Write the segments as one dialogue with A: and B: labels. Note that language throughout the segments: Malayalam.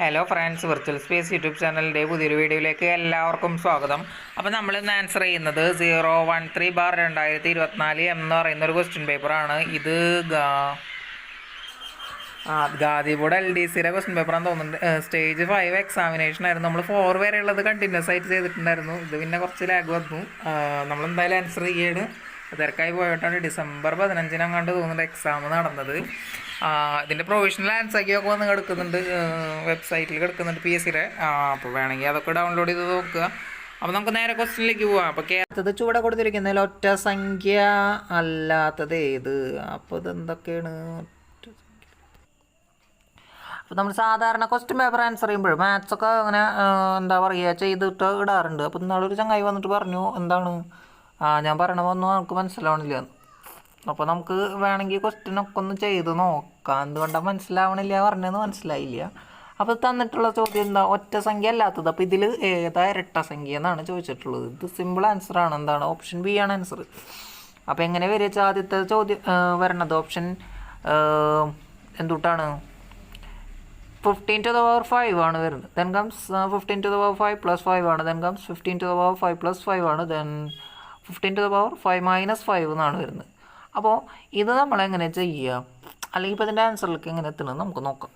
A: Hello friends, virtual space YouTube ചാനലിൻ്റെ പുതിയൊരു വീഡിയോയിലേക്ക് എല്ലാവർക്കും സ്വാഗതം. അപ്പോൾ നമ്മൾ ഇന്ന് ആൻസർ ചെയ്യുന്നത് 013/2024 എന്ന് പറയുന്ന ഒരു ക്വസ്റ്റ്യൻ പേപ്പറാണ്. ഇത് ഗാദി ബോർഡ് LDCയുടെ ക്വസ്റ്റ്യൻ പേപ്പറാന്ന് തോന്നുന്നുണ്ട്. സ്റ്റേജ് 5 എക്സാമിനേഷൻ ആയിരുന്നു. നമ്മൾ 4 വരെയുള്ളത് കണ്ടിന്യൂസ് ആയിട്ട് ചെയ്തിട്ടുണ്ടായിരുന്നു. ഇത് പിന്നെ കുറച്ച് ലാഗ് വന്നു. നമ്മളെന്തായാലും ആൻസർ ചെയ്യാണ്. തിരക്കായി പോയിട്ടാണ് ഡിസംബർ 15 തോന്നുന്നുണ്ട് എക്സാം നടന്നത്. ഇതിൻ്റെ പ്രൊവിഷണൽ ആൻസർക്കൊക്കെ വന്ന് കിടക്കുന്നുണ്ട്, വെബ്സൈറ്റിൽ കിടക്കുന്നുണ്ട് PSCയുടെ. അപ്പോൾ വേണമെങ്കിൽ അതൊക്കെ ഡൗൺലോഡ് ചെയ്ത് നോക്കുക. അപ്പോൾ നമുക്ക് നേരെ ക്വസ്റ്റ്യനിലേക്ക് പോവാം. അപ്പോൾ കേരളത്തിൽ ചൂടെ കൊടുത്തിരിക്കുന്നതിൽ ഒറ്റ സംഖ്യ അല്ലാത്തത് ഏത്? അപ്പോൾ ഇതെന്തൊക്കെയാണ്? അപ്പോൾ നമ്മൾ സാധാരണ ക്വസ്റ്റ്യൻ പേപ്പർ ആൻസർ ചെയ്യുമ്പോൾ മാത്സൊക്കെ അങ്ങനെ എന്താ പറയുക ചെയ്തിട്ട് ഇടാറുണ്ട്. അപ്പോൾ ഇന്നാളൊരു ചങ്ങായി വന്നിട്ട് പറഞ്ഞു, എന്താണ് ഞാൻ പറയണമൊന്നും നമുക്ക് മനസ്സിലാവണില്ല. അപ്പോൾ നമുക്ക് വേണമെങ്കിൽ ക്വസ്റ്റ്യനൊക്കെ ഒന്ന് ചെയ്ത് നോക്കാം. എന്തുകൊണ്ടാണ് മനസ്സിലാവണില്ല പറഞ്ഞതെന്ന് മനസ്സിലായില്ല. അപ്പോൾ തന്നിട്ടുള്ള ചോദ്യം എന്താ? ഒറ്റ സംഖ്യ അല്ലാത്തത്. അപ്പോൾ ഇതിൽ ഏതാ ഇരട്ട സംഖ്യ എന്നാണ് ചോദിച്ചിട്ടുള്ളത്. ഇത് സിമ്പിൾ ആൻസറാണ്. എന്താണ്? ഓപ്ഷൻ ബി ആണ് ആൻസർ. അപ്പോൾ എങ്ങനെ വരിക വെച്ചാൽ ആദ്യത്തെ ചോദ്യം വരണത് ഓപ്ഷൻ എന്തുട്ടാണ്? 15 to the power 5 ആണ് വരുന്നത്. Then comes 15 to the power 5 plus 5 ആണ്. Then comes 15 to the power 5 plus 5 ആണ്. Then 15 to the power 5 minus 5 എന്നാണ് വരുന്നത്. അപ്പോൾ ഇത് നമ്മളെങ്ങനെ ചെയ്യുക, അല്ലെങ്കിൽ ഇപ്പോൾ ഇതിൻ്റെ ആൻസറിലേക്ക് എങ്ങനെ എത്തുന്നത് നമുക്ക് നോക്കാം.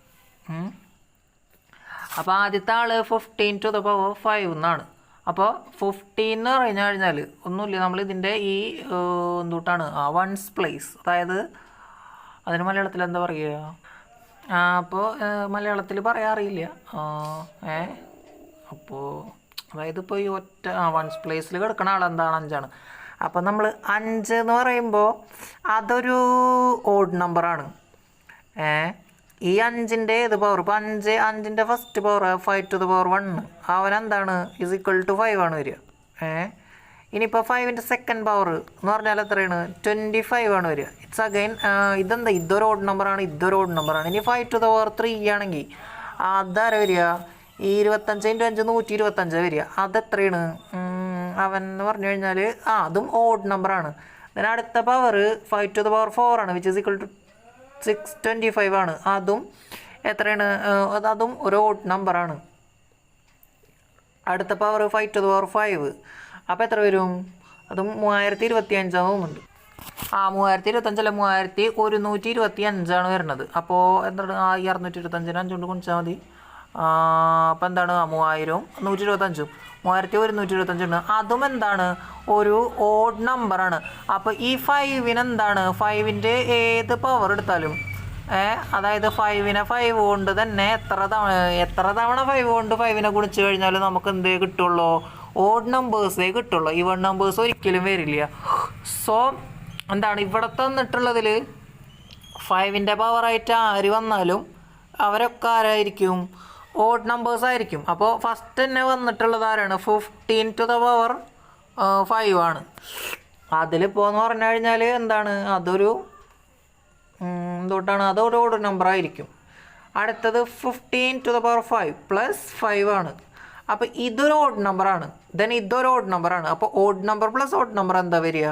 A: അപ്പോൾ ആദ്യത്തെ ആൾ 15 to the power 5 എന്നാണ്. അപ്പോൾ 15 എന്ന് പറഞ്ഞു കഴിഞ്ഞാൽ ഒന്നുമില്ല, നമ്മൾ ഇതിൻ്റെ ഈ എന്തുട്ടാണ് വൺസ് പ്ലേസ്, അതായത് അതിന് മലയാളത്തിൽ എന്താ പറയുക? അപ്പോൾ മലയാളത്തിൽ പറയാറില്ല. അപ്പോൾ അതായത് ഇപ്പോൾ ഈ ഒറ്റ വൺസ് പ്ലേസിൽ കിടക്കുന്ന ആളെന്താണ്? 5 ആണ്. അപ്പോൾ നമ്മൾ 5 എന്ന് പറയുമ്പോൾ അതൊരു ഓഡ് നമ്പറാണ്. ഈ 5ൻ്റെ ഏത് പവർ? ഇപ്പോൾ 5ൻ്റെ first power 5 to the power 1 അവനെന്താണ് = 5 ആണ് വരിക. ഇനിയിപ്പോൾ 5ൻ്റെ സെക്കൻഡ് പവർ എന്ന് പറഞ്ഞാൽ എത്രയാണ്? 25 ആണ് വരിക. ഇറ്റ്സ് അഗൈൻ ഇതെന്താ? ഇതൊരു ഓഡ് നമ്പറാണ്, ഇതൊരു ഓഡ് നമ്പറാണ്. ഇനി 5 to the power 3 ആണെങ്കിൽ അതാരെ വരിക? ഈ 25 × 5 125 വരിക. അതെത്രയാണ് അവൻ എന്ന് പറഞ്ഞു കഴിഞ്ഞാൽ? അതും ഓഡ് നമ്പറാണ്. then അടുത്ത പവർ 5 to the power 4 ആണ്, which is equal to 625 ആണ്. അതും എത്രയാണ്? അതും ഒരു ഓഡ് നമ്പറാണ്. അടുത്ത പവർ 5 to the power 5. അപ്പോൾ എത്ര വരും? അതും 3025 തോന്നുന്നുണ്ട്. 3025 അല്ല, 3125 ആണ് വരുന്നത്. അപ്പോൾ എന്താണ്? 625 5 കൊണ്ട് ഗുണിച്ചാൽ മതി. അപ്പോൾ എന്താണ്? 3000 125 3125 ഉണ്ട്. അതും എന്താണ്? ഒരു ഓഡ് നമ്പറാണ്. അപ്പോൾ ഈ 5ന് എന്താണ്? 5ൻ്റെ ഏത് പവർ എടുത്താലും അതായത് 5നെ 5 കൊണ്ട് തന്നെ എത്ര തവണ 5 കൊണ്ട് 5നെ ഗുണിച്ച് കഴിഞ്ഞാൽ നമുക്ക് എന്തേ കിട്ടുള്ളൂ? ഓഡ് നമ്പേഴ്സേ കിട്ടുള്ളൂ. ഈവൺ നമ്പേഴ്സ് ഒരിക്കലും വരില്ല. സോ എന്താണ് ഇവിടെ തന്നിട്ടുള്ളതിൽ 5ൻ്റെ പവറായിട്ട് ആര് വന്നാലും അവരൊക്കെ ആരായിരിക്കും? ഓഡ് നമ്പേഴ്സ് ആയിരിക്കും. അപ്പോൾ ഫസ്റ്റ് തന്നെ വന്നിട്ടുള്ളത് ആരാണ്? 15 to the power 5 ആണ്. അതിലിപ്പോൾ എന്ന് പറഞ്ഞു കഴിഞ്ഞാൽ എന്താണ്? അതൊരു എന്തുകൊണ്ടാണ്? അതൊരു ഓഡ് നമ്പർ ആയിരിക്കും. അടുത്തത് 15 to the power 5 plus 5 ആണ്. അപ്പോൾ ഇതൊരു ഓഡ് നമ്പറാണ്. ദെൻ ഇതൊരു ഓഡ് നമ്പറാണ്. അപ്പോൾ odd number plus odd number എന്താ വരിക?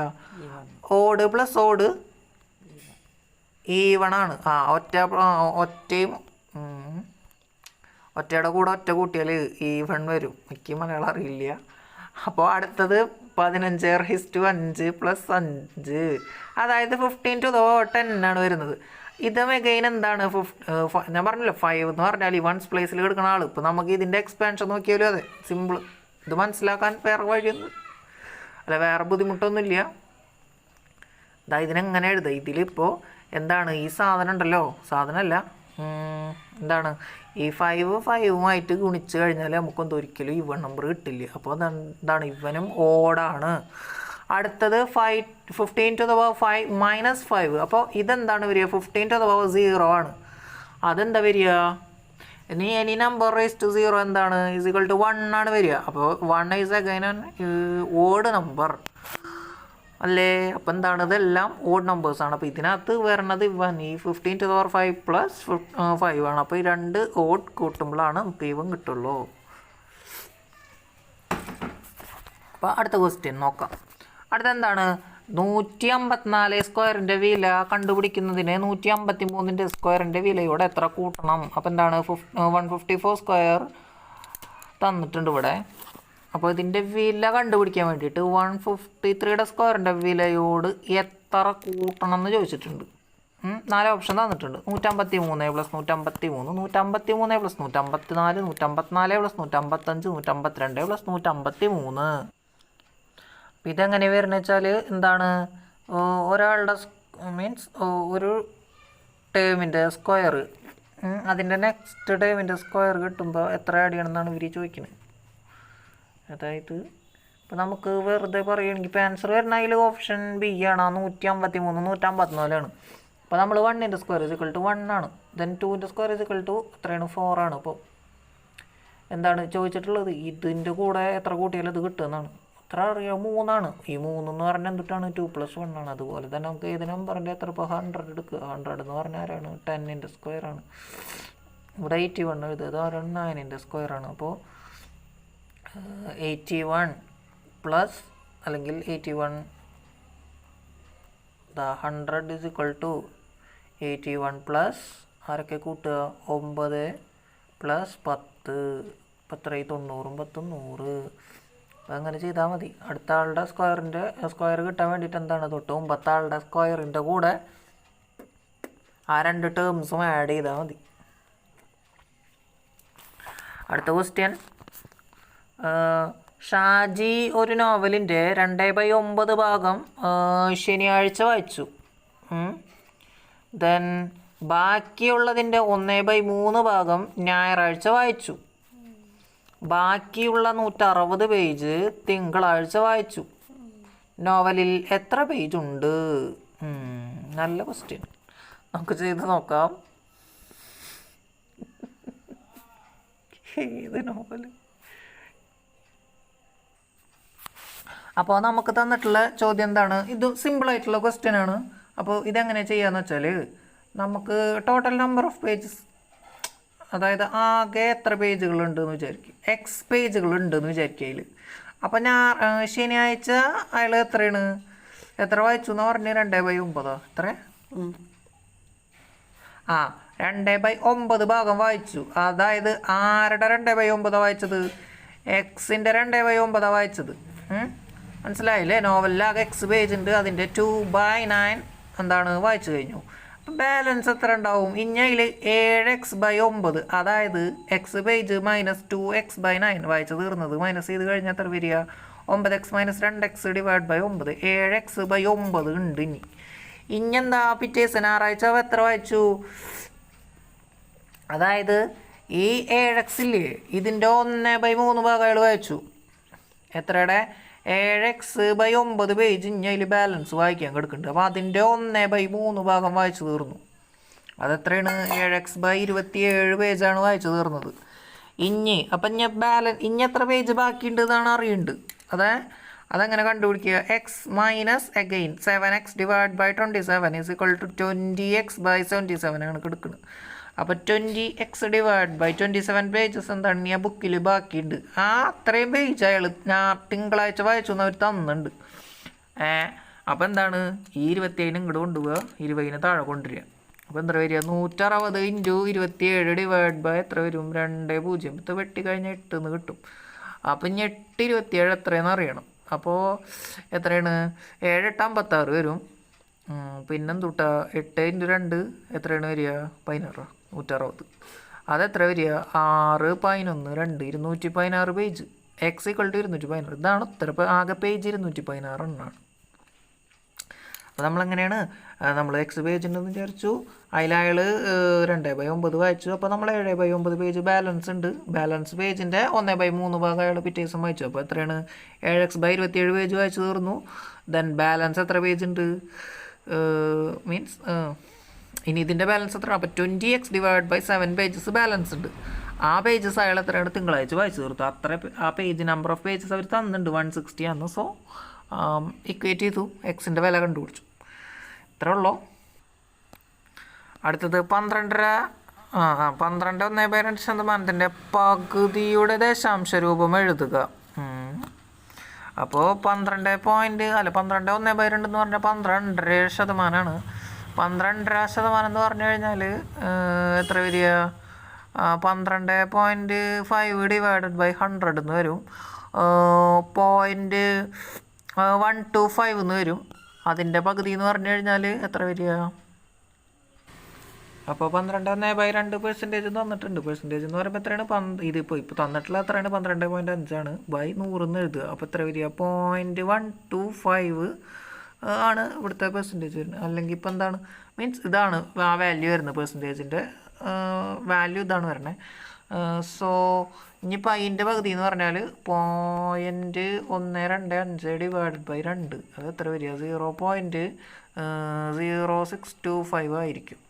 A: ഓഡ് പ്ലസ് ഓഡ് ഈവൺ ആണ്. ഒറ്റയുടെ കൂടെ ഒറ്റ കൂട്ടിയാൽ ഈവൺ വരും. എനിക്ക് മലയാളം അറിയില്ല. അപ്പോൾ അടുത്തത് 15/5 + 5, അതായത് 15 to the power 10 ആണ് വരുന്നത്. ഇത് മെഗൈൻ എന്താണ്? ഞാൻ പറഞ്ഞില്ല, 5 എന്ന് പറഞ്ഞാൽ ഈ വൺസ് പ്ലേസിൽ കിടക്കുന്ന ആൾ. ഇപ്പോൾ നമുക്ക് ഇതിൻ്റെ എക്സ്പാൻഷൻ നോക്കിയാലും അതെ, സിമ്പിൾ. ഇത് മനസ്സിലാക്കാൻ വേറെ വഴിയൊന്നും അല്ല, വേറെ ബുദ്ധിമുട്ടൊന്നുമില്ല. ഇതിനെങ്ങനെ എഴുതുക? ഇതിലിപ്പോൾ എന്താണ്? ഈ സാധനം ഉണ്ടല്ലോ, സാധനമല്ല, എന്താണ്? ഈ 5 ഗുണിച്ച് കഴിഞ്ഞാൽ നമുക്കൊന്നും ഒരിക്കലും ഇവൺ നമ്പർ കിട്ടില്ല. അപ്പോൾ എന്താണ്? ഇവനും ഓടാണ്. അടുത്തത് 15 to the power 5 minus 5. അപ്പോൾ ഇതെന്താണ് വരിക? 15 to the power 0 ആണ്. അതെന്താ വരിക? എനി നമ്പർ റേസ് ടു 0 എന്താണ്? = 1 ആണ് വരിക. അപ്പോൾ 1 is again ഓഡ് നമ്പർ അല്ലേ? അപ്പോൾ എന്താണ്? ഇതെല്ലാം ഓഡ് നമ്പേഴ്സാണ്. അപ്പോൾ ഇതിനകത്ത് വരണത് ഇവൻ ഈ 15 to the power 5 plus 5 ആണ്. അപ്പോൾ ഈ 2 ഓഡ് കൂട്ടുമ്പോഴാണ് നമുക്ക് ഇവൻ കിട്ടുള്ളൂ. അപ്പോൾ അടുത്ത ക്വസ്റ്റ്യൻ നോക്കാം. അടുത്ത എന്താണ്? 154 വില കണ്ടുപിടിക്കുന്നതിന് 153 വിലയോടെ എത്ര കൂട്ടണം? അപ്പം എന്താണ് 154 തന്നിട്ടുണ്ട് ഇവിടെ. അപ്പോൾ ഇതിൻ്റെ വില കണ്ടുപിടിക്കാൻ വേണ്ടിയിട്ട് 153 വിലയോട് എത്ര കൂട്ടണം എന്ന് ചോദിച്ചിട്ടുണ്ട്. 4 ഓപ്ഷൻ തന്നിട്ടുണ്ട്. 153 + 153, 153 + 154, 154 + 155, 152 + 153. അപ്പം ഇതെങ്ങനെ വരുന്നത് വെച്ചാൽ എന്താണ്, ഒരാളുടെ മീൻസ് ഒരു ടേമിൻ്റെ സ്ക്വയർ അതിൻ്റെ നെക്സ്റ്റ് ടേമിൻ്റെ സ്ക്വയർ കിട്ടുമ്പോൾ എത്ര ആഡ് ചെയ്യണമെന്നാണ് ഇവർ ചോദിക്കുന്നത്. അതായത് ഇപ്പോൾ നമുക്ക് വെറുതെ പറയുകയാണെങ്കിൽ ഇപ്പോൾ ആൻസർ വരുന്നതിൽ ഓപ്ഷൻ ബി ആണ്. 153, 154 അപ്പോൾ നമ്മൾ 1ൻ്റെ സ്ക്വയർ = 1 ആണ്. ദെൻ 2ൻ്റെ സ്ക്വയർ = എത്രയാണ്? 4 ആണ്. അപ്പോൾ എന്താണ് ചോദിച്ചിട്ടുള്ളത്? ഇതിൻ്റെ കൂടെ എത്ര കൂട്ടിയാലും ഇത് കിട്ടുമെന്നാണ്. എത്ര അറിയാം? 3 ആണ്. ഈ 3 എന്ന് പറഞ്ഞാൽ എന്തിട്ടാണ്? 2 + 1 ആണ്. അതുപോലെ തന്നെ നമുക്ക് ഏത് നമ്പറിൻ്റെ എത്ര ഇപ്പോൾ 100 എടുക്കുക. 100 എന്ന് പറഞ്ഞാൽ ആരാണ്? 10ൻ്റെ സ്ക്വയർ ആണ്. ഇവിടെ 81 എഴുതുക. അത് 9ൻ്റെ സ്ക്വയർ ആണ്. അപ്പോൾ 81 പ്ലസ് അല്ലെങ്കിൽ 81 100 = 81 പ്ലസ് ആരൊക്കെ കൂട്ടുക? 9 + 10 എത്രയായി? 90, 100. അങ്ങനെ ചെയ്താൽ മതി. അടുത്ത ആളുടെ സ്ക്വയർ കിട്ടാൻ വേണ്ടിയിട്ട് എന്താണ്? തൊട്ട് മുമ്പത്തെ ആളുടെ സ്ക്വയറിൻ്റെ കൂടെ ആ 2 ടേംസും ആഡ് ചെയ്താൽ മതി. അടുത്ത ക്വസ്റ്റ്യൻ, ഷാജി ഒരു നോവലിൻ്റെ 2/9 ഭാഗം ശനിയാഴ്ച വായിച്ചു. ദെൻ ബാക്കിയുള്ളതിൻ്റെ 1/3 ഭാഗം ഞായറാഴ്ച വായിച്ചു. ബാക്കിയുള്ള 160 പേജ് തിങ്കളാഴ്ച വായിച്ചു. നോവലിൽ എത്ര പേജ് ഉണ്ട്? നല്ല ക്വസ്റ്റ്യൻ. നമുക്ക് ചെയ്ത് നോക്കാം. ഏത് നോവൽ? അപ്പോൾ നമുക്ക് തന്നിട്ടുള്ള ചോദ്യം എന്താണ്? ഇത് സിമ്പിളായിട്ടുള്ള ക്വസ്റ്റ്യൻ ആണ്. അപ്പോൾ ഇതെങ്ങനെ ചെയ്യാന്ന് വെച്ചാൽ നമുക്ക് ടോട്ടൽ നമ്പർ ഓഫ് പേജസ്, അതായത് ആകെ എത്ര പേജുകളുണ്ടെന്ന് വിചാരിക്കും, എക്സ് പേജുകളുണ്ടെന്ന് വിചാരിക്കയിൽ. അപ്പോൾ ശനിയാഴ്ച അയാൾ എത്ര വായിച്ചു എന്ന് പറഞ്ഞ് 2/9 എത്ര? 2/9 ഭാഗം വായിച്ചു. അതായത് ആരുടെ 2/9 വായിച്ചത്? എക്സിൻ്റെ 2/9 വായിച്ചത്. മനസ്സിലായില്ലേ? നോവലിലാകെ എക്സ് പേജ് ഉണ്ട്. അതിൻ്റെ 2/9 എന്താണ് വായിച്ചു കഴിഞ്ഞു. അപ്പം ബാലൻസ് എത്ര ഉണ്ടാവും? ഇഞ്ഞയിൽ 7x/9, അതായത് എക്സ് പേജ് -2x/9 വായിച്ചു തീർന്നത്. മൈനസ് ചെയ്ത് കഴിഞ്ഞാൽ എത്ര വരിക? 9x - 2x / 9, 7x/9 ഉണ്ട്. ഇഞ്ഞെന്താ പിറ്റേസ് ഞായറാഴ്ച എത്ര വായിച്ചു? അതായത് ഈ 7x ഇല്ലേ, ഇതിൻ്റെ 1/3 ഭാഗം അയാൾ വായിച്ചു. എത്രയുടെ? 7x/9 പേജ് ഇഞ്ഞതിൽ ബാലൻസ് വായിക്കാൻ കിടക്കുന്നുണ്ട്. അപ്പോൾ അതിൻ്റെ 1/3 ഭാഗം വായിച്ചു തീർന്നു. അതെത്രയാണ്? 7x/27 പേജാണ് വായിച്ചു തീർന്നത്. അപ്പം എത്ര പേജ് ബാക്കിയുണ്ട് എന്നാണ് അറിയുന്നുണ്ട്. അതെങ്ങനെ കണ്ടുപിടിക്കുക? X minus again 7x / 27 = 20x/77 ആണ് കിടക്കുന്നത്. അപ്പോൾ 20x / 27 പേജസ് എന്താണ് ആ ബുക്കിൽ ബാക്കിയുണ്ട്. അത്രയും പേജ് അയാൾ തിങ്കളാഴ്ച വായിച്ചു എന്ന് അവർ തന്നുണ്ട്. അപ്പോൾ എന്താണ്? ഈ 27 ഇങ്ങോട്ട് കൊണ്ടുപോവുക, 20 താഴെ കൊണ്ടുവരിക. അപ്പോൾ എന്താ വരിക? 160 × 27 / എത്ര വരും? 2.0. ഇത് വെട്ടി കഴിഞ്ഞാൽ 8 എന്ന് കിട്ടും. അപ്പം 8 27 എത്രയെന്ന് അറിയണം. അപ്പോൾ എത്രയാണ്? 7 8 56 വരും. പിന്നെന്തുട്ടാ 8 × 2 എത്രയാണ് വരിക? 16, 160. അതെത്ര വരിക? 6 11 2 216 പേജ്. എക്സ് = 216. ഇതാണ് ഉത്തരം. ഇപ്പോൾ ആകെ പേജ് 216 എണ്ണമാണ്. അപ്പോൾ നമ്മളെങ്ങനെയാണ്? നമ്മൾ എക്സ് പേജ് ഉണ്ടെന്ന് വിചാരിച്ചു, അതിലയാൾ 2/9 വായിച്ചു. അപ്പോൾ നമ്മൾ 7/9 പേജ് ബാലൻസ് ഉണ്ട്. ബാലൻസ് പേജിൻ്റെ 1/3 ഭാഗം അയാൾ പിറ്റേ ദിവസം വായിച്ചു. അപ്പോൾ എത്രയാണ്? 7x/27 പേജ് വായിച്ചു തീർന്നു. ദെൻ ബാലൻസ് എത്ര പേജ് ഉണ്ട്? മീൻസ് ഇനി ഇതിൻ്റെ ബാലൻസ് എത്ര? അപ്പോൾ 20x / 7 പേജസ് ബാലൻസ് ഉണ്ട്. ആ പേജസ് അയാൾ എത്രയാണ്? തിങ്കളാഴ്ച വായിച്ചു തീർത്തു. ആ പേജ് നമ്പർ ഓഫ് പേജസ് അവർ തന്നിട്ടുണ്ട് 160 ആണ്. സോ ഇക്വേറ്റ് ചെയ്തു, എക്സിൻ്റെ വില കണ്ടുപിടിച്ചു. ഇത്രേ ഉള്ളൂ. അടുത്തത് 12.1/2% പകുതിയുടെ ദശാംശ രൂപം എഴുതുക. അപ്പോൾ 12.1/2 എന്ന് പറഞ്ഞാൽ 12.5%. 12.5% എന്ന് പറഞ്ഞു കഴിഞ്ഞാൽ എത്ര വരിക? 12.5 ÷ 100 എന്ന് വരും. 0.125 എന്ന് വരും. അതിൻ്റെ പകുതി എന്ന് പറഞ്ഞു കഴിഞ്ഞാൽ എത്ര വരിക? അപ്പോൾ 12.1/2% തന്നിട്ടുണ്ട്. പെർസെൻറ്റേജ് എന്ന് പറയുമ്പോൾ എത്രയാണ്? ഇപ്പോൾ തന്നിട്ടുള്ള എത്രയാണ്? 12.5 ബൈ 100 എന്ന് എഴുതുക. അപ്പോൾ എത്ര വരിക? 0.125 ആണ് ഇവിടുത്തെ പെർസെൻറ്റേജ് വരുന്നത്. അല്ലെങ്കിൽ ഇപ്പോൾ എന്താണ് മീൻസ് ഇതാണ് ആ വാല്യൂ വരുന്നത്. പെർസെൻറ്റേജിൻ്റെ വാല്യൂ ഇതാണ് വരണേ. സോ ഇനിയിപ്പോൾ അതിൻ്റെ പകുതി എന്ന് പറഞ്ഞാൽ 0.125 അത് എത്ര വരിക? 0.0625 ആയിരിക്കും.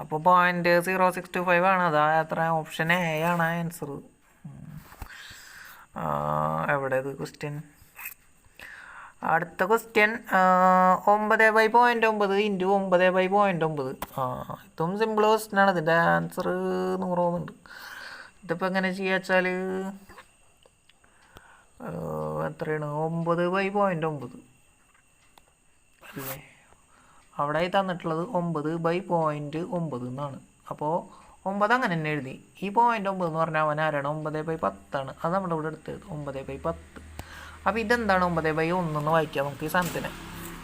A: അപ്പോൾ 0.0625 ആണ്. അതാ എത്ര? ഓപ്ഷൻ എ ആണ് ആൻസർ. എവിടെ ഇത് ക്വസ്റ്റ്യൻ? അടുത്ത ക്വസ്റ്റ്യൻ 9/0.9 ഇൻറ്റു 9/0.9. ഇതും സിമ്പിൾ ക്വസ്റ്റ്യൻ ആണ്. ഇതിൻ്റെ ആൻസർ 100 പോകുന്നുണ്ട്. ഇതിപ്പോൾ എങ്ങനെ ചെയ്യുക വെച്ചാൽ എത്രയാണ്? 9/0.9 അല്ലേ? അവിടെ തന്നിട്ടുള്ളത് 9/0.9 എന്നാണ്. അപ്പോൾ 9 അങ്ങനെ തന്നെ എഴുതി. ഈ 0.9 എന്ന് പറഞ്ഞാൽ അവൻ ആരാണ്? 9/10 അത് നമ്മുടെ ഇവിടെ എടുത്തത് 9/10. അപ്പോൾ ഇതെന്താണ്? 9/1 എന്ന് വായിക്കാം നമുക്ക് ഈ സാധനത്തിന്.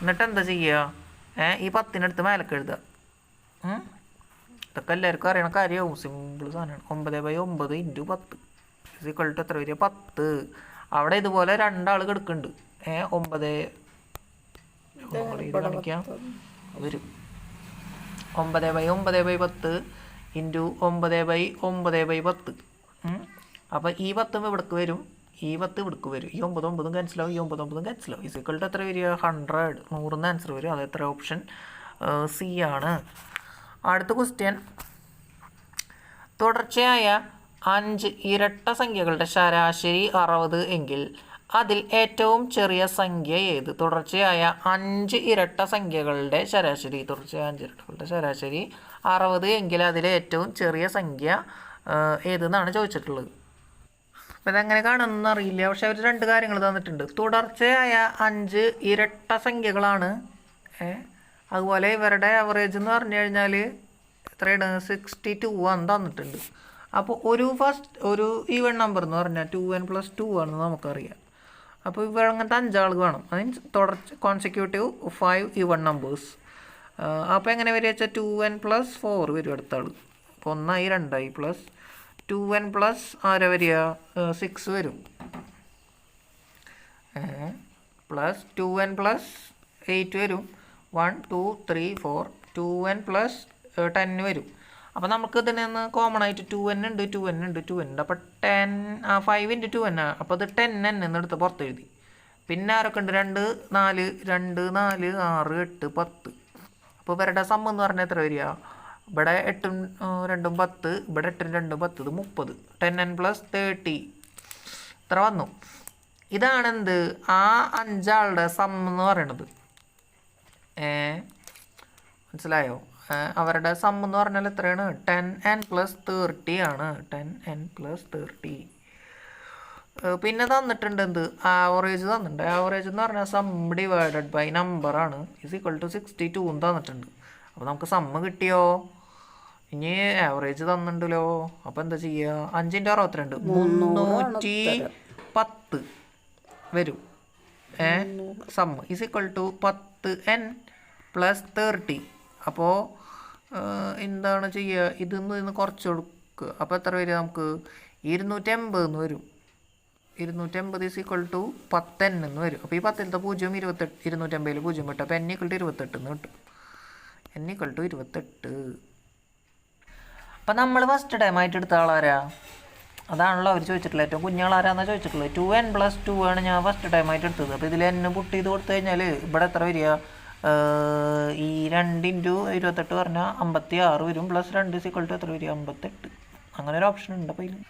A: എന്നിട്ട് എന്താ ചെയ്യുക? ഈ 10-നെടുത്ത് മേലൊക്കെ എഴുതുക. ഇതൊക്കെ എല്ലാവർക്കും അറിയണ കാര്യമാവും. സിമ്പിൾ സാധനമാണ്. 9/9 ഇൻറ്റു 10 = എത്ര വരിക? 10. അവിടെ ഇതുപോലെ 2 ആൾ കിടക്കുന്നുണ്ട്. 9 കാണിക്കാം വരും. 9/9/10 ഇൻറ്റു 9/9/10. അപ്പോൾ ഈ 10 ഇവിടേക്ക് വരും, ഈ 10 ഇവിടേക്ക് വരും. ഈ 9 ക്യാൻസലാവും, ഈ 9 ക്യാൻസലാവും. = എത്ര വരിക? 100. 100 ആൻസർ വരും. അത് എത്ര? ഓപ്ഷൻ സി ആണ്. അടുത്ത ക്വസ്റ്റ്യൻ, തുടർച്ചയായ 5 ഇരട്ട സംഖ്യകളുടെ ശരാശരി 60 എങ്കിൽ അതിൽ ഏറ്റവും ചെറിയ സംഖ്യ ഏത്? തുടർച്ചയായ 5 ഇരട്ട സംഖ്യകളുടെ ശരാശരി 60 എങ്കിൽ അതിലെ ഏറ്റവും ചെറിയ സംഖ്യ ഏതെന്നാണ് ചോദിച്ചിട്ടുള്ളത്. അപ്പോൾ ഇതെങ്ങനെ കാണുമെന്ന് അറിയില്ല. പക്ഷെ അവർ 2 കാര്യങ്ങൾ തന്നിട്ടുണ്ട്. തുടർച്ചയായ 5 ഇരട്ട സംഖ്യകളാണ്. അതുപോലെ ഇവരുടെ ആവറേജ് എന്ന് പറഞ്ഞു കഴിഞ്ഞാൽ എത്രയാണ്? 62 ആണ് തന്നിട്ടുണ്ട്. അപ്പോൾ ഒരു ഈവൺ നമ്പർ എന്ന് പറഞ്ഞാൽ 2n + 2 ആണെന്ന് നമുക്കറിയാം. അപ്പോൾ ഇവിടെ അങ്ങനത്തെ 5 ആൾ വേണം. Means consecutive 5 even numbers. അപ്പോൾ എങ്ങനെ വരിക വെച്ചാൽ 2n + 4 വരും അടുത്ത ആൾ. അപ്പോൾ 1 ആയി 2 ആയി പ്ലസ് 2n + ആരാ വരിക? 6 വരും. പ്ലസ് 2n + 8 വരും. 1 2 3 4 2n + 10 വരും. അപ്പോൾ നമുക്ക് ഇതിൽ നിന്ന് കോമൺ ആയിട്ട് 2n ഉണ്ട്. അപ്പോൾ 5 × 2n ആണ്. അപ്പോൾ അത് 10n എന്നെടുത്ത് പുറത്ത് എഴുതി. പിന്നെ ആരൊക്കെ ഉണ്ട്? 2 4 2 4 6 8 10. അപ്പോൾ ഇവരുടെ സം എന്ന് പറഞ്ഞാൽ എത്ര വരിക? ഇവിടെ 8 2 10, ഇവിടെ 8 2 10, ഇത് 30. 10n + 30 ഇത്ര വന്നു. ഇതാണ് എന്ത്? ആ 5 ആളുടെ സം എന്ന് പറയണത്. മനസ്സിലായോ? അവരുടെ സം എന്ന് പറഞ്ഞാൽ എത്രയാണ്? 10n + 30 ആണ്. 10n + 30. പിന്നെ തന്നിട്ടുണ്ട് എന്ത്? ആവറേജ് തന്നിട്ടുണ്ട്. ആവറേജ് എന്ന് പറഞ്ഞാൽ സം ഡിവൈഡഡ് ബൈ നമ്പർ ആണ്. = 62 തന്നിട്ടുണ്ട്. അപ്പോൾ നമുക്ക് സമ്മ് കിട്ടിയോ? ഇനി ആവറേജ് തന്നിട്ടുണ്ടല്ലോ. അപ്പോൾ എന്താ ചെയ്യുക? 5 × 62 310 വരും. Sum = 10n + 30. അപ്പോൾ എന്താണ് ചെയ്യുക? ഇതിന്ന് കുറച്ച് കൊടുക്കുക. അപ്പോൾ എത്ര വരിക? നമുക്ക് 280 എന്ന് വരും. 280 = 10n എന്ന് വരും. അപ്പോൾ ഈ 10ൽ 0 28, 280 0 വിട്ട്. അപ്പോൾ n = 28 എന്ന് കിട്ടും. n = 28. അപ്പം നമ്മൾ ഫസ്റ്റ് ടൈം ആയിട്ട് എടുത്ത ആളാരാ? അതാണല്ലോ അവർ ചോദിച്ചിട്ടുള്ളത്. ഏറ്റവും കുഞ്ഞാളാരാന്നാണ് ചോദിച്ചിട്ടുള്ളത്. 2n + 2 ആണ് ഞാൻ ഫസ്റ്റ് ടൈം ആയിട്ട് എടുത്തത്. അപ്പോൾ ഇതിൽ n പുട്ട് ചെയ്ത് കൊടുത്തു കഴിഞ്ഞാൽ ഇവിടെ എത്ര വരിക? ഈ 2 × 28 പറഞ്ഞാൽ 56 വരും. +2 = എത്ര വരിക? 58. അങ്ങനെ ഒരു ഓപ്ഷൻ ഉണ്ട്. അപ്പോൾ ഇതിൽ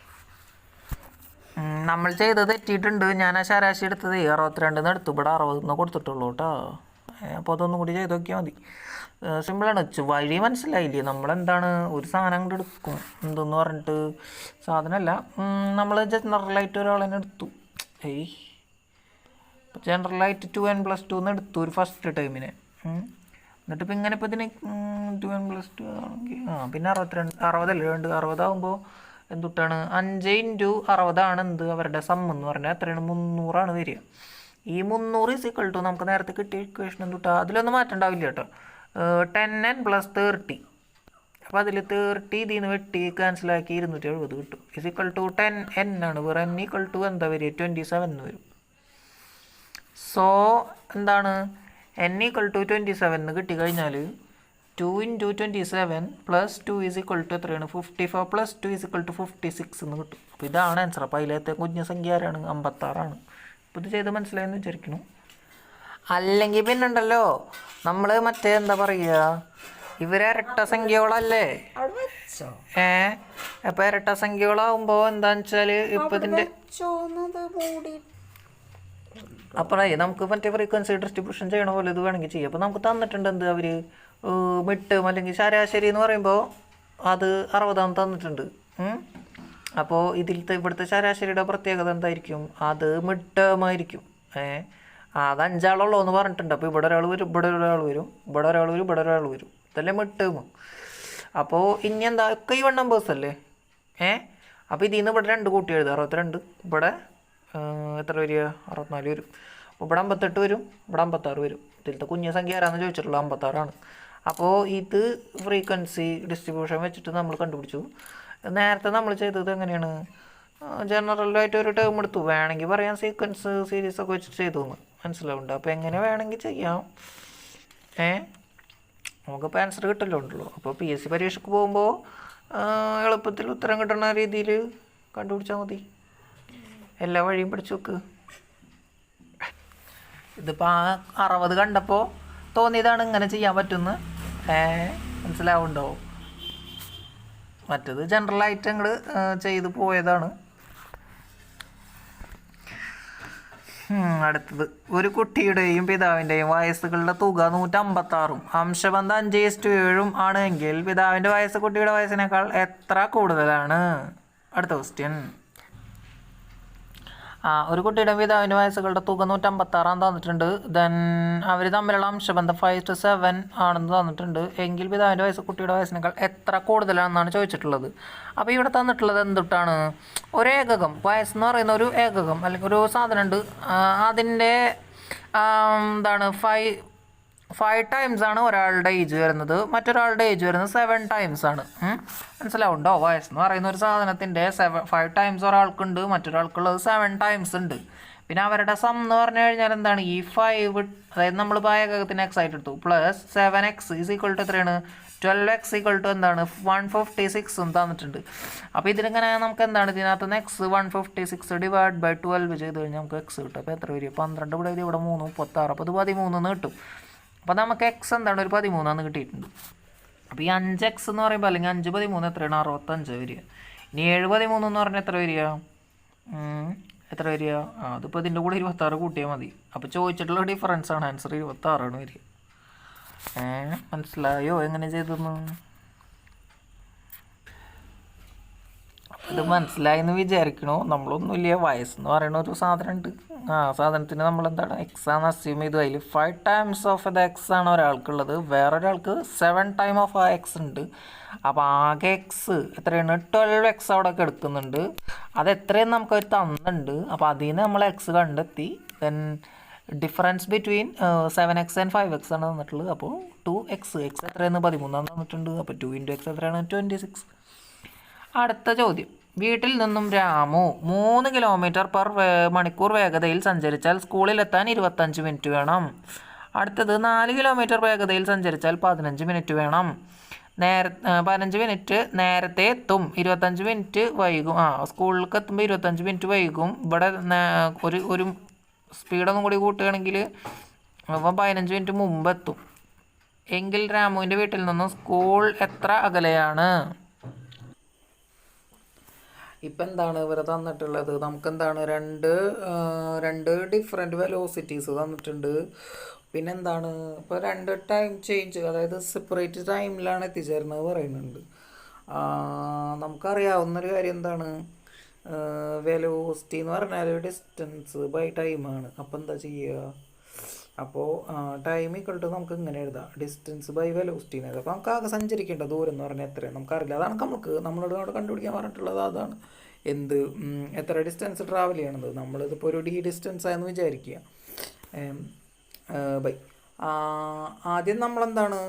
A: നമ്മൾ ചെയ്തത് തെറ്റിയിട്ടുണ്ട്. ഞാൻ ആ ശരാശരി എടുത്തത് 62 എടുത്തു. ഇവിടെ 60 കൊടുത്തിട്ടുള്ളൂ കേട്ടോ. അപ്പോൾ അതൊന്നും കൂടി ചെയ്ത് നോക്കിയാൽ മതി. സിമ്പിളാണ്. വഴി മനസ്സിലായില്ലേ? നമ്മളെന്താണ് ഒരു സാധനം കൊണ്ട് എടുക്കും എന്തെന്ന് പറഞ്ഞിട്ട് സാധനമല്ല. നമ്മൾ ജനറലായിട്ട് ഒരാളെന്നെ എടുത്തു. ജനറലായിട്ട് 2n+2 എന്ന് എടുത്തു ഒരു ഫസ്റ്റ് ടൈമിനെ. എന്നിട്ട് ഇപ്പം ഇങ്ങനെ ഇപ്പോൾ ഇതിന് 2n+2 ആണെങ്കിൽ പിന്നെ 60 ഉണ്ട്. 60 എന്തുട്ടാണ് 5 × 60 എന്ത് അവരുടെ സം എന്ന് പറഞ്ഞാൽ എത്രയാണ് 300 വരിക. ഈ 300 നമുക്ക് നേരത്തെ കിട്ടിയ ഇക്വേഷൻ എന്തുട്ടാ അതിലൊന്നും മാറ്റം ഉണ്ടാവില്ല കേട്ടോ. 10n + 30. അപ്പോൾ അതിൽ 30 ഇതിൽ നിന്ന് വെട്ടി ക്യാൻസലാക്കി 270 കിട്ടും. = 10n ആണ്. വേറെ n = എന്താ വരിക 27 വരും. സോ എന്താണ് n = 27 കിട്ടിക്കഴിഞ്ഞാൽ 2 × 27 + 2 എത്രയാണ് 54 + 2 = 56 എന്ന് കിട്ടും. അപ്പോൾ ഇതാണ് ആൻസർ. അപ്പോൾ അതിലത്തെ കുഞ്ഞ സംഖ്യ ആരാണ് 56. അപ്പോൾ ഇത് ചെയ്ത് മനസ്സിലായെന്ന് വിചാരിക്കുന്നു. അല്ലെങ്കിൽ പിന്നെ ഉണ്ടല്ലോ നമ്മൾ മറ്റേ എന്താ പറയുക ഇരട്ട സംഖ്യകളല്ലേ. അപ്പോൾ ഇരട്ട സംഖ്യകളാവുമ്പോൾ എന്താണെന്ന് വെച്ചാൽ ഇപ്പോൾ ഇതിൻ്റെ അപ്പോഴേ നമുക്ക് മറ്റേ ഫ്രീക്വൻസി ഡിസ്ട്രിബ്യൂഷൻ ചെയ്യണ പോലെ ഇത് വേണമെങ്കിൽ ചെയ്യാം. അപ്പോൾ നമുക്ക് തന്നിട്ടുണ്ട് എന്ത് അവർ മിഡ് അല്ലെങ്കിൽ ശരാശരി എന്ന് പറയുമ്പോൾ അത് 60 തന്നിട്ടുണ്ട്. അപ്പോൾ ഇവിടുത്തെ ശരാശരിയുടെ പ്രത്യേകത എന്തായിരിക്കും അത് മിഡ് ടേം ആയിരിക്കും. അത് 5 ആളുള്ളൂ എന്ന് പറഞ്ഞിട്ടുണ്ട്. അപ്പോൾ ഇവിടെ ഒരാൾ വരും, ഇവിടെ ഒരാൾ വരും, ഇവിടെ ഒരാൾ വരും, ഇവിടെ ഒരാൾ വരും. ഇതല്ലേ മിഡ് ടേം. അപ്പോൾ ഇനി എന്താ ഒക്കെ ഈ 1 നമ്പേഴ്സ് അല്ലേ. അപ്പോൾ ഇതിൽ നിന്ന് ഇവിടെ 2 കൂട്ടി എഴുതുക 62. ഇവിടെ എത്ര വരിക 64 വരും. അപ്പോൾ ഇവിടെ 58 വരും, ഇവിടെ 56 വരും. ഇതിലത്തെ കുഞ്ഞ സംഖ്യ ആരാന്ന് ചോദിച്ചിട്ടുള്ളത് 56 അപ്പോൾ ഇത് ഫ്രീക്വൻസി ഡിസ്ട്രിബ്യൂഷൻ വെച്ചിട്ട് നമ്മൾ കണ്ടുപിടിച്ചു. നേരത്തെ നമ്മൾ ചെയ്തത് എങ്ങനെയാണ് ജനറലായിട്ട് ഒരു ടേം എടുത്തു. വേണമെങ്കിൽ പറയാം സീക്വൻസ് സീരീസ് ഒക്കെ വെച്ചിട്ട് ചെയ്തു എന്ന് മനസ്സിലാവുന്നുണ്ട്. അപ്പോൾ എങ്ങനെ വേണമെങ്കിൽ ചെയ്യാം. നമുക്കിപ്പോൾ ആൻസർ കിട്ടല്ലോ ഉണ്ടല്ലോ. അപ്പോൾ PSC പരീക്ഷയ്ക്ക് പോകുമ്പോൾ എളുപ്പത്തിൽ ഉത്തരം കിട്ടുന്ന രീതിയിൽ കണ്ടുപിടിച്ചാൽ മതി. എല്ലാ വഴിയും പഠിച്ചു വെക്ക്. ഇതിപ്പോൾ 60 കണ്ടപ്പോൾ തോന്നിയതാണ് ഇങ്ങനെ ചെയ്യാൻ പറ്റുമെന്ന്. മനസ്സിലാവുന്നുണ്ടോ? മറ്റത് ജനറലായിട്ട് ഞങ്ങൾ ചെയ്ത് പോയതാണ്. അടുത്തത് ഒരു കുട്ടിയുടെയും പിതാവിൻ്റെയും വയസ്സുകളുടെ തുക 156 അംശബന്ധം 5:7 ആണ് എങ്കിൽ പിതാവിൻ്റെ വയസ്സ് കുട്ടിയുടെ വയസ്സിനേക്കാൾ എത്ര കൂടുതലാണ്? അടുത്ത ക്വസ്റ്റ്യൻ. ഒരു കുട്ടിയുടെ പിതാവിൻ്റെ വയസ്സുകളുടെ തുക 156 തന്നിട്ടുണ്ട്. ദെൻ അവർ തമ്മിലുള്ള അംശബന്ധം 5:7 ആണെന്ന് തന്നിട്ടുണ്ട്. എങ്കിൽ പിതാവിൻ്റെ വയസ്സ് കുട്ടിയുടെ വയസ്സിനേക്കാൾ എത്ര കൂടുതലാണെന്നാണ് ചോദിച്ചിട്ടുള്ളത്. അപ്പോൾ ഇവിടെ തന്നിട്ടുള്ളത് എന്തുട്ടാണ് ഒരു ഏകകം. വയസ്സെന്ന് പറയുന്ന ഒരു ഏകകം അല്ലെങ്കിൽ ഒരു സാധനം ഉണ്ട്. അതിൻ്റെ എന്താണ് 5 ടൈംസ് ആണ് ഒരാളുടെ ഏജ് വരുന്നത്, മറ്റൊരാളുടെ ഏജ് വരുന്നത് 7 ടൈംസ് ആണ്. മനസ്സിലാവുണ്ടോ? വയസ്സെന്ന് പറയുന്ന ഒരു സാധനത്തിൻ്റെ 5 ടൈംസ് ഒരാൾക്കുണ്ട്, മറ്റൊരാൾക്കുള്ളത് 7 ടൈംസ് ഉണ്ട്. പിന്നെ അവരുടെ സം എന്ന് പറഞ്ഞു കഴിഞ്ഞാൽ എന്താണ് ഈ 5 അതായത് നമ്മൾ ഏകകത്തിന് എക്സ് ആയിട്ട് എടുത്തു പ്ലസ് 7x എത്രയാണ് 12x എന്താണ് 156 തന്നിട്ടുണ്ട്. അപ്പോൾ ഇതിലിങ്ങനെ നമുക്ക് എന്താണ് ഇതിനകത്ത് നിന്ന് x 156 / 12 ചെയ്ത് കഴിഞ്ഞാൽ നമുക്ക് x കിട്ടും. അപ്പോൾ എത്ര വരും 12 ഇവിടെ 3 36 അപ്പോൾ ഇത് 13 കിട്ടും. അപ്പോൾ നമുക്ക് എക്സ് എന്താണ് ഒരു 13 കിട്ടിയിട്ടുണ്ട്. അപ്പോൾ ഈ 5x എന്ന് പറയുമ്പോൾ അല്ലെങ്കിൽ 5 13 എത്രയാണ് 65 വരിക. ഇനി 7 13 എന്ന് പറഞ്ഞാൽ എത്ര വരിക അതിപ്പോൾ ഇതിൻ്റെ കൂടെ 26 കൂട്ടിയാൽ മതി. അപ്പോൾ ചോദിച്ചിട്ടുള്ള ഡിഫറൻസ് ആണ് ആൻസർ 26 ആണ് വരിക. മനസ്സിലായോ എങ്ങനെ ചെയ്തെന്ന്? ഇത് മനസ്സിലായെന്ന് വിചാരിക്കണോ? നമ്മളൊന്നുമില്ല, വയസ്സെന്ന് പറയുന്ന ഒരു സാധനം ഉണ്ട്. സാധനത്തിന് നമ്മളെന്താണ് എക്സ് ആണ് അസ്യൂം ചെയ്തു. അതിൽ 5 ടൈംസ് ഓഫ് ദ എക്സ് ആണ് ഒരാൾക്കുള്ളത്, വേറൊരാൾക്ക് 7 ടൈം ഓഫ് ആ എക്സ് ഉണ്ട്. അപ്പോൾ ആകെ എക്സ് എത്രയാണ് 12x അവിടെ എടുക്കുന്നുണ്ട്. അത് എത്രയെന്ന് നമുക്കവർ തന്നിട്ടുണ്ട്. അപ്പോൾ അതിൽ നിന്ന് നമ്മൾ എക്സ് കണ്ടെത്തി. Then difference between 7x and 5x ആണ് തന്നിട്ടുള്ളത്. അപ്പോൾ 2x എത്രയെന്ന് 13 തന്നിട്ടുണ്ട്. അപ്പോൾ 2 × x എത്രയാണ് 26. അടുത്ത ചോദ്യം. വീട്ടിൽ നിന്നും രാമു 3 കിലോമീറ്റർ/മണിക്കൂർ വേഗതയിൽ സഞ്ചരിച്ചാൽ സ്കൂളിലെത്താൻ 25 മിനിറ്റ് വേണം. അടുത്തത് 4 കിലോമീറ്റർ വേഗതയിൽ സഞ്ചരിച്ചാൽ 15 മിനിറ്റ് വേണം. 15 മിനിറ്റ് നേരത്തെ എത്തും, 25 മിനിറ്റ് വൈകും. സ്കൂളിലേക്ക് എത്തുമ്പോൾ 25 മിനിറ്റ് വൈകും. ഇവിടെ ഒരു സ്പീഡൊന്നും കൂടി കൂട്ടുകയാണെങ്കിൽ 15 മിനിറ്റ് മുമ്പ് എത്തും. എങ്കിൽ രാമുവിൻ്റെ വീട്ടിൽ നിന്നും സ്കൂൾ എത്ര അകലെയാണ്? ഇപ്പം എന്താണ് ഇവർ തന്നിട്ടുള്ളത്? നമുക്കെന്താണ് രണ്ട് ഡിഫറെൻറ്റ് വെലോസിറ്റീസ് തന്നിട്ടുണ്ട്. പിന്നെന്താണ് ഇപ്പോൾ 2 ടൈം ചേഞ്ച്, അതായത് സെപ്പറേറ്റ് ടൈമിലാണ് എത്തിച്ചേരുന്നത് പറയുന്നുണ്ട്. നമുക്കറിയാവുന്നൊരു കാര്യം എന്താണ് വെലോസിറ്റി എന്ന് പറഞ്ഞാൽ ഡിസ്റ്റൻസ് ബൈ ടൈമാണ്. അപ്പോൾ എന്താ ചെയ്യുക? അപ്പോൾ ടൈം ഈക്വൽ ടു നമുക്ക് ഇങ്ങനെ എഴുതാം, ഡിസ്റ്റൻസ് ബൈ വെലോസിറ്റി എന്ന് എഴുതാം. അപ്പോൾ നമുക്ക് ആകെ സഞ്ചരിക്കേണ്ട ദൂരം എന്ന് പറഞ്ഞാൽ എത്രയാണ് നമുക്കറിയില്ല. അതാണ് നമ്മളോട് അവിടെ കണ്ടുപിടിക്കാൻ പറഞ്ഞിട്ടുള്ളത്. അതാണ് എത്ര ഡിസ്റ്റൻസ് ട്രാവൽ ചെയ്യണത്. നമ്മളിതിപ്പോൾ ഒരു ഡിസ്റ്റൻസ് ആയെന്ന് വിചാരിക്കുക. ബൈ ആദ്യം നമ്മളെന്താണ്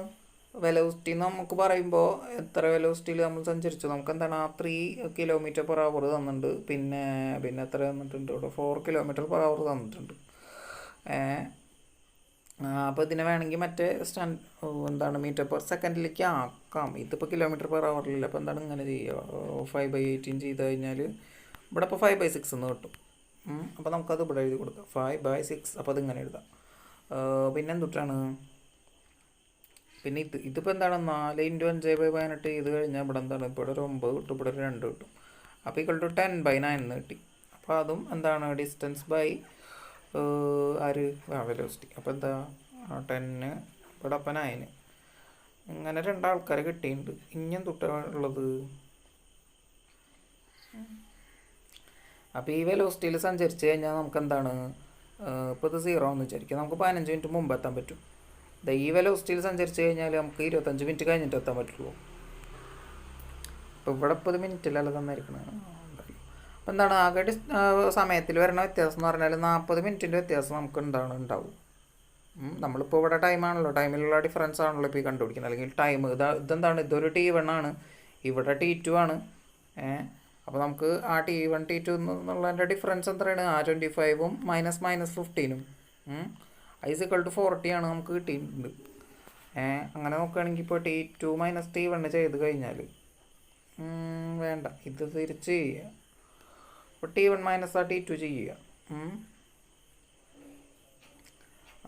A: വെലോസിറ്റി നമുക്ക് പറയുമ്പോൾ എത്ര വെലോസിറ്റിയിൽ നമ്മൾ സഞ്ചരിച്ചു നമുക്കെന്താണ് 3 km/h തന്നിട്ടുണ്ട്. പിന്നെ എത്ര തന്നിട്ടുണ്ട് ഇവിടെ 4 km/h തന്നിട്ടുണ്ട്. അപ്പോൾ ഇതിനെ വേണമെങ്കിൽ മറ്റേ മീറ്റർ/സെക്കൻഡിലേക്ക് ആക്കാം. ഇതിപ്പോൾ km/h ഇല്ല. അപ്പോൾ എന്താണ് ഇങ്ങനെ ചെയ്യുക, 5/18 ചെയ്ത് കഴിഞ്ഞാൽ ഇവിടെ ഇപ്പോൾ 5/6 എന്ന് കിട്ടും. അപ്പോൾ നമുക്കത് ഇവിടെ എഴുതി കൊടുക്കാം 5/6. അപ്പോൾ അതിങ്ങനെ എഴുതാം. പിന്നെ എന്തുട്ടാണ്, പിന്നെ ഇതിപ്പോൾ എന്താണ് 4 × 5/18 ചെയ്ത് കഴിഞ്ഞാൽ ഇവിടെ എന്താണ് ഇപ്പോൾ ഒരു 9 കിട്ടും, ഇവിടെ ഒരു 2 കിട്ടും. അപ്പോൾ ഈക്വൽ ടു 10/9 എന്ന് കിട്ടി. അപ്പോൾ അതും എന്താണ് ഡിസ്റ്റൻസ് ബൈ വെലോസിറ്റി. അപ്പോൾ എന്താ 10 ഇവിടെ അപ്പം 9. ഇങ്ങനെ 2 ആൾക്കാരെ കിട്ടിയിട്ടുണ്ട്. ഇനിയും തൊട്ടുള്ളത് അപ്പോൾ ഈ വെലോസിറ്റിയിൽ സഞ്ചരിച്ച് കഴിഞ്ഞാൽ നമുക്ക് എന്താണ് ഇപ്പോൾ ഇത് 0 എന്ന് വിചാരിക്കുക, നമുക്ക് 15 മിനിറ്റ് മുമ്പ് എത്താൻ പറ്റും. ഈ വെലോസിറ്റിയിൽ സഞ്ചരിച്ച് കഴിഞ്ഞാൽ നമുക്ക് 25 മിനിറ്റ് കഴിഞ്ഞിട്ട് എത്താൻ പറ്റുള്ളൂ. ഇപ്പോൾ ഇവിടെ 30 മിനിറ്റിലല്ല തന്നിരിക്കുന്നത്. അപ്പോൾ എന്താണ് ആകെ സമയത്തിൽ വരുന്ന വ്യത്യാസം എന്ന് പറഞ്ഞാൽ 40 മിനിറ്റിൻ്റെ വ്യത്യാസം നമുക്ക് ഉണ്ടാവും. നമ്മളിപ്പോൾ ഇവിടെ ടൈമാണല്ലോ, ടൈമിലുള്ള ഡിഫറൻസ് ആണല്ലോ ഇപ്പോൾ ഈ കണ്ടുപിടിക്കുന്നത്. അല്ലെങ്കിൽ ടൈം ഇതെന്താണ്, ഇതൊരു T1 ആണ്, ഇവിടെ T2 ആണ്. അപ്പോൾ നമുക്ക് ആ T1 T2 എന്നുള്ളതിൻ്റെ ഡിഫറൻസ് എത്രയാണ്, ആ 25ഉം -15ഉം =40 ആണ് നമുക്ക് കിട്ടിയിട്ടുണ്ട്. അങ്ങനെ നോക്കുകയാണെങ്കിൽ ഇപ്പോൾ T2 - T1 ചെയ്ത് കഴിഞ്ഞാൽ വേണ്ട, ഇത് തിരിച്ച് ചെയ്യുക. അപ്പോൾ T1 - T2 ചെയ്യുക.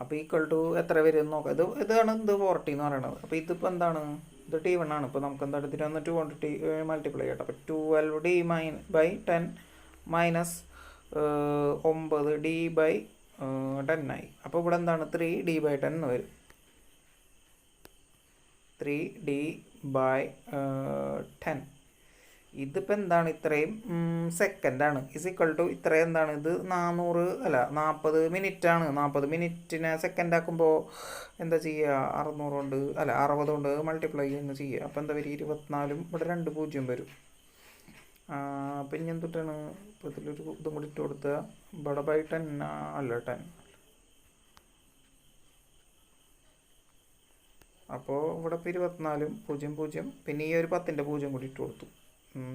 A: അപ്പോൾ ഈക്വൽ ടു എത്ര വരും നോക്കാം. ഇതാണ് 40 എന്ന് പറയുന്നത്. അപ്പോൾ ഇതിപ്പോൾ എന്താണ്, ഇത് T1 ആണ്. ഇപ്പോൾ നമുക്ക് എന്താണ് ഇതിനൊന്ന് 2 കൊണ്ട് മൾട്ടിപ്ലൈ ചെയ്യട്ടെ. അപ്പോൾ 12D/10 -9D/10 ആയി. അപ്പോൾ ഇവിടെ എന്താണ് 3D/10 എന്ന് വരും. 3D/10 ഇതിപ്പോൾ എന്താണ് ഇത്രയും സെക്കൻഡാണ്. ഈക്വൽ ടു ഇത്രയും എന്താണ്, ഇത് 40 മിനിറ്റ് ആണ്. 40 മിനിറ്റിനെ സെക്കൻഡ് ആക്കുമ്പോൾ എന്താ ചെയ്യുക, 60 കൊണ്ട് മൾട്ടിപ്ലൈ എന്ന് ചെയ്യുക. അപ്പോൾ എന്താ വരും 24ഉം ഇവിടെ 2 0 വരും. അപ്പം ഇനി എന്തിട്ടാണ് ഇപ്പോൾ ഇതിലൊരു ഇതും കൂടി ഇട്ട് കൊടുക്കുക. ഇവിടെ ബൈ 10 അല്ല 10. അപ്പോൾ ഇവിടെ ഇപ്പോൾ 24ഉം 0 0 പിന്നെ ഈ ഒരു 10ൻ്റെ 0 കൂടി ഇട്ട് കൊടുത്തു.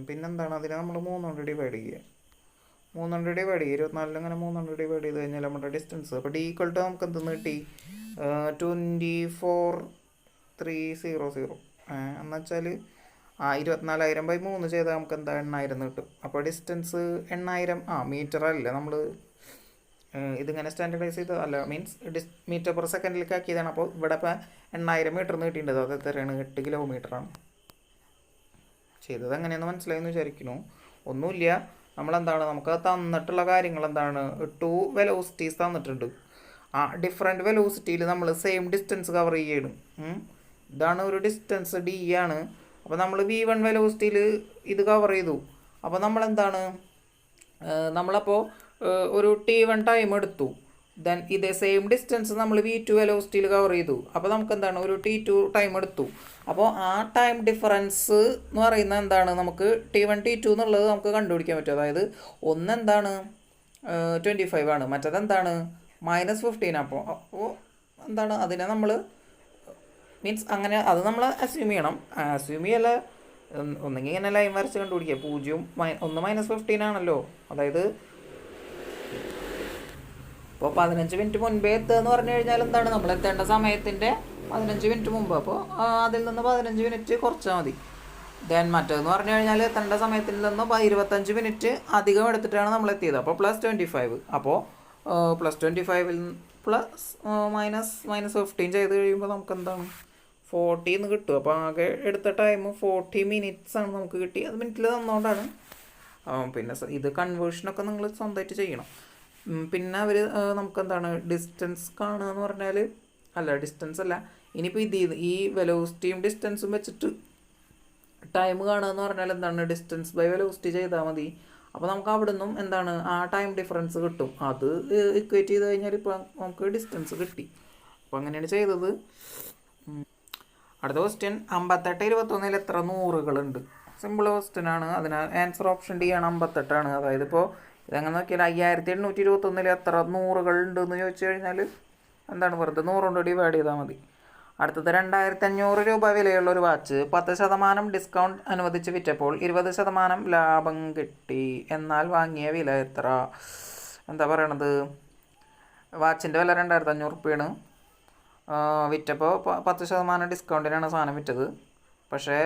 A: പിന്നെന്താണ് അതിനെ നമ്മൾ 3 കൊണ്ട് ഡിവൈഡ് ചെയ്യുക. 3 കൊണ്ട് ഡിവൈഡ് ചെയ്യുക. 24 അങ്ങനെ 3 കൊണ്ട് ഡിവൈഡ് ചെയ്ത് കഴിഞ്ഞാൽ നമ്മുടെ ഡിസ്റ്റൻസ് അപ്പോൾ D = നമുക്ക് എന്തെന്ന് കിട്ടി 24,300. എന്ന് വെച്ചാൽ 24,000/3 ചെയ്താൽ നമുക്ക് എന്താ 8,000 കിട്ടും. അപ്പോൾ ഡിസ്റ്റൻസ് 8,000 മീറ്റർ അല്ല, നമ്മൾ ഇതിങ്ങനെ സ്റ്റാൻഡർഡൈസ് ചെയ്ത് മീറ്റർ/സെക്കൻഡിലേക്ക് ആക്കിയതാണ്. അപ്പോൾ ഇവിടെ ഇപ്പോൾ 8,000 മീറ്റർ കിട്ടിയിട്ടുണ്ട്. അത് എത്രയാണ്, 8 കിലോമീറ്ററാണ്. ചെയ്തത് എങ്ങനെയെന്ന് മനസ്സിലായെന്ന് വിചാരിക്കുന്നു. ഒന്നുമില്ല, നമ്മളെന്താണ് നമുക്ക് തന്നിട്ടുള്ള കാര്യങ്ങൾ എന്താണ്, 2 വെലോസിറ്റീസ് തന്നിട്ടുണ്ട്. ഡിഫറെൻറ്റ് വെലോസിറ്റിയിൽ നമ്മൾ സെയിം ഡിസ്റ്റൻസ് കവർ ചെയ്യണം. ഇതാണ് ഒരു ഡിസ്റ്റൻസ് D ആണ്. അപ്പോൾ നമ്മൾ V1 വെലോസിറ്റിയിൽ ഇത് കവർ ചെയ്തു. അപ്പോൾ നമ്മളെന്താണ് നമ്മളപ്പോൾ ഒരു T1 ടൈം എടുത്തു. ദെൻ ഇതേ സെയിം ഡിസ്റ്റൻസ് നമ്മൾ V2 വെലോസിറ്റിയിൽ കവർ ചെയ്തു. അപ്പോൾ നമുക്ക് എന്താണ് ഒരു T2 ടൈം എടുത്തു. അപ്പോൾ ആ ടൈം ഡിഫറൻസ് എന്ന് പറയുന്നത് എന്താണ്, നമുക്ക് T1 T2 എന്നുള്ളത് നമുക്ക് കണ്ടുപിടിക്കാൻ പറ്റും. അതായത് ഒന്നെന്താണ് 25 ആണ്, മറ്റേത് എന്താണ് -15. അപ്പോൾ എന്താണ് അതിനെ നമ്മൾ അങ്ങനെ അത് നമ്മൾ അസ്യൂം ചെയ്യണം. അസ്യൂം ചെയ്യല്ല, ഒന്നെങ്കിൽ ഇങ്ങനെ ലൈൻ വരച്ച് കണ്ടുപിടിക്കുക. 0 1 -15 ആണല്ലോ. അതായത് ഇപ്പോൾ 15 മിനിറ്റ് മുൻപേ എത്തുകയെന്ന് പറഞ്ഞു കഴിഞ്ഞാൽ എന്താണ് നമ്മൾ എത്തേണ്ട സമയത്തിൻ്റെ 15 മിനിറ്റ് മുമ്പ്. അപ്പോൾ അതിൽ നിന്ന് 15 മിനിറ്റ് കുറച്ചാൽ മതി. ദെൻ മറ്റേതെന്ന് പറഞ്ഞു കഴിഞ്ഞാൽ എത്തേണ്ട സമയത്തിൽ നിന്ന് 25 മിനിറ്റ് അധികം എടുത്തിട്ടാണ് നമ്മൾ എത്തിയത്. അപ്പോൾ +25. അപ്പോൾ +25 -15 ചെയ്ത് കഴിയുമ്പോൾ നമുക്ക് എന്താണ് 40 എന്ന് കിട്ടും. അപ്പോൾ ആകെ എടുത്ത ടൈം 40 മിനിറ്റ്സ് ആണ് നമുക്ക് കിട്ടി. അത് മിനിറ്റിൽ തന്നുകൊണ്ടാണ്. പിന്നെ ഇത് കൺവേർഷനൊക്കെ നിങ്ങൾ സ്വന്തമായിട്ട് ചെയ്യണം. പിന്നെ അവർ നമുക്കെന്താണ് ഡിസ്റ്റൻസ് കാണുക എന്ന് പറഞ്ഞാൽ ഡിസ്റ്റൻസ് അല്ല, ഇനിയിപ്പോൾ ഈ വെലോസിറ്റിയും ഡിസ്റ്റൻസും വെച്ചിട്ട് ടൈം കാണുക എന്ന് പറഞ്ഞാൽ എന്താണ് ഡിസ്റ്റൻസ് ബൈ വെലോസിറ്റി ചെയ്താൽ മതി. അപ്പോൾ നമുക്ക് അവിടെ നിന്നും എന്താണ് ആ ടൈം ഡിഫറൻസ് കിട്ടും. അത് ഇക്വേറ്റ് ചെയ്ത് കഴിഞ്ഞാൽ ഇപ്പോൾ നമുക്ക് ഡിസ്റ്റൻസ് കിട്ടി. അപ്പോൾ അങ്ങനെയാണ് ചെയ്തത്. അടുത്ത ക്വസ്റ്റ്യൻ 58-21 എത്ര നൂറുകളുണ്ട്? സിമ്പിൾ ക്വസ്റ്റ്യൻ ആണ്. അതിനാൽ ആൻസർ ഓപ്ഷൻ ഡി ആണ്, 58. അതായത് ഇപ്പോൾ ഇതങ്ങനെ നോക്കിയാൽ 5821 എത്ര നൂറുകൾ ഉണ്ടെന്ന് ചോദിച്ചു കഴിഞ്ഞാൽ എന്താണ് വെറുതെ 100 കൊണ്ട് ഡിവൈഡ് ചെയ്താൽ മതി. അടുത്തത് 2500 രൂപ വിലയുള്ള ഒരു വാച്ച് 10% ഡിസ്കൗണ്ട് അനുവദിച്ച് വിറ്റപ്പോൾ 20% ലാഭം കിട്ടി. എന്നാൽ വാങ്ങിയ വില എത്ര? എന്താ പറയണത്? വാച്ചിൻ്റെ വില 2500 റുപ്യാണ്. വിറ്റപ്പോൾ 10% ഡിസ്കൗണ്ടിനാണ് സാധനം വിറ്റത്. പക്ഷേ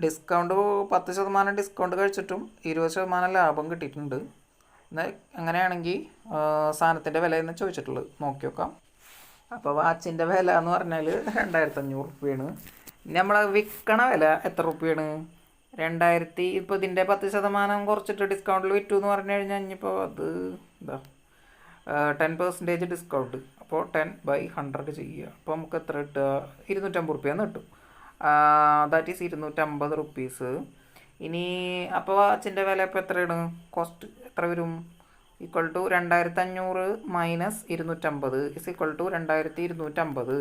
A: ഡിസ്കൗണ്ട് 10% ഡിസ്കൗണ്ട് കഴിച്ചിട്ടും 20% ലാഭം കിട്ടിയിട്ടുണ്ട്. എന്നാൽ അങ്ങനെയാണെങ്കിൽ സാധനത്തിൻ്റെ വില എന്ന് ചോദിച്ചിട്ടുള്ളത് നോക്കി നോക്കാം. അപ്പോൾ വാച്ചിൻ്റെ വില എന്ന് പറഞ്ഞാൽ 2500 റുപ്യാണ്. ഇനി നമ്മൾ വിൽക്കണ വില എത്ര റുപ്യാണ്? 2000. ഇപ്പോൾ ഇതിൻ്റെ 10% കുറച്ചിട്ട് ഡിസ്കൗണ്ടിൽ വിറ്റു എന്ന് പറഞ്ഞു കഴിഞ്ഞാൽ ഇനിയിപ്പോൾ അത് എന്താ 10% ഡിസ്കൗണ്ട്. അപ്പോൾ 10/100 ചെയ്യുക. അപ്പോൾ നമുക്ക് എത്ര കിട്ടുക? 250 റുപ്യാന്ന് കിട്ടും. That is 250 rupees. ഇനി അപ്പോൾ വാച്ചിൻ്റെ വില ഇപ്പോൾ എത്രയാണ്? കോസ്റ്റ് എത്ര വരും? Equal to 2500 minus 250 is equal to 2250.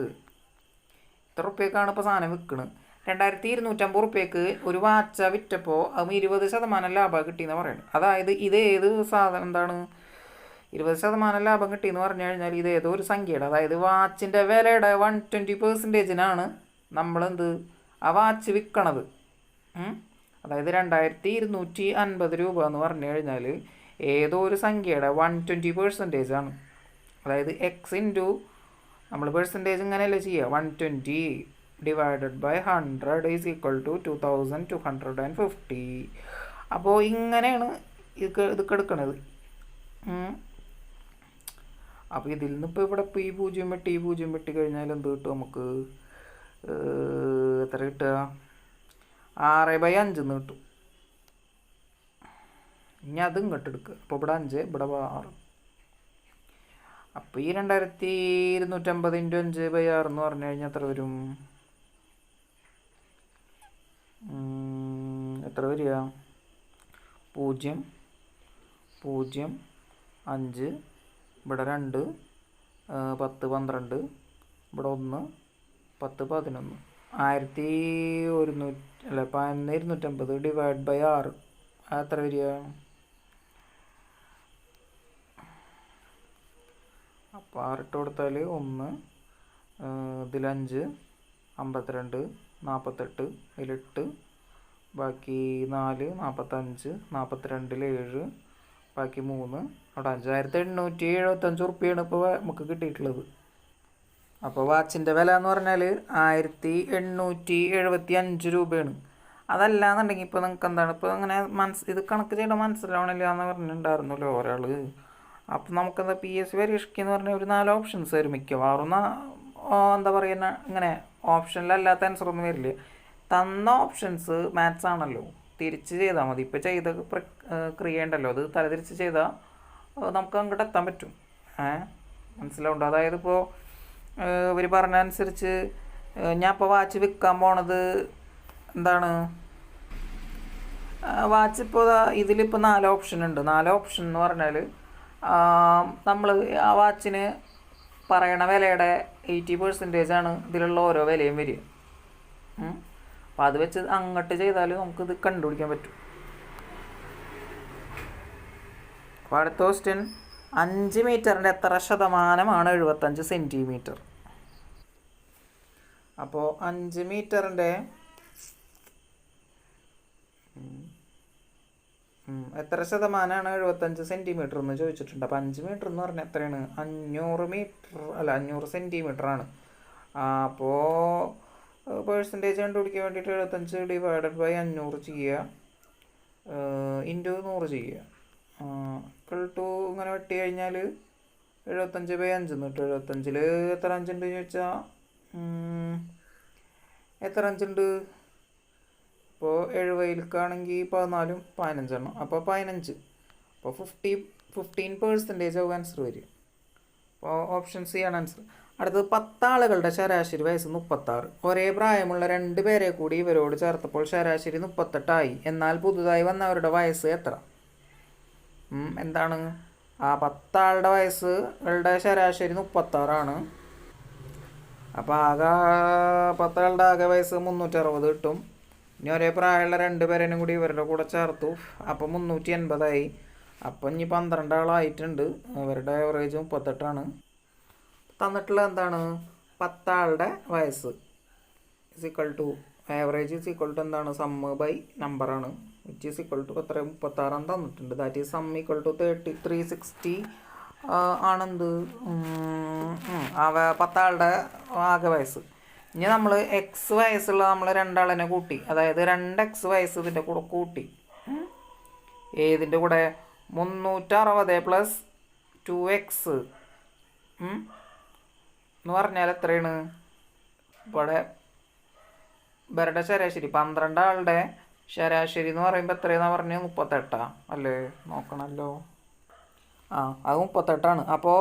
A: ഇത്ര റുപ്യക്കാണ് ഇപ്പോൾ സാധനം വിൽക്കുന്നത്. 2250 റുപ്യക്ക് ഒരു വാച്ച വിറ്റപ്പോൾ അത് 20% ലാഭം കിട്ടിയെന്ന് പറയുന്നത്. അതായത് ഇത് ഏത് സാധനം എന്താണ് 20% ലാഭം കിട്ടിയെന്ന് പറഞ്ഞു കഴിഞ്ഞാൽ ഇത് ഏതോ ഒരു സംഖ്യയുടെ, അതായത് വാച്ചിൻ്റെ വിലയുടെ 120%-നാണ് നമ്മളെന്ത് ആ വാച്ച് വിൽക്കണത്. അതായത് 2250 രൂപ എന്ന് പറഞ്ഞു കഴിഞ്ഞാൽ ഏതോ ഒരു സംഖ്യയുടെ 120% ആണ്. അതായത് എക്സ് ഇൻറ്റു നമ്മൾ പെർസെൻറ്റേജ് ഇങ്ങനെയല്ലേ ചെയ്യുക, 120 divided by 100 is equal to 2250. അപ്പോൾ ഇങ്ങനെയാണ് ഇതൊക്കെ എടുക്കണത്. അപ്പോൾ ഇതിൽ നിന്ന് ഇപ്പോൾ ഇവിടെ ഇപ്പോൾ ഈ 0 വെട്ടി കഴിഞ്ഞാൽ എന്ത് കിട്ടും നമുക്ക്? എത്ര കിട്ടുക? 6/5 കിട്ടും. ഇനി അത് ഇങ്ങോട്ട് എടുക്കുക. അപ്പോൾ ഇവിടെ 5, ഇവിടെ 6. അപ്പോൾ ഈ 2250 × 5/6 എന്ന് പറഞ്ഞു കഴിഞ്ഞാൽ എത്ര വരും? എത്ര വരിക? 0, 0, 5, ഇവിടെ 2, 10, 12, ഇവിടെ 1, 10, 11. 1250 ഡിവൈഡ് ബൈ 6 എത്ര വരിക? അപ്പോൾ 6 ഇട്ട് കൊടുത്താൽ 1, ഇതിൽ 5, 52, 48, ഇതിൽ8, ബാക്കി 4, 45, 42, 7, ബാക്കി 3, അവിടെ 5875 റുപ്യാണ് ഇപ്പോൾ നമുക്ക് കിട്ടിയിട്ടുള്ളത്. അപ്പോൾ വാച്ചിൻ്റെ വില എന്ന് പറഞ്ഞാൽ 1875 രൂപയാണ്. അതല്ല എന്നുണ്ടെങ്കിൽ ഇപ്പോൾ നിങ്ങൾക്ക് എന്താണ് ഇപ്പോൾ അങ്ങനെ ഇത് കണക്ക് ചെയ്യണം മനസ്സിലാവണില്ല എന്ന് പറഞ്ഞിട്ടുണ്ടായിരുന്നല്ലോ ഒരാൾ. അപ്പോൾ നമുക്കെന്താ PSC പരീക്ഷയ്ക്ക് എന്ന് പറഞ്ഞാൽ ഒരു 4 ഓപ്ഷൻസ് വരും മിക്കവാറും. എന്താ പറയുക, ഇങ്ങനെ ഓപ്ഷനിലല്ലാത്ത ആൻസറൊന്നും വരില്ല. തന്ന ഓപ്ഷൻസ് മാത്സ് ആണല്ലോ, തിരിച്ച് ചെയ്താൽ മതി. ഇപ്പോൾ ചെയ്ത ക്രിയ ഉണ്ടല്ലോ, അത് തലതിരിച്ച് ചെയ്താൽ നമുക്ക് അങ്ങോട്ട് എത്താൻ പറ്റും. മനസ്സിലാവുണ്ടോ? അതായത് ഇപ്പോൾ ഇവർ പറഞ്ഞ അനുസരിച്ച് ഞാൻ ഇപ്പോൾ വാച്ച് വിൽക്കാൻ പോണത് എന്താണ്, വാച്ച് ഇപ്പോൾ ഇതിലിപ്പോൾ 4 ഓപ്ഷൻ ഉണ്ട്. 4 ഓപ്ഷൻ എന്ന് പറഞ്ഞാൽ നമ്മൾ ആ വാച്ചിന് പറയണ വിലയുടെ 80% ആണ് ഇതിലുള്ള ഓരോ വിലയും വരിക. അപ്പോൾ അത് വെച്ച് അങ്ങോട്ട് ചെയ്താൽ നമുക്കിത് കണ്ടുപിടിക്കാൻ പറ്റും. അപ്പോൾ അടുത്ത ക്വസ്റ്റ്യൻ 5 മീറ്ററിൻ്റെ എത്ര ശതമാനമാണ് 75 സെൻറ്റിമീറ്റർ? അപ്പോൾ 5 മീറ്ററിൻ്റെ എത്ര ശതമാനമാണ് 75 സെൻറ്റിമീറ്റർ എന്ന് ചോദിച്ചിട്ടുണ്ട്. അപ്പോൾ 5 മീറ്റർ എന്ന് പറഞ്ഞാൽ എത്രയാണ്? 500 സെൻറ്റിമീറ്ററാണ്. അപ്പോൾ പെർസെൻറ്റേജ് കണ്ടുപിടിക്കാൻ വേണ്ടിയിട്ട് 75 ഡിവൈഡഡ് ബൈ 500 ചെയ്യുക, ഇൻറ്റു 100 ചെയ്യുക. ഇക്വൽ ടു ഇങ്ങനെ വെട്ടി കഴിഞ്ഞാൽ 75/5 കിട്ടും. 75-ൽ എത്ര 5 ഉണ്ട് ചോദിച്ചാൽ എത്ര 5 ഉണ്ട്? ഇപ്പോൾ 70-ക്കാണെങ്കിൽ 14, 15. അപ്പോൾ 15. അപ്പോൾ 15% ആവും ആൻസർ വരിക. അപ്പോൾ ഓപ്ഷൻ സി ആണ് ആൻസർ. അടുത്തത് 10 ആളുകളുടെ ശരാശരി വയസ്സ് 36. ഒരേ പ്രായമുള്ള 2 പേരെ കൂടി ഇവരോട് ചേർത്തപ്പോൾ ശരാശരി 38 ആയി. എന്നാൽ പുതുതായി വന്നവരുടെ വയസ്സ് എത്ര? എന്താണ് ആ 10 ആളുടെ വയസ്സുകളുടെ ശരാശരി 36ആണ്. അപ്പോൾ ആകെ 10 ആളുടെ ആകെ വയസ്സ് 360 കിട്ടും. ഇനി ഒരേ പ്രായമുള്ള 2 പേരേനും കൂടി ഇവരുടെ കൂടെ ചേർത്തു. അപ്പോൾ 380 അപ്പം ഇനി 12 ആളായിട്ടുണ്ട്. ഇവരുടെ ആവറേജ് 38ആണ്. തന്നിട്ടുള്ള എന്താണ് 10 ആളുടെ വയസ്സ് = ആവറേജ് = എന്താണ് സമ്മ് ബൈ നമ്പറാണ്. വിച്ച് = എത്ര 36 തന്നിട്ടുണ്ട്. ദാറ്റ് ഈസ് സം = 360 ആണെന്ത് 10 ആളുടെ ആകെ വയസ്സ്. ഇനി നമ്മൾ എക്സ് വയസ്സുള്ള നമ്മൾ 2 ആളിനെ കൂട്ടി, അതായത് 2x വയസ്സ് ഇതിൻ്റെ കൂടെ കൂട്ടി. ഏതിൻ്റെ കൂടെ 360 + 2x എന്ന് പറഞ്ഞാൽ എത്രയാണ്? ഇവിടെ ഇവരുടെ ശരാശരി 12 ആളുടെ ശരാശരി എന്ന് പറയുമ്പോൾ എത്രയാണെന്ന് പറഞ്ഞ് 38 അല്ലേ? നോക്കണമല്ലോ. അത് 38ആണ്. അപ്പോൾ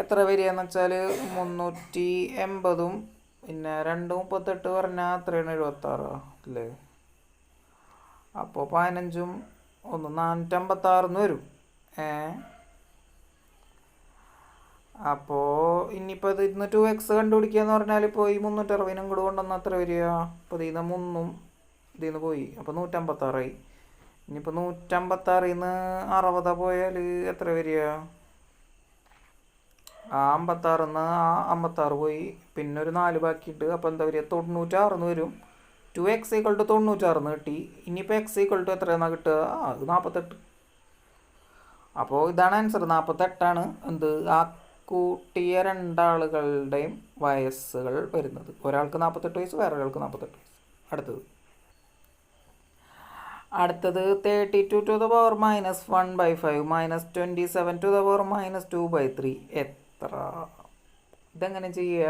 A: എത്ര വരികയെന്ന് വെച്ചാൽ 380 പിന്നെ 2 38 പറഞ്ഞാൽ എത്രയാണ്? 76 അല്ലേ? അപ്പോൾ 15 456 വരും. അപ്പോൾ ഇനിയിപ്പോൾ ഇതിന്ന് 2x കണ്ടുപിടിക്കുക എന്ന് പറഞ്ഞാൽ ഇപ്പോൾ ഈ 360 കൂടെ കൊണ്ടുവന്നാൽ എത്ര വരിക? അപ്പോൾ ഇതിൽ നിന്ന് 3 ഇതിൽ നിന്ന് പോയി, അപ്പോൾ 156 ഇനിയിപ്പോൾ 156 60 പോയാൽ എത്ര വരിക? 56 56 പോയി, പിന്നെ ഒരു 4 ബാക്കിയിട്ട്. അപ്പോൾ എന്താ വരിക? 96 വരും. 2x = 96 കിട്ടി. ഇനിയിപ്പോൾ x = എത്രയാണെന്നാണ് കിട്ടുക? അത് 48. അപ്പോൾ ഇതാണ് ആൻസർ, 48ആണ്. എന്ത് ആ കൂട്ടിയ 2 ആളുകളുടെയും വയസ്സുകൾ വരുന്നത്. ഒരാൾക്ക് 48 വയസ്സ്, വേറെ ഒരാൾക്ക് 48 വയസ്സ്. അടുത്തത് 32 to the power -1/5 -27 to the power -2/3 എത്ര? ഇതെങ്ങനെ ചെയ്യുക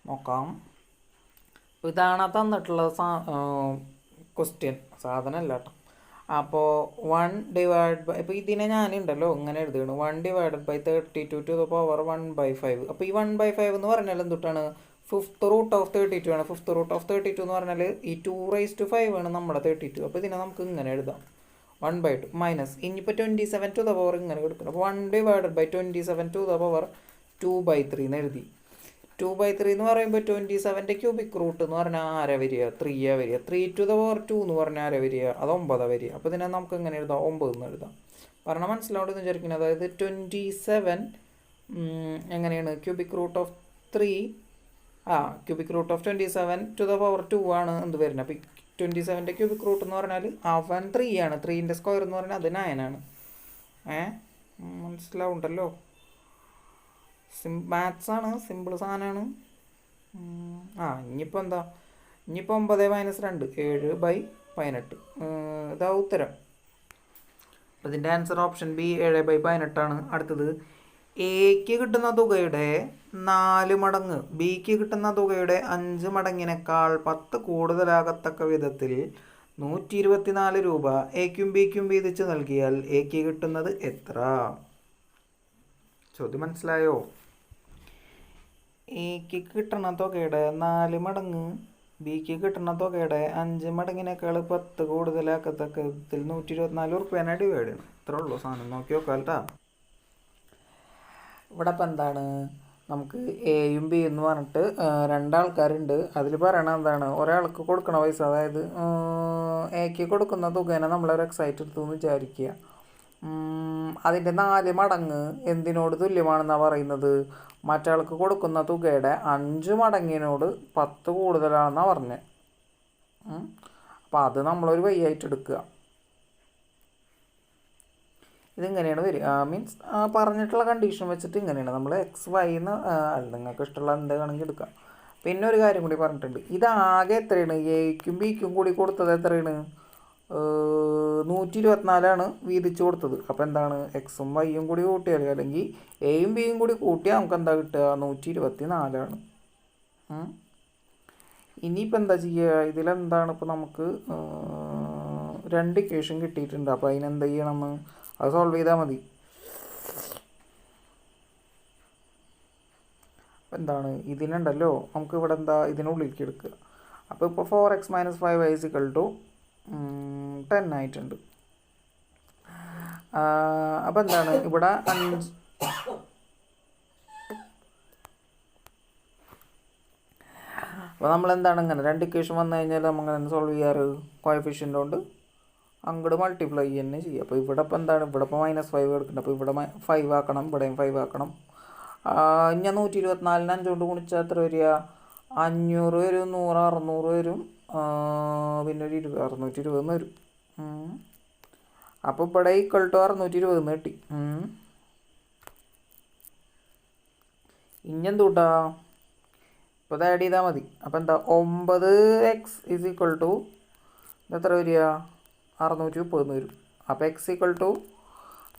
A: നോക്കാം. ഇതാണ് തന്നിട്ടുള്ള ക്വസ്റ്റ്യൻ, സാധനമല്ല കേട്ടോ. അപ്പോൾ 1 ഇപ്പോൾ ഇതിനെ ഞാനുണ്ടല്ലോ ഇങ്ങനെ എഴുതുകയാണ്, 1 / 32 to the power 1/5. അപ്പോൾ ഈ 1/5 എന്ന് പറഞ്ഞാൽ എന്തുട്ടാണ്? 5th root of 32 ആണ്. 5th root of 32 എന്ന് പറഞ്ഞാൽ ഈ 2⁵ ആണ് നമ്മുടെ 32. അപ്പോൾ ഇതിനെ നമുക്ക് ഇങ്ങനെ എഴുതാം, 1/2 മൈനസ് ഇനിയിപ്പോൾ 27 to the power ഇങ്ങനെ കൊടുക്കണം. അപ്പോൾ 1 / 27 to the power 2/3 എന്ന് എഴുതി. 2/3 എന്ന് പറയുമ്പോൾ 27ൻ്റെ ക്യൂബിക് റൂട്ട് എന്ന് പറഞ്ഞാൽ ആരാ വരിക? 3 വരിക. 3 to the power 2 എന്ന് പറഞ്ഞാൽ ആരാ വരിക? അത് 9 വരിക. അപ്പോൾ ഇതിനെ നമുക്ക് എങ്ങനെ എഴുതാം? 9 എന്ന് എഴുതാം. പറഞ്ഞാൽ മനസ്സിലാവുണ്ടെന്ന് വിചാരിക്കുന്നത്. അതായത് 27 എങ്ങനെയാണ്? Cubic root of 3 cubic root of 27 to the power 2 ആണ് എന്ത് വരുന്നത്. അപ്പോൾ 27ൻ്റെ ക്യൂബിക് റൂട്ട് എന്ന് പറഞ്ഞാൽ അവൻ 3 ആണ്. 3ൻ്റെ സ്ക്വയർ എന്ന് പറഞ്ഞാൽ അത് 9 ആണ്. മനസ്സിലാവുണ്ടല്ലോ. മാത്സ് ആണ്, സിമ്പിൾ സാധനമാണ്. ഇനിയിപ്പോൾ എന്താ? ഇനിയിപ്പോൾ 9 - 2 7/18 ഇതാ ഉത്തരം. അപ്പോൾ ഇതിൻ്റെ ആൻസർ ഓപ്ഷൻ ബി 7/18 ആണ്. അടുത്തത് എക്ക് കിട്ടുന്ന തുകയുടെ 4 മടങ്ങ് ബിക്ക് കിട്ടുന്ന തുകയുടെ 5 മടങ്ങിനേക്കാൾ 10 കൂടുതലാകത്തക്ക വിധത്തിൽ 124 രൂപ എക്കും ബിക്കും വീതിച്ച് നൽകിയാൽ എക്ക് കിട്ടുന്നത് എത്ര? ചോദ്യം മനസ്സിലായോ? എക്ക് കിട്ടുന്ന തുകയുടെ 4 മടങ്ങ് ബിക്ക് കിട്ടുന്ന തുകയുടെ 5 മടങ്ങിനേക്കാൾ 10 കൂടുതലാക്കത്തക്ക വിധത്തിൽ 124 റുപ്യേനെ ഡിവൈഡ് ചെയ്യണം. ഇത്രേ ഉള്ളൂ സാധനം. നോക്കി നോക്കാൽട്ടാ. ഇവിടെ ഇപ്പം എന്താണ്? നമുക്ക് എയും ബി എന്ന് പറഞ്ഞിട്ട് 2 ആൾക്കാരുണ്ട്. അതിൽ പറയണത് എന്താണ്? ഒരാൾക്ക് കൊടുക്കണ പൈസ, അതായത് എക്ക് കൊടുക്കുന്ന തുകേനെ നമ്മളൊരു എക്സൈറ്റ് എടുത്തു എന്ന് വിചാരിക്കുക. അതിൻ്റെ 4 മടങ്ങ് എന്തിനോട് തുല്യമാണെന്നാണ് പറയുന്നത്? മറ്റാൾക്ക് കൊടുക്കുന്ന തുകയുടെ 5 മടങ്ങിനോട് 10 കൂടുതലാണെന്നാണ് പറഞ്ഞത്. അപ്പോൾ അത് നമ്മളൊരു വഴിയായിട്ട് എടുക്കുക. ഇതിങ്ങനെയാണ് വരിക. മീൻസ് പറഞ്ഞിട്ടുള്ള കണ്ടീഷൻ വെച്ചിട്ട് ഇങ്ങനെയാണ് നമ്മൾ XY എന്ന് നിങ്ങൾക്ക് ഇഷ്ടമുള്ള എന്താണെങ്കിൽ എടുക്കാം. പിന്നെ ഒരു കാര്യം കൂടി പറഞ്ഞിട്ടുണ്ട്. ഇതാകെ എത്രയാണ്? എക്കും ബിക്കും കൂടി കൊടുത്തത് എത്രയാണ്? 124 വീതിച്ച് കൊടുത്തത്. അപ്പോൾ എന്താണ്? എക്സും വൈയും കൂടി കൂട്ടിയാൽ, അല്ലെങ്കിൽ എയും ബിയും കൂടി കൂട്ടിയാൽ നമുക്ക് എന്താ കിട്ടുക? 124. ഇനിയിപ്പോൾ എന്താ ചെയ്യുക? ഇതിലെന്താണ് ഇപ്പോൾ നമുക്ക് 2 ഇക്വേഷൻ കിട്ടിയിട്ടുണ്ട്. അപ്പോൾ അതിനെന്ത് ചെയ്യണം? അത് സോൾവ് ചെയ്താൽ മതി. അപ്പോൾ എന്താണ്? ഇതിനുണ്ടല്ലോ നമുക്ക് ഇവിടെ എന്താ ഇതിനുള്ളിലേക്ക് എടുക്കുക. അപ്പോൾ ഇപ്പോൾ 4x - 5y = 10 ആയിട്ടുണ്ട്. അപ്പോൾ എന്താണ് ഇവിടെ 5. അപ്പോൾ നമ്മളെന്താണ് ഇങ്ങനെ 2 ഇക്വേഷൻ വന്നു കഴിഞ്ഞാൽ നമ്മൾ സോൾവ് ചെയ്യാറ് കോഎഫിഷ്യൻ്റ് കൊണ്ട് അങ്ങോട്ട് മൾട്ടിപ്ലൈ തന്നെ ചെയ്യുക. അപ്പോൾ ഇവിടെ ഇപ്പോൾ എന്താണ് ഇവിടെ ഇപ്പോൾ -5 എടുക്കുന്നുണ്ട്. അപ്പോൾ ഇവിടെ 5 ആക്കണം, ഇവിടെയും 5 ആക്കണം. ഞാൻ 124ന് 5 കൊണ്ട് ഗുണിച്ചാൽ എത്ര വരിക? 500 വരും, 100, 600 വരും, പിന്നെ ഒരു 20, 620 വരും. അപ്പോൾ ഇവിടെ = 620 കിട്ടി. ഇനി എന്തുകൂട്ടാ? ഇപ്പോൾ ഇത് ആഡ് ചെയ്താൽ മതി. അപ്പോൾ എന്താ 9x = എത്ര വരിക? 630 വരും. അപ്പോൾ x =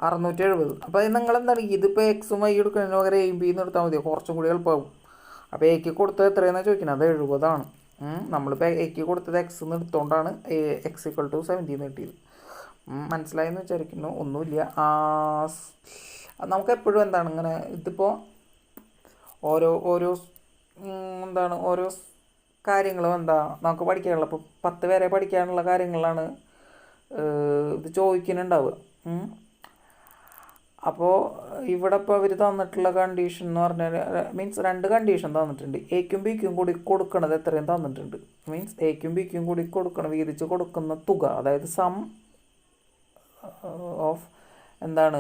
A: 670. അപ്പോൾ നിങ്ങളെന്താണ് ഇതിപ്പോൾ എക്സും വൈ എടുക്കുന്നതിന് പകരം എയും ബിന്ന് എടുത്താൽ മതി, കുറച്ചും കൂടി എളുപ്പമാകും. അപ്പോൾ എക്ക് കൊടുത്തത് എത്രയാണെന്ന് ചോദിക്കുന്നത്? അത് 70 നമ്മളിപ്പോൾ എക്ക് കൊടുത്തത് എക്സ് എന്ന് എടുത്തുകൊണ്ടാണ് x = 70 കിട്ടിയത്. മനസ്സിലായെന്ന് വിചാരിക്കുന്നു. ഒന്നുമില്ല. നമുക്ക് എപ്പോഴും എന്താണ് ഇങ്ങനെ ഇതിപ്പോൾ ഓരോ എന്താണ് ഓരോ കാര്യങ്ങളും എന്താ നമുക്ക് പഠിക്കാനുള്ള, ഇപ്പോൾ 10 വരെ പഠിക്കാനുള്ള കാര്യങ്ങളാണ് ഇത് ചോദിക്കുന്നുണ്ടാവുക. അപ്പോൾ ഇവിടെ ഇപ്പോൾ അവർ തന്നിട്ടുള്ള കണ്ടീഷൻ എന്ന് പറഞ്ഞാൽ മീൻസ് 2 കണ്ടീഷൻ തന്നിട്ടുണ്ട്. എക്കും ബിക്കും കൂടി കൊടുക്കണത് എത്രയും തന്നിട്ടുണ്ട്. മീൻസ് എക്കും ബിക്കും കൂടി കൊടുക്കണം, വീതിച്ച് കൊടുക്കുന്ന തുക, അതായത് സം ഓഫ് എന്താണ്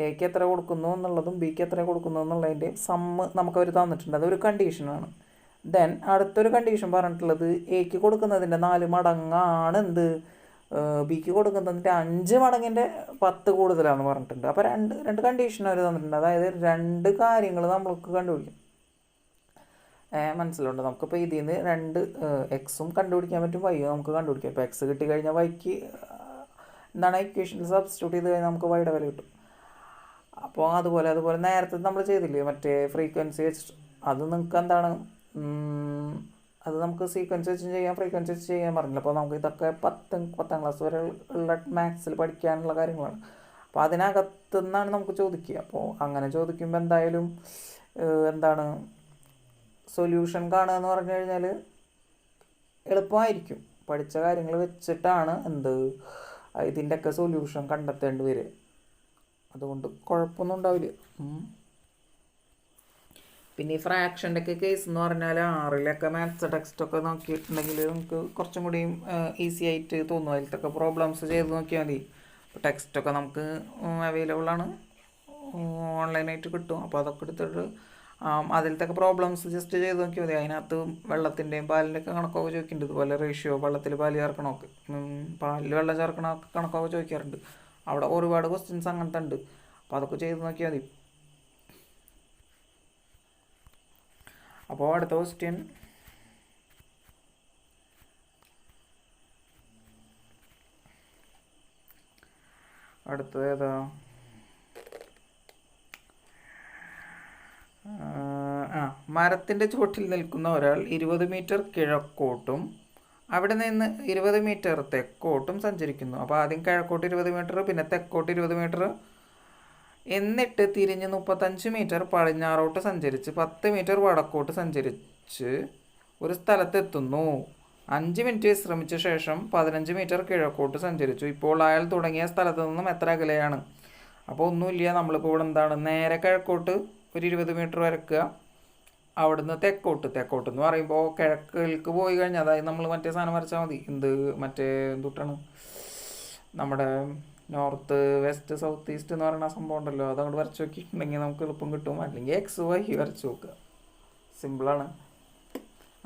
A: എക്ക് എത്ര കൊടുക്കുന്നു എന്നുള്ളതും ബിക്ക് എത്ര കൊടുക്കുന്നു എന്നുള്ളതിൻ്റെ സമ്മ് നമുക്കവർ തന്നിട്ടുണ്ട്. അതൊരു കണ്ടീഷനാണ്. ദെൻ അടുത്തൊരു കണ്ടീഷൻ പറഞ്ഞിട്ടുള്ളത് എക്ക് കൊടുക്കുന്നതിൻ്റെ 4 മടങ്ങാണ് എന്ത് ബിക്ക് കൊടുക്കുന്നതിൻ്റെ 5 മടങ്ങിൻ്റെ 10 കൂടുതലാണെന്ന് പറഞ്ഞിട്ടുണ്ട്. അപ്പോൾ രണ്ട് കണ്ടീഷൻ അവർ തന്നിട്ടുണ്ട്. അതായത് 2 കാര്യങ്ങൾ നമ്മൾക്ക് കണ്ടുപിടിക്കും. മനസ്സിലുണ്ട്. നമുക്കിപ്പോൾ ഇതിൽ നിന്ന് 2 എക്സും കണ്ടുപിടിക്കാൻ പറ്റും, വൈയും നമുക്ക് കണ്ടുപിടിക്കാം. ഇപ്പോൾ എക്സ് കിട്ടിക്കഴിഞ്ഞാൽ വൈക്ക് എന്താണ് ഇക്വേഷനിൽ സബ്സ്റ്റിറ്റ്യൂട്ട് ചെയ്ത് കഴിഞ്ഞാൽ നമുക്ക് വൈയുടെ വില കിട്ടും. അപ്പോൾ അതുപോലെ നേരത്തെ നമ്മൾ ചെയ്തില്ലേ മറ്റേ ഫ്രീക്വൻസി വെച്ചിട്ട്, അത് നിങ്ങൾക്ക് എന്താണ് അത് നമുക്ക് സീക്വൻസ് വെച്ചും ചെയ്യാം, ഫ്രീക്വൻസി വെച്ച് ചെയ്യാൻ പറഞ്ഞില്ല. അപ്പോൾ നമുക്ക് ഇതൊക്കെ 10ാം ക്ലാസ് വരെ ഉള്ള മാത്സിൽ പഠിക്കാനുള്ള കാര്യങ്ങളാണ്. അപ്പോൾ അതിനകത്തു നിന്നാണ് നമുക്ക് ചോദിക്കുക. അപ്പോൾ അങ്ങനെ ചോദിക്കുമ്പോൾ എന്തായാലും എന്താണ് സൊല്യൂഷൻ കാണുക എന്ന് പറഞ്ഞു കഴിഞ്ഞാൽ എളുപ്പമായിരിക്കും. പഠിച്ച കാര്യങ്ങൾ വെച്ചിട്ടാണ് ഇതിൻ്റെയൊക്കെ സൊല്യൂഷൻ കണ്ടെത്തേണ്ടി വരിക. അതുകൊണ്ട് കുഴപ്പമൊന്നും ഉണ്ടാവില്ല. പിന്നെ ഈ ഫ്രാക്ഷൻ്റെ ഒക്കെ കേസ് എന്ന് പറഞ്ഞാൽ 6-ലൊക്കെ മാത്സ് ടെക്സ്റ്റൊക്കെ നോക്കിയിട്ടുണ്ടെങ്കിൽ നമുക്ക് കുറച്ചും കൂടിയും ഈസി ആയിട്ട് തോന്നും. അതിലത്തൊക്കെ പ്രോബ്ലംസ് ചെയ്ത് നോക്കിയാൽ മതി. അപ്പോൾ ടെക്സ്റ്റൊക്കെ നമുക്ക് അവൈലബിളാണ്, ഓൺലൈനായിട്ട് കിട്ടും. അപ്പോൾ അതൊക്കെ എടുത്തിട്ട് അതിലത്തൊക്കെ പ്രോബ്ലംസ് ജസ്റ്റ് ചെയ്ത് നോക്കിയാൽ മതി. അതിനകത്ത് വെള്ളത്തിൻ്റെയും പാലിൻ്റെയൊക്കെ കണക്കൊക്കെ ചോദിക്കുന്നുണ്ട്. ഇതുപോലെ റേഷ്യോ, വെള്ളത്തിൽ പാല് ചേർക്കണമൊക്കെ, പാലിൽ വെള്ളം ചേർക്കണമൊക്കെ കണക്കൊക്കെ ചോദിക്കാറുണ്ട്. അവിടെ ഒരുപാട് ക്വസ്റ്റ്യൻസ് അങ്ങനത്തെ ഉണ്ട്. അപ്പോൾ അതൊക്കെ ചെയ്ത് നോക്കിയാൽ മതി. അപ്പോൾ അടുത്ത ക്വസ്റ്റ്യൻ അടുത്തത് ഏതാ? മരത്തിൻ്റെ ചുവട്ടിൽ നിൽക്കുന്ന ഒരാൾ 20 മീറ്റർ കിഴക്കോട്ടും അവിടെ നിന്ന് 20 മീറ്റർ തെക്കോട്ടും സഞ്ചരിക്കുന്നു. അപ്പോൾ ആദ്യം കിഴക്കോട്ട് 20 മീറ്റർ, പിന്നെ തെക്കോട്ട് 20 മീറ്റർ, എന്നിട്ട് തിരിഞ്ഞ് 35 മീറ്റർ പടിഞ്ഞാറോട്ട് സഞ്ചരിച്ച് 10 മീറ്റർ വടക്കോട്ട് സഞ്ചരിച്ച് ഒരു സ്ഥലത്തെത്തുന്നു. 5 മിനിറ്റ് വിശ്രമിച്ച ശേഷം 15 മീറ്റർ കിഴക്കോട്ട് സഞ്ചരിച്ചു. ഇപ്പോൾ അയാൾ തുടങ്ങിയ സ്ഥലത്ത് നിന്നും എത്ര അകലെയാണ്? അപ്പോൾ ഒന്നുമില്ല, നമ്മളിപ്പോൾ ഇവിടെ എന്താണ് നേരെ കിഴക്കോട്ട് ഒരു 20 മീറ്റർ വരക്കുക, അവിടുന്ന് തെക്കോട്ട് എന്ന് പറയുമ്പോൾ കിഴക്കിലേക്ക് പോയി കഴിഞ്ഞാൽ, അതായത് നമ്മൾ മറ്റേ സാധനം വരച്ചാൽ മതി. മറ്റേ എന്തുട്ടാണ് നമ്മുടെ നോർത്ത് വെസ്റ്റ് സൗത്ത് ഈസ്റ്റ് എന്ന് പറയുന്ന സംഭവം ഉണ്ടല്ലോ, അതങ്ങോട്ട് വരച്ച് നോക്കിയിട്ടുണ്ടെങ്കിൽ നമുക്ക് എളുപ്പം കിട്ടും. അല്ലെങ്കിൽ എക്സ് വൈ വരച്ച് നോക്കുക, സിമ്പിളാണ്.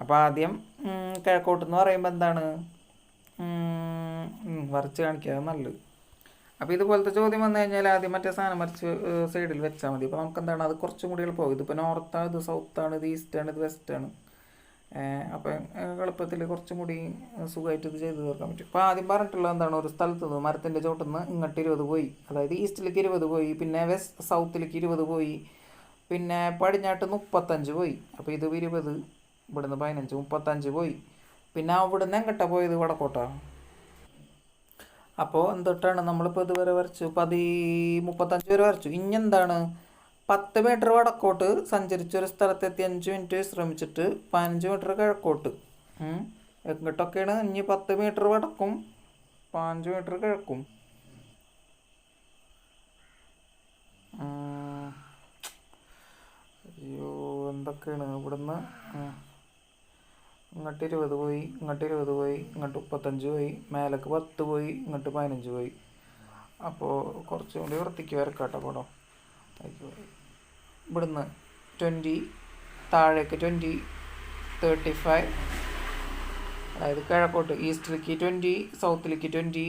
A: അപ്പോൾ ആദ്യം കിഴക്കോട്ടെന്ന് പറയുമ്പോൾ എന്താണ് വരച്ച് കാണിക്കുക, നല്ലത്. അപ്പോൾ ഇതുപോലത്തെ ചോദ്യം വന്നു കഴിഞ്ഞാൽ ആദ്യം മറ്റേ സാധനം വരച്ച് സൈഡിൽ വെച്ചാൽ മതി. അപ്പോൾ നമുക്ക് എന്താണ് അത് കുറച്ചും കൂടി എളുപ്പമാകും. ഇതിപ്പോൾ നോർത്താണ്, ഇത് സൗത്താണ്, ഇത് ഈസ്റ്റാണ്, ഇത് വെസ്റ്റാണ്. അപ്പോൾ എളുപ്പത്തിൽ കുറച്ചും കൂടി സുഖമായിട്ട് ഇത് ചെയ്ത് തീർക്കാൻ പറ്റും. അപ്പോൾ ആദ്യം പറഞ്ഞിട്ടുള്ളത് എന്താണ്, ഒരു സ്ഥലത്ത് നിന്ന് മരത്തിൻ്റെ ചോട്ടിൽ നിന്ന് ഇങ്ങോട്ട് 20 പോയി, അതായത് ഈസ്റ്റിലേക്ക് 20 പോയി, പിന്നെ സൗത്തിലേക്ക് 20 പോയി, പിന്നെ പടിഞ്ഞാട്ട് 35 പോയി. അപ്പോൾ ഇത് 20, ഇവിടുന്ന് 15, 35 പോയി. പിന്നെ അവിടുന്ന് എങ്ങോട്ടാണ് പോയത്? വടക്കോട്ടാണ്. അപ്പോൾ എന്തൊട്ടാണ് നമ്മളിപ്പോൾ ഇതുവരെ വരച്ചു 35 വരെ വരച്ചു. ഇനി എന്താണ് 10 മീറ്റർ വടക്കോട്ട് സഞ്ചരിച്ചൊരു സ്ഥലത്തെത്തി 5 മിനിറ്റ് വിശ്രമിച്ചിട്ട് 15 മീറ്റർ കിഴക്കോട്ട്. എങ്ങോട്ടൊക്കെയാണ്? ഇനി 10 മീറ്റർ വടക്കും 15 മീറ്റർ കിഴക്കും. എന്തൊക്കെയാണ് ഇവിടുന്ന് ഇങ്ങോട്ട് 20 പോയി, ഇങ്ങോട്ട് 20 പോയി, ഇങ്ങോട്ട് 35 പോയി, മേലേക്ക് 10 പോയി, ഇങ്ങോട്ട് 15 പോയി. അപ്പോൾ കുറച്ചും കൂടി വൃത്തിക്ക് വരക്കാട്ടോ പടം. ഇവിടുന്ന് 20, താഴേക്ക് 20, 35, അതായത് കിഴക്കോട്ട് ഈസ്റ്റിലേക്ക് 20, സൗത്തിലേക്ക് 20,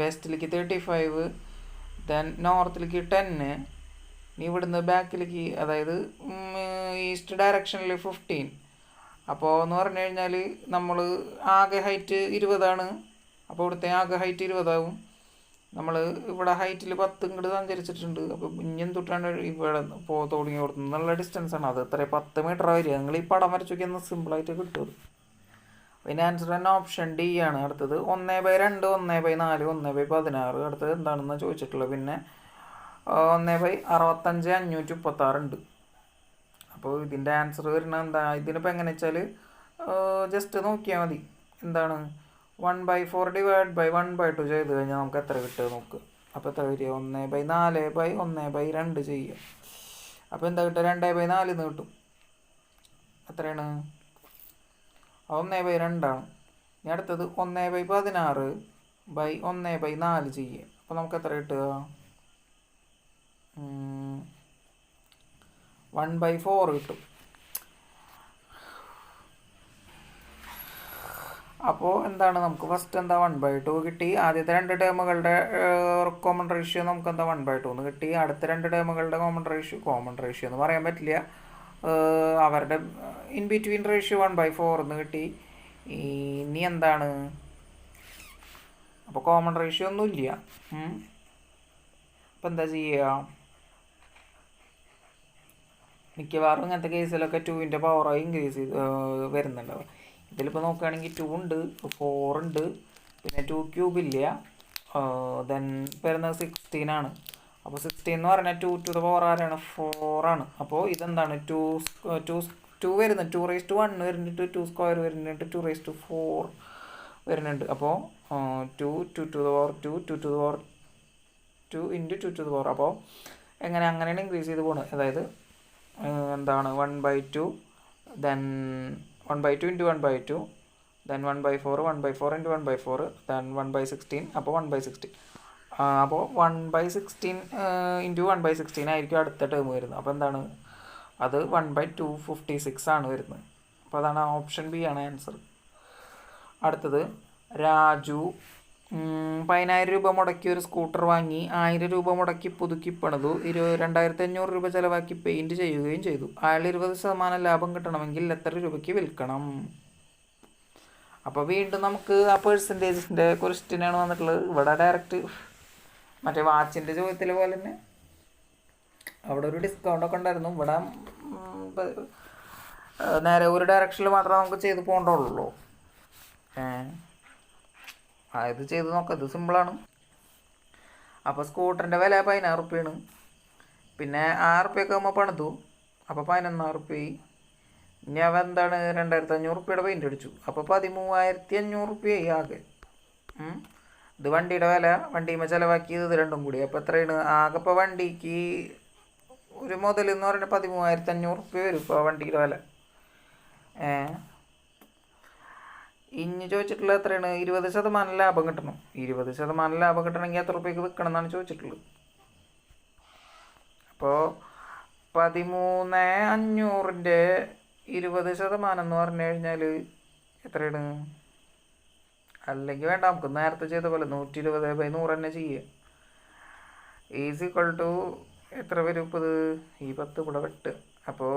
A: വെസ്റ്റിലേക്ക് 35, ദെൻ നോർത്തിലേക്ക് 10, ഇനി ഇവിടുന്ന് ബാക്കിലേക്ക് അതായത് ഈസ്റ്റ് ഡയറക്ഷനിൽ 15. അപ്പോൾ എന്ന് പറഞ്ഞു കഴിഞ്ഞാൽ നമ്മൾ ആകെ ഹൈറ്റ് 20. അപ്പോൾ ഇവിടുത്തെ ആകെ ഹൈറ്റ് 20 ആവും. നമ്മൾ ഇവിടെ ഹൈറ്റിൽ 10 ഇങ്ങോട്ട് സഞ്ചരിച്ചിട്ടുണ്ട്. അപ്പോൾ ഇഞ്ഞും തൊട്ടാണ് ഇവിടെ തുടങ്ങി കൊടുക്കുന്നത് നല്ല ഡിസ്റ്റൻസാണ്. അത് എത്ര 10 മീറ്റർ വരിക. നിങ്ങൾ ഈ പടം വരച്ച് നോക്കിയാൽ സിമ്പിളായിട്ട് കിട്ടും. പിന്നെ ആൻസർ തന്നെ ഓപ്ഷൻ ഡി ആണ്. അടുത്തത് 1/2, 1/4, 1/16. അടുത്തത് എന്താണെന്ന് ചോദിച്ചിട്ടുള്ളത്. പിന്നെ 1/65, 536 ഉണ്ട്. അപ്പോൾ ഇതിൻ്റെ ആൻസർ വരുന്നത് എന്താ? ഇതിനിപ്പോൾ എങ്ങനെ വെച്ചാൽ ജസ്റ്റ് നോക്കിയാൽ മതി. എന്താണ് 1/4 / 1/2 ചെയ്ത് കഴിഞ്ഞാൽ നമുക്ക് എത്ര കിട്ടുക നോക്കുക. അപ്പോൾ എത്ര വരിക? 1/4 / 1/2 ചെയ്യുക. അപ്പോൾ എന്താ കിട്ടുക? 2/4 എന്ന് കിട്ടും. എത്രയാണ്? 1/2 ആണ്. ഇനി അടുത്തത് 1/16 / 1/4 ചെയ്യുക. അപ്പോൾ നമുക്ക് എത്ര കിട്ടുക? 1/4 കിട്ടും. അപ്പോൾ എന്താണ് നമുക്ക് ഫസ്റ്റ് എന്താ 1/2 കിട്ടി. ആദ്യത്തെ 2 ടേമുകളുടെ കോമൺ റേഷ്യോ നമുക്ക് എന്താ 1/2 എന്ന് കിട്ടി. അടുത്ത 2 ടേമുകളുടെ കോമൺ റേഷ്യോ എന്ന് പറയാൻ പറ്റില്ല, അവരുടെ ഇൻ ബിറ്റ്വീൻ റേഷ്യോ 1/4 എന്ന് കിട്ടി. ഇനി എന്താണ്? അപ്പോൾ കോമൺ റേഷ്യോ ഒന്നുമില്ല. അപ്പം എന്താ ചെയ്യുക? മിക്കവാറും ഇങ്ങനത്തെ കേസിലൊക്കെ 2ൻ്റെ പവറായി ഇൻക്രീസ് ചെയ്ത് വരുന്നുണ്ടാവും. ഇതിലിപ്പോൾ നോക്കുകയാണെങ്കിൽ 2 ഉണ്ട്, 4 ഉണ്ട്, പിന്നെ 2³ ഇല്ല. ദെൻ വരുന്നത് 16 ആണ്. അപ്പോൾ 16 എന്ന് പറഞ്ഞാൽ 2 to the power ആരാണ്? 4 ആണ്. അപ്പോൾ ഇതെന്താണ്? 2 വരുന്നുണ്ട്, 2⁻1 വരുന്നുണ്ട്, 2 സ്ക്വയർ വരുന്നുണ്ട്, 2⁻4 വരുന്നുണ്ട്. അപ്പോൾ 2 to the power 2 2 to the power 2 × 2 to the power. അപ്പോൾ അങ്ങനെയാണ് ഇൻക്രീസ് ചെയ്ത് പോകുന്നത്. അതായത് എന്താണ് 1/2, ദെൻ 1/2 × 1/2, ദെൻ 1/4, 1/4 × 1/4, ദെൻ 1/16. അപ്പോൾ 1/16. അപ്പോൾ 1/16 × 1/16 ആയിരിക്കും അടുത്ത ടേം വരുന്നത്. അപ്പോൾ എന്താണ്? അത് 1/256 ആണ് വരുന്നത്. അപ്പോൾ അതാണ് ഓപ്ഷൻ ബി ആണ് ആൻസർ. അടുത്തത് രാജു 10,000 രൂപ മുടക്കി ഒരു സ്കൂട്ടർ വാങ്ങി, 1000 രൂപ മുടക്കി പുതുക്കി പണിതു, 2,500 രൂപ ചിലവാക്കി പെയിൻറ് ചെയ്യുകയും ചെയ്തു. അയാൾ 20% ലാഭം കിട്ടണമെങ്കിൽ എത്ര രൂപയ്ക്ക് വിൽക്കണം? അപ്പോൾ വീണ്ടും നമുക്ക് ആ പെർസെൻറ്റേജിൻ്റെ ക്വസ്റ്റ്യനാണ് വന്നിട്ടുള്ളത്. ഇവിടെ ഡയറക്റ്റ് മറ്റേ വാച്ചിൻ്റെ ചോദ്യത്തിൽ പോലെ തന്നെ അവിടെ ഒരു ഡിസ്കൗണ്ടൊക്കെ ഉണ്ടായിരുന്നു. ഇവിടെ നേരെ ഒരു ഡയറക്ഷനിൽ മാത്രമേ നമുക്ക് ചെയ്ത് പോകണ്ടുള്ളൂ. ഇത് ചെയ്ത് നോക്കാം, ഇത് സിമ്പിളാണ്. അപ്പോൾ സ്കൂട്ടറിൻ്റെ വില 16 റുപ്യാണ്. പിന്നെ 6 റുപ്യൊക്കെ ആകുമ്പോൾ പണിതു, അപ്പോൾ 11 റുപ്യ. ഇനി അവ എന്താണ് 2,500 റുപ്യയുടെ പെയിൻ്റ് അടിച്ചു. അപ്പോൾ 13,500 റുപ്യയായി ആകെ. ഇത് വണ്ടിയുടെ വില, വണ്ടിയുമ്പോൾ ചിലവാക്കിയത് ഇത് രണ്ടും കൂടി. അപ്പോൾ എത്രയാണ് ആകെ? ഇപ്പോൾ വണ്ടിക്ക് ഒരു മുതൽ എന്ന് പറഞ്ഞാൽ 13,500 റുപ്യ വരും ഇപ്പോൾ വണ്ടിയുടെ വില. ഇനി ചോദിച്ചിട്ടുള്ളത് എത്രയാണ്? 20% ലാഭം കിട്ടണം. 20% ലാഭം കിട്ടണമെങ്കിൽ എത്ര റുപ്യക്ക് വിൽക്കണം എന്നാണ് ചോദിച്ചിട്ടുള്ളത്. അപ്പോൾ 13,500ൻ്റെ 20% എന്ന് പറഞ്ഞു കഴിഞ്ഞാൽ എത്രയാണ്? അല്ലെങ്കിൽ വേണ്ട, നമുക്ക് നേരത്തെ ചെയ്ത പോലെ 120/100 തന്നെ ചെയ്യുക. ഈസ് ഈക്വൽ ടു എത്ര വരും? ഇപ്പോൾ ഈ 10 ഇവിടെ വെട്ട്. അപ്പോൾ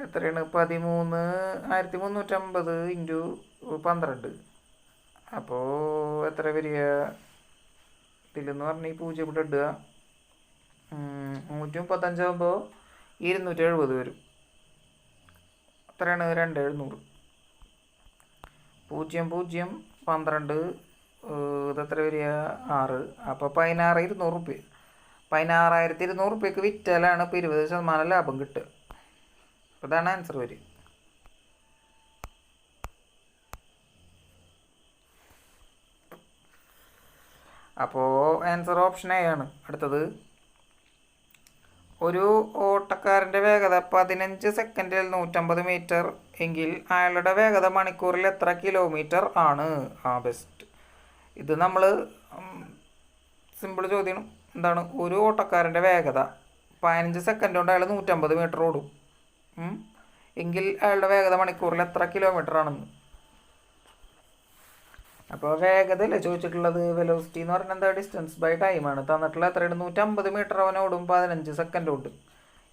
A: എത്രയാണ്? 13,350 × 12. അപ്പോൾ എത്ര വരിക? ഇതിലെന്ന് പറഞ്ഞാൽ ഈ 0 ഇവിടെ ഇടുക. 135 ആകുമ്പോൾ 270 വരും. എത്രയാണ്? 2,700. 0 0 12 ഇതെത്ര വരിക? 6. അപ്പോൾ 16,200 റുപ്യ. 16,200 റുപ്യക്ക് വിറ്റാലാണ് ഇപ്പോൾ 20% ലാഭം കിട്ടുക. അതാണ് ആൻസർ വരിക. അപ്പോൾ ആൻസർ ഓപ്ഷൻ എ ആണ്. അടുത്തത് ഒരു ഓട്ടക്കാരൻ്റെ വേഗത 15 സെക്കൻഡിൽ 150 മീറ്റർ എങ്കിൽ അയാളുടെ വേഗത മണിക്കൂറിൽ എത്ര കിലോമീറ്റർ ആണ്? ബെസ്റ്റ്. ഇത് നമ്മൾ സിമ്പിൾ ചോദ്യം. എന്താണ് ഒരു ഓട്ടക്കാരൻ്റെ വേഗത 15 സെക്കൻഡ് കൊണ്ട് അയാൾ 150 മീറ്റർ ഓടും എങ്കിൽ അയാളുടെ വേഗത മണിക്കൂറിൽ എത്ര കിലോമീറ്റർ ആണെന്ന്. അപ്പോൾ വേഗത അല്ലേ ചോദിച്ചിട്ടുള്ളത്. വെലോസിറ്റി എന്ന് പറഞ്ഞാൽ എന്താ? ഡിസ്റ്റൻസ് ബൈ ടൈമാണ്. തന്നിട്ടുള്ള എത്രയാണ്? 150 മീറ്റർ അവൻ ഓടും 15 സെക്കൻഡ് കൊണ്ട്.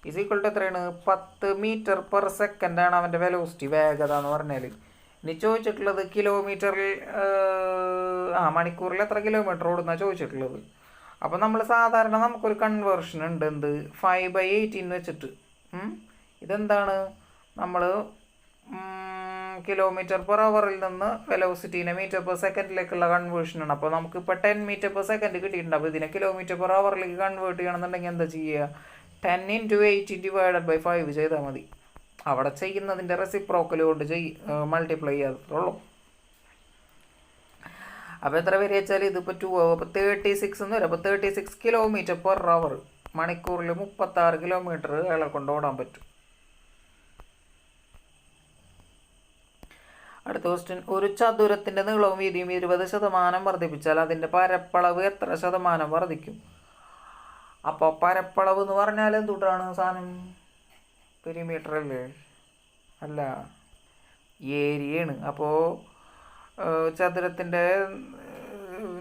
A: ഈസ് ഈക്വൽ ടു എത്രയാണ്? 10 മീറ്റർ പെർ സെക്കൻഡാണ് അവൻ്റെ വെലോസിറ്റി, വേഗത എന്ന് പറഞ്ഞാൽ. ഇനി ചോദിച്ചിട്ടുള്ളത് കിലോമീറ്ററിൽ മണിക്കൂറിൽ എത്ര കിലോമീറ്റർ ഓടുന്ന ചോദിച്ചിട്ടുള്ളത്. അപ്പോൾ നമ്മൾ സാധാരണ നമുക്കൊരു കൺവേർഷൻ ഉണ്ട്. എന്ത്? 5/18 വെച്ചിട്ട്. ഇതെന്താണ്? നമ്മൾ കിലോമീറ്റർ പെർ അവറിൽ നിന്ന് വെലോസിറ്റീനെ മീറ്റർ പെർ സെക്കൻഡിലേക്കുള്ള കൺവേർഷനാണ്. അപ്പോൾ നമുക്കിപ്പോൾ 10 മീറ്റർ പെർ സെക്കൻഡ് കിട്ടിയിട്ടുണ്ട്. അപ്പോൾ ഇതിനെ കിലോമീറ്റർ പെർ അവറിലേക്ക് കൺവേർട്ട് ചെയ്യണമെന്നുണ്ടെങ്കിൽ എന്താ ചെയ്യുക? 10 × 8 / 5 ചെയ്താൽ മതി. അവിടെ ചെയ്യുന്നതിൻ്റെ റെസിപ്രോക്കൽ കൊണ്ട് മൾട്ടിപ്ലൈ ചെയ്യാത്തുള്ളൂ. അപ്പോൾ എത്ര വരെ വെച്ചാൽ ഇതിപ്പോൾ 2 അപ്പോൾ 36 എന്ന് വരും. അപ്പോൾ 36 കിലോമീറ്റർ പെർ അവർ, മണിക്കൂറിൽ 36 കിലോമീറ്റർ അയാളെ കൊണ്ട് ഓടാൻ പറ്റും. അടുത്ത ക്വസ്റ്റ്യൻ. ഒരു ചതുരത്തിൻ്റെ നീളവും വീതിയും 20% വർദ്ധിപ്പിച്ചാൽ അതിൻ്റെ പരപ്പളവ് എത്ര ശതമാനം വർദ്ധിക്കും? അപ്പോൾ പരപ്പളവ് എന്ന് പറഞ്ഞാൽ എന്തുട്ടാണ് സാധനം? പെരിമീറ്റർ അല്ലേ? അല്ല, ഏരിയയാണ്. അപ്പോൾ ചതുരത്തിൻ്റെ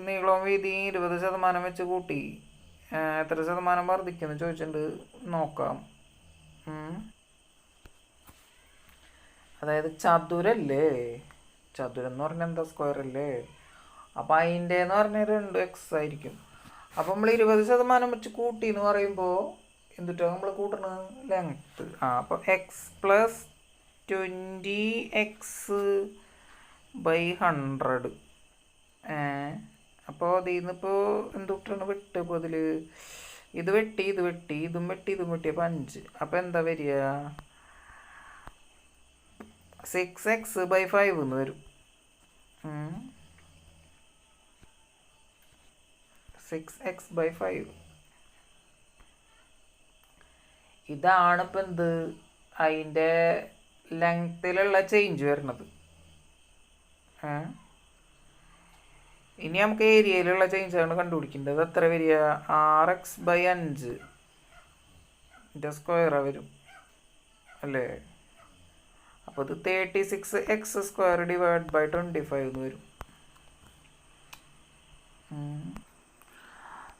A: നീളവും വീതിയും 20% വെച്ച് കൂട്ടി എത്ര ശതമാനം വർദ്ധിക്കുമെന്ന് ചോദിച്ചിട്ടുണ്ട്. നോക്കാം. അതായത് ചതുരല്ലേ, ചതുരം എന്ന് പറഞ്ഞാൽ എന്താ? സ്ക്വയർ അല്ലേ? അപ്പം അതിൻ്റെ എന്ന് പറഞ്ഞാൽ 2x ആയിരിക്കും. അപ്പം നമ്മൾ 20% വെച്ച് കൂട്ടി എന്ന് പറയുമ്പോൾ എന്തിട്ടാണ് നമ്മൾ കൂട്ടണത്? ലെങ്ത്ത്. അപ്പോൾ x + 20x/100. അപ്പോൾ അതിൽ നിന്നിപ്പോൾ എന്തുട്ടാണ് വെട്ട്? ഇപ്പോൾ അതിൽ ഇത് വെട്ടി ഇതും വെട്ടി അപ്പോൾ 5. അപ്പോൾ എന്താ വരിക? 6x/5 എന്ന് വരും. 6x/5. ഇതാണ് ഇപ്പം എന്ത്? അതിൻ്റെ ലെങ്ത്തിലുള്ള ചേഞ്ച് വരുന്നത്. ഇനി നമുക്ക് ഏരിയയിലുള്ള ചേഞ്ചാണ് കണ്ടുപിടിക്കേണ്ടത്. എത്ര വരിക? 6x/5 സ്ക്വയറാണ് വരും അല്ലേ? അപ്പോൾ ഇത് 36x² / 25 എന്ന് വരും.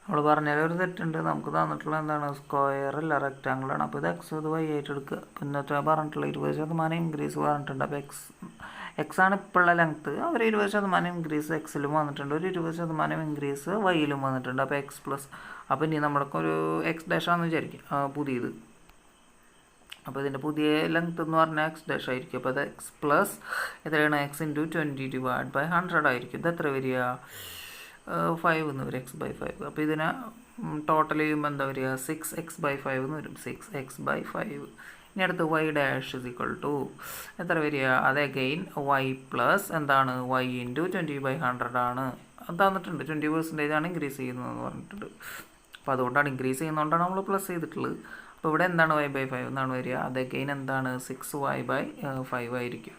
A: നമ്മൾ പറഞ്ഞാൽ ഒരു തെറ്റുണ്ട്. നമുക്ക് തന്നിട്ടുള്ള എന്താണ്? സ്ക്വയർ അല്ല, റെക്റ്റാങ്കിളാണ്. അപ്പോൾ ഇത് x ഇത് y ആയിട്ട് എടുക്കുക. പിന്നെ പറഞ്ഞിട്ടുള്ള 20% ഇൻക്രീസ് പറഞ്ഞിട്ടുണ്ട്. അപ്പോൾ x ആണ് ഇപ്പോഴുള്ള ലെങ്ത്ത്. അവർ 20% ഇൻക്രീസ് എക്സിലും വന്നിട്ടുണ്ട്, ഒരു 20% ഇൻക്രീസ് വൈയിലും വന്നിട്ടുണ്ട്. അപ്പോൾ x+. അപ്പോൾ ഇനി നമ്മൾക്ക് ഒരു x' ആണെന്ന് വിചാരിക്കും പുതിയത്. അപ്പോൾ ഇതിൻ്റെ പുതിയ ലെങ്ത്ത് എന്ന് പറഞ്ഞാൽ x' ആയിരിക്കും. അപ്പോൾ അത് x+ എത്രയാണ്? x × 20 / 100 ആയിരിക്കും. ഇത് എത്ര വരിക? 5 എന്ന് വരും, x/5. അപ്പോൾ ഇതിനെ ടോട്ടൽ ചെയ്യുമ്പോൾ എന്താ വരിക? 6x/5 എന്ന് വരും. 6x/5. ഇനി അടുത്ത് y' = എത്ര വരിക? അത് അഗെയിൻ y+ എന്താണ്? y × 20/100 ആണ്. അത് തന്നിട്ടുണ്ട്. 20% ആണ് ഇൻക്രീസ് ചെയ്യുന്നതെന്ന് പറഞ്ഞിട്ടുണ്ട്. അപ്പോൾ അതുകൊണ്ടാണ് ഇൻക്രീസ് ചെയ്യുന്നതുകൊണ്ടാണ് നമ്മൾ പ്ലസ് ചെയ്തിട്ടുള്ളത്. അപ്പോൾ ഇവിടെ എന്താണ്? y/5 എന്നാണ് വരിക. അത് അഗെയിൻ എന്താണ്? 6y/5 ആയിരിക്കും.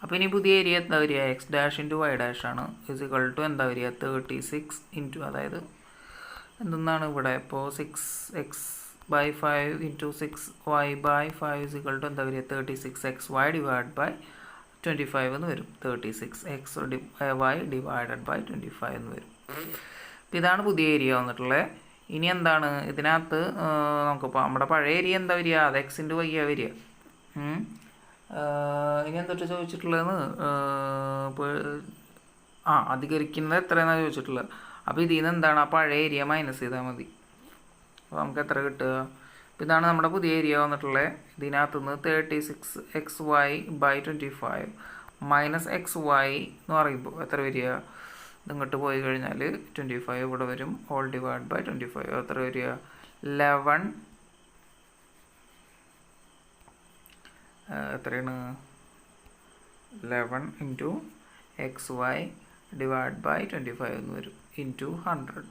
A: അപ്പോൾ ഇനി പുതിയ ഏരിയ എന്താ വരിക? x' × y' ആണ്. = എന്താ വരിക? 36 × അതായത് എന്തെന്നാണ് ഇവിടെ? ഇപ്പോൾ 6x/5 × 6y/5 എന്താ വരിക? 36xy / 25 എന്ന് വരും. 36xy / 25 എന്ന് വരും. അപ്പോൾ ഇതാണ് പുതിയ ഏരിയ വന്നിട്ടുള്ളത്. ഇനി എന്താണ് ഇതിനകത്ത്? നമുക്കിപ്പോൾ നമ്മുടെ പഴയ ഏരിയ എന്താ വരിക? അത് x × y വരിക. ഇനി എന്തൊട്ട് ചോദിച്ചിട്ടുള്ളതെന്ന് ഇപ്പോൾ അധികരിക്കുന്നത് എത്രയെന്നാണ് ചോദിച്ചിട്ടുള്ളത്. അപ്പോൾ ഇതിൽ നിന്ന് എന്താണ്? ആ പഴയ ഏരിയ മൈനസ് ചെയ്താൽ മതി. അപ്പോൾ നമുക്ക് എത്ര കിട്ടുക? അപ്പോൾ ഇതാണ് നമ്മുടെ പുതിയ ഏരിയ വന്നിട്ടുള്ളത്. ഇതിനകത്ത് നിന്ന് 36xy / 25 മൈനസ് xy എന്ന് പറയുമ്പോൾ എത്ര വരിക? ഇതിങ്ങോട്ട് പോയി കഴിഞ്ഞാൽ 25 ഇവിടെ വരും, ഹോൾ ഡിവൈഡ് ബൈ 25. എത്ര വരിക? 11 എത്രയാണ്? 11 × xy / 25 എന്ന് വരും, × 100.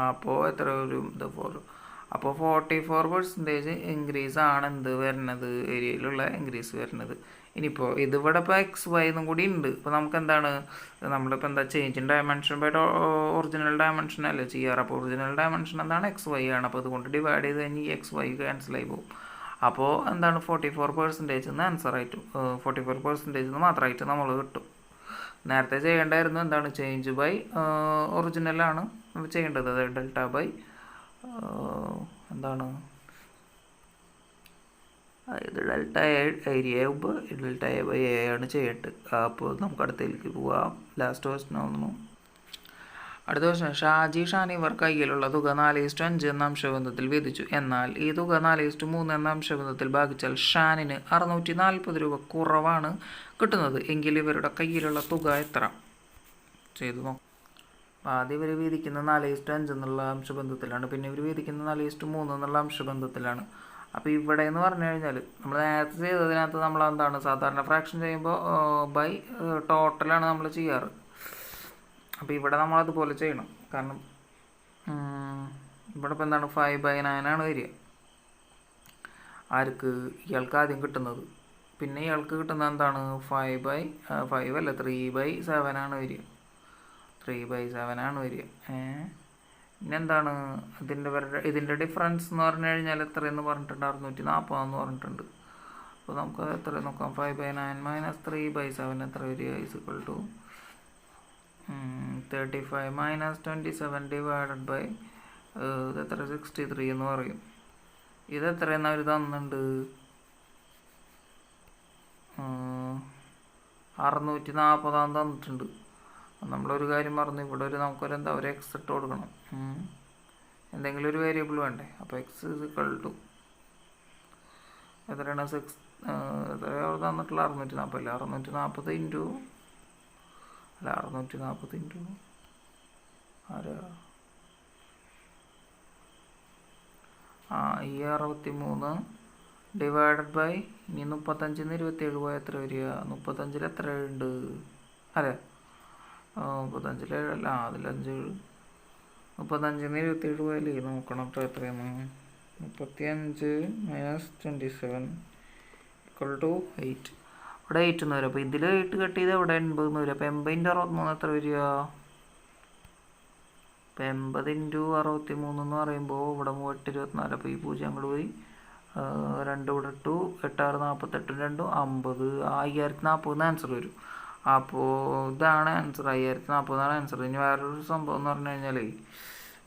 A: അപ്പോൾ എത്ര വരും? ഇത് 4. അപ്പോൾ 44% ഇൻക്രീസ് ആണ് എന്ത് വരുന്നത്, ഏരിയയിലുള്ള ഇൻക്രീസ് വരുന്നത്. ഇനിയിപ്പോൾ ഇതിവിടെ ഇപ്പോൾ XY എന്നും കൂടി ഉണ്ട്. ഇപ്പോൾ നമുക്ക് എന്താണ്, നമ്മളിപ്പോൾ എന്താ change in dimension by original dimension അല്ലേ ചെയ്യാറ്. അപ്പോൾ ഒറിജിനൽ ഡയമെൻഷൻ എന്താണ് XY ആണ്. അപ്പോൾ അതുകൊണ്ട് ഡിവൈഡ് ചെയ്ത് കഴിഞ്ഞ് ഈ XY ക്യാൻസലായി പോകും. അപ്പോൾ എന്താണ് 44% എന്ന് ആൻസറായിട്ട് 44% മാത്രമായിട്ട് നമ്മൾ കിട്ടും. നേരത്തെ ചെയ്യേണ്ടായിരുന്നു എന്താണ്, ചേഞ്ച് ബൈ ഒറിജിനലാണ് ചെയ്യേണ്ടത്. അതായത് ഡെൽറ്റ ബൈ എന്താണ്, ഇത് ഡെൽറ്റ ഏരിയ ആകുമ്പോൾ ഡെൽറ്റ എ ബൈ എ ആണ് ചെയ്യേണ്ടത്. അപ്പോൾ നമുക്ക് അടുത്തേക്ക് പോവാം. ലാസ്റ്റ് ക്വസ്റ്റൻ ആവുന്നു. അടുത്ത ക്വസ്റ്റൻ, ഷാജി ഷാൻ ഇവർ കയ്യിലുള്ള തുക 4:5 എന്ന അംശബന്ധത്തിൽ വീതിച്ചു. എന്നാൽ ഈ തുക 4:3 എന്ന അംശബന്ധത്തിൽ ഭാഗിച്ചാൽ ഷാനിന് 640 രൂപ കുറവാണ് കിട്ടുന്നത്. എങ്കിൽ ഇവരുടെ കയ്യിലുള്ള തുക എത്ര? ചെയ്തു നോക്കാം. ആദ്യം ഇവർ വീതിക്കുന്ന 4:5 എന്നുള്ള അംശബന്ധത്തിലാണ്. പിന്നെ ഇവർ വീതിക്കുന്ന 4:3 എന്നുള്ള അംശബന്ധത്തിലാണ്. അപ്പോൾ ഇവിടെ എന്ന് പറഞ്ഞു കഴിഞ്ഞാൽ നമ്മൾ നേരത്തെ ചെയ്തതിനകത്ത് നമ്മൾ എന്താണ് സാധാരണ ഫ്രാക്ഷൻ ചെയ്യുമ്പോൾ ബൈ ടോട്ടലാണ് നമ്മൾ ചെയ്യാറ്. അപ്പോൾ ഇവിടെ നമ്മളതുപോലെ ചെയ്യണം. കാരണം ഇവിടെ ഇപ്പോൾ എന്താണ് 5/9 ആണ് വരിക ആർക്ക്, ഇയാൾക്ക് ആദ്യം കിട്ടുന്നത്. പിന്നെ ഇയാൾക്ക് കിട്ടുന്നത് എന്താണ് 5 അല്ല 3/7 ആണ് വരിക. 3/7 ആണ് വരിക. പിന്നെന്താണ് ഇതിൻ്റെ ഡിഫറൻസ് എന്ന് പറഞ്ഞു കഴിഞ്ഞാൽ എത്രയെന്ന് പറഞ്ഞിട്ടുണ്ട്, 640 എന്ന് പറഞ്ഞിട്ടുണ്ട്. അപ്പോൾ നമുക്ക് എത്ര നോക്കാം. 5/9 മൈനസ് 3/7 എത്ര വരിക, equal to 35 minus 27 divided by ഇതെത്ര 63 എന്ന് പറയും. ഇതെത്രയെന്ന് അവർ തന്നിട്ടുണ്ട്, 640 തന്നിട്ടുണ്ട്. നമ്മളൊരു കാര്യം പറഞ്ഞു, ഇവിടെ നമുക്കൊരു എന്താ ഒരു എക്സ് ഇട്ട് കൊടുക്കണം, എന്തെങ്കിലും ഒരു വേരിയബിൾ വേണ്ടേ. അപ്പോൾ എക്സ് ഈക്വൽ ടു എത്രയാണ് 6 എത്രയാണ് തന്നിട്ടുള്ള 640 അല്ല 640 ഇൻറ്റു അല്ല 640 ഇൻറ്റു ആരാ ഈ 63 ഡിവൈഡഡ് ബൈ ഇനി 35 27 പോയാൽ എത്ര വരിക, 35 എത്ര ഉണ്ട് അല്ലേ 35 അല്ല അതിൽ 5 35 27 പോയാലേ നോക്കണം അപ്പോൾ എത്രയാണ് 35 മൈനസ് 27 ഈക്വൽ ടു 8. ഇവിടെ 8 എന്ന് വരും. അപ്പോൾ ഇതിൽ 8 കട്ട് ചെയ്ത് ഇവിടെ 80 എന്ന് വരും. അപ്പോൾ 80×63 എത്ര വരിക, അപ്പോൾ 80×63 എന്ന് പറയുമ്പോൾ ഇവിടെ 824. അപ്പോൾ ഈ 0 അങ്ങോട്ട് പോയി 2 ഇവിടെ ഇട്ടു 8 6 48 2 50 5040 ആൻസർ വരും. അപ്പോൾ ഇതാണ് ആൻസർ, 5040 ആൻസർ. ഇനി വേറൊരു സംഭവം എന്ന് പറഞ്ഞു കഴിഞ്ഞാൽ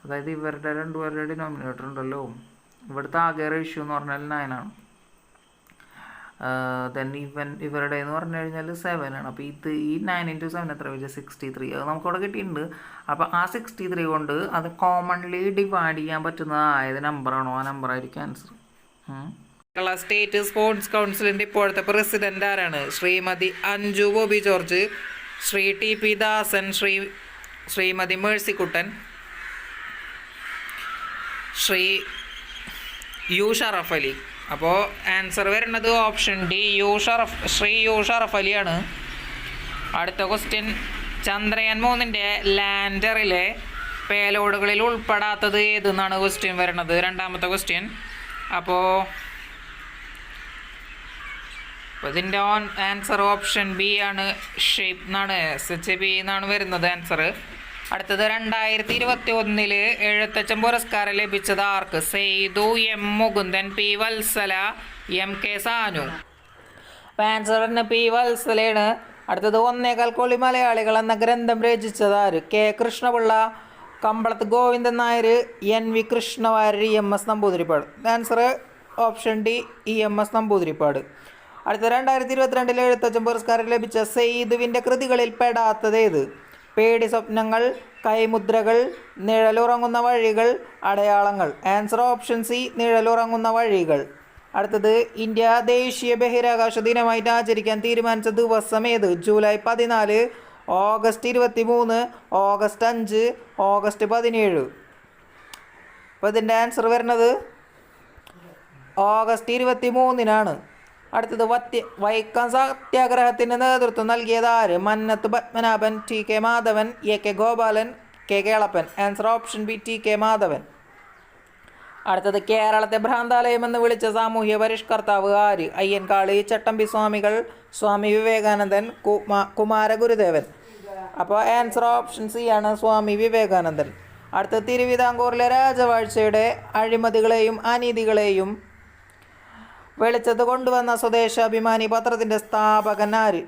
A: അതായത് ഇവരുടെ രണ്ടുപേരുടെ ഡിനോമിനേറ്റർ ഉണ്ടല്ലോ, ഇവിടുത്തെ ആകെ റേഷ്യോ എന്ന് പറഞ്ഞാൽ 9 ആണ്. ദെൻ ഇവരുടെ എന്ന് പറഞ്ഞു കഴിഞ്ഞാൽ 7 ആണ്. അപ്പോൾ ഈ 9×7 എത്ര വരിക 63. അത് നമുക്കവിടെ കിട്ടിയിട്ടുണ്ട്. അപ്പോൾ ആ 63 കൊണ്ട് അത് കോമൺലി ഡിവൈഡ് ചെയ്യാൻ പറ്റുന്ന ഏത് നമ്പറാണോ ആ നമ്പറായിരിക്കും ആൻസർ. കേരള സ്റ്റേറ്റ് സ്പോർട്സ് കൗൺസിലിൻ്റെ ഇപ്പോഴത്തെ പ്രസിഡന്റ് ആരാണ്? Shrimati Anju Bobby George, Shri TP Dasan, Shrimati Mercykuttan, Shri U Sharaf Ali. അപ്പോൾ ആൻസർ വരുന്നത് option D Shri U Sharaf അലിയാണ്. അടുത്ത ക്വസ്റ്റ്യൻ, ചന്ദ്രയാൻ 3ൻ്റെ ലാൻഡറിലെ പേലോഡുകളിൽ ഉൾപ്പെടാത്തത് ഏതെന്നാണ് ക്വസ്റ്റ്യൻ വരുന്നത്, രണ്ടാമത്തെ ക്വസ്റ്റ്യൻ. അപ്പോൾ ഇതിൻ്റെ ആൻസർ ഓപ്ഷൻ ബി ആണ്, ഷേപ്പ് എന്നാണ് SHB എന്നാണ് വരുന്നത് ആൻസർ. അടുത്തത് 2021 എഴുത്തച്ഛൻ പുരസ്കാരം ലഭിച്ചത് ആർക്ക്? Seythu, M Mukundan, P Vatsala, MK Sanu. അപ്പോൾ ആൻസർ തന്നെ P വത്സലയാണ്. അടുത്തത് 1.25 കോടി മലയാളികൾ എന്ന ഗ്രന്ഥം രചിച്ചത് ആര്? K Krishnapillai, Kambalath Govindan Nair, NV Krishna Warrier, EMS Namboodiripad. Answer option D EMS Namboodiripad. അടുത്ത 2022 എഴുത്തച്ഛൻ പുരസ്കാരം ലഭിച്ച സെയ്തുവിൻ്റെ കൃതികളിൽ പെടാത്തത് ഏത്? പേടി സ്വപ്നങ്ങൾ, കൈമുദ്രകൾ, നിഴലുറങ്ങുന്ന വഴികൾ, അടയാളങ്ങൾ. ആൻസർ ഓപ്ഷൻ സി നിഴലുറങ്ങുന്ന വഴികൾ. അടുത്തത്, ഇന്ത്യ ദേശീയ ബഹിരാകാശ ദിനമായിട്ട് ആചരിക്കാൻ തീരുമാനിച്ച ദിവസം ഏത്? July 14, August 23, August 5, August 17. അപ്പോൾ ഇതിൻ്റെ ആൻസർ വരുന്നത് ഓഗസ്റ്റ് 23-നാണ്. അടുത്തത്, വൈക്കം സത്യാഗ്രഹത്തിന് നേതൃത്വം നൽകിയത് ആര്? Mannath Padmanabhan, TK Madhavan, AK Gopalan, K Kelappan. Answer option B T K Madhavan. അടുത്തത് കേരളത്തെ ഭ്രാന്താലയം എന്ന് വിളിച്ച സാമൂഹ്യ പരിഷ്കർത്താവ് ആര്? അയ്യൻകാളി, ചട്ടമ്പി സ്വാമികൾ, സ്വാമി വിവേകാനന്ദൻ, കുമാരഗുരുദേവൻ. അപ്പോൾ ആൻസർ ഓപ്ഷൻ സി ആണ് സ്വാമി വിവേകാനന്ദൻ. അടുത്ത തിരുവിതാംകൂറിലെ രാജവാഴ്ചയുടെ അഴിമതികളെയും അനീതികളെയും വെളിച്ചത്ത് കൊണ്ടുവന്ന സ്വദേശാഭിമാനി പത്രത്തിൻ്റെ സ്ഥാപകനാര്?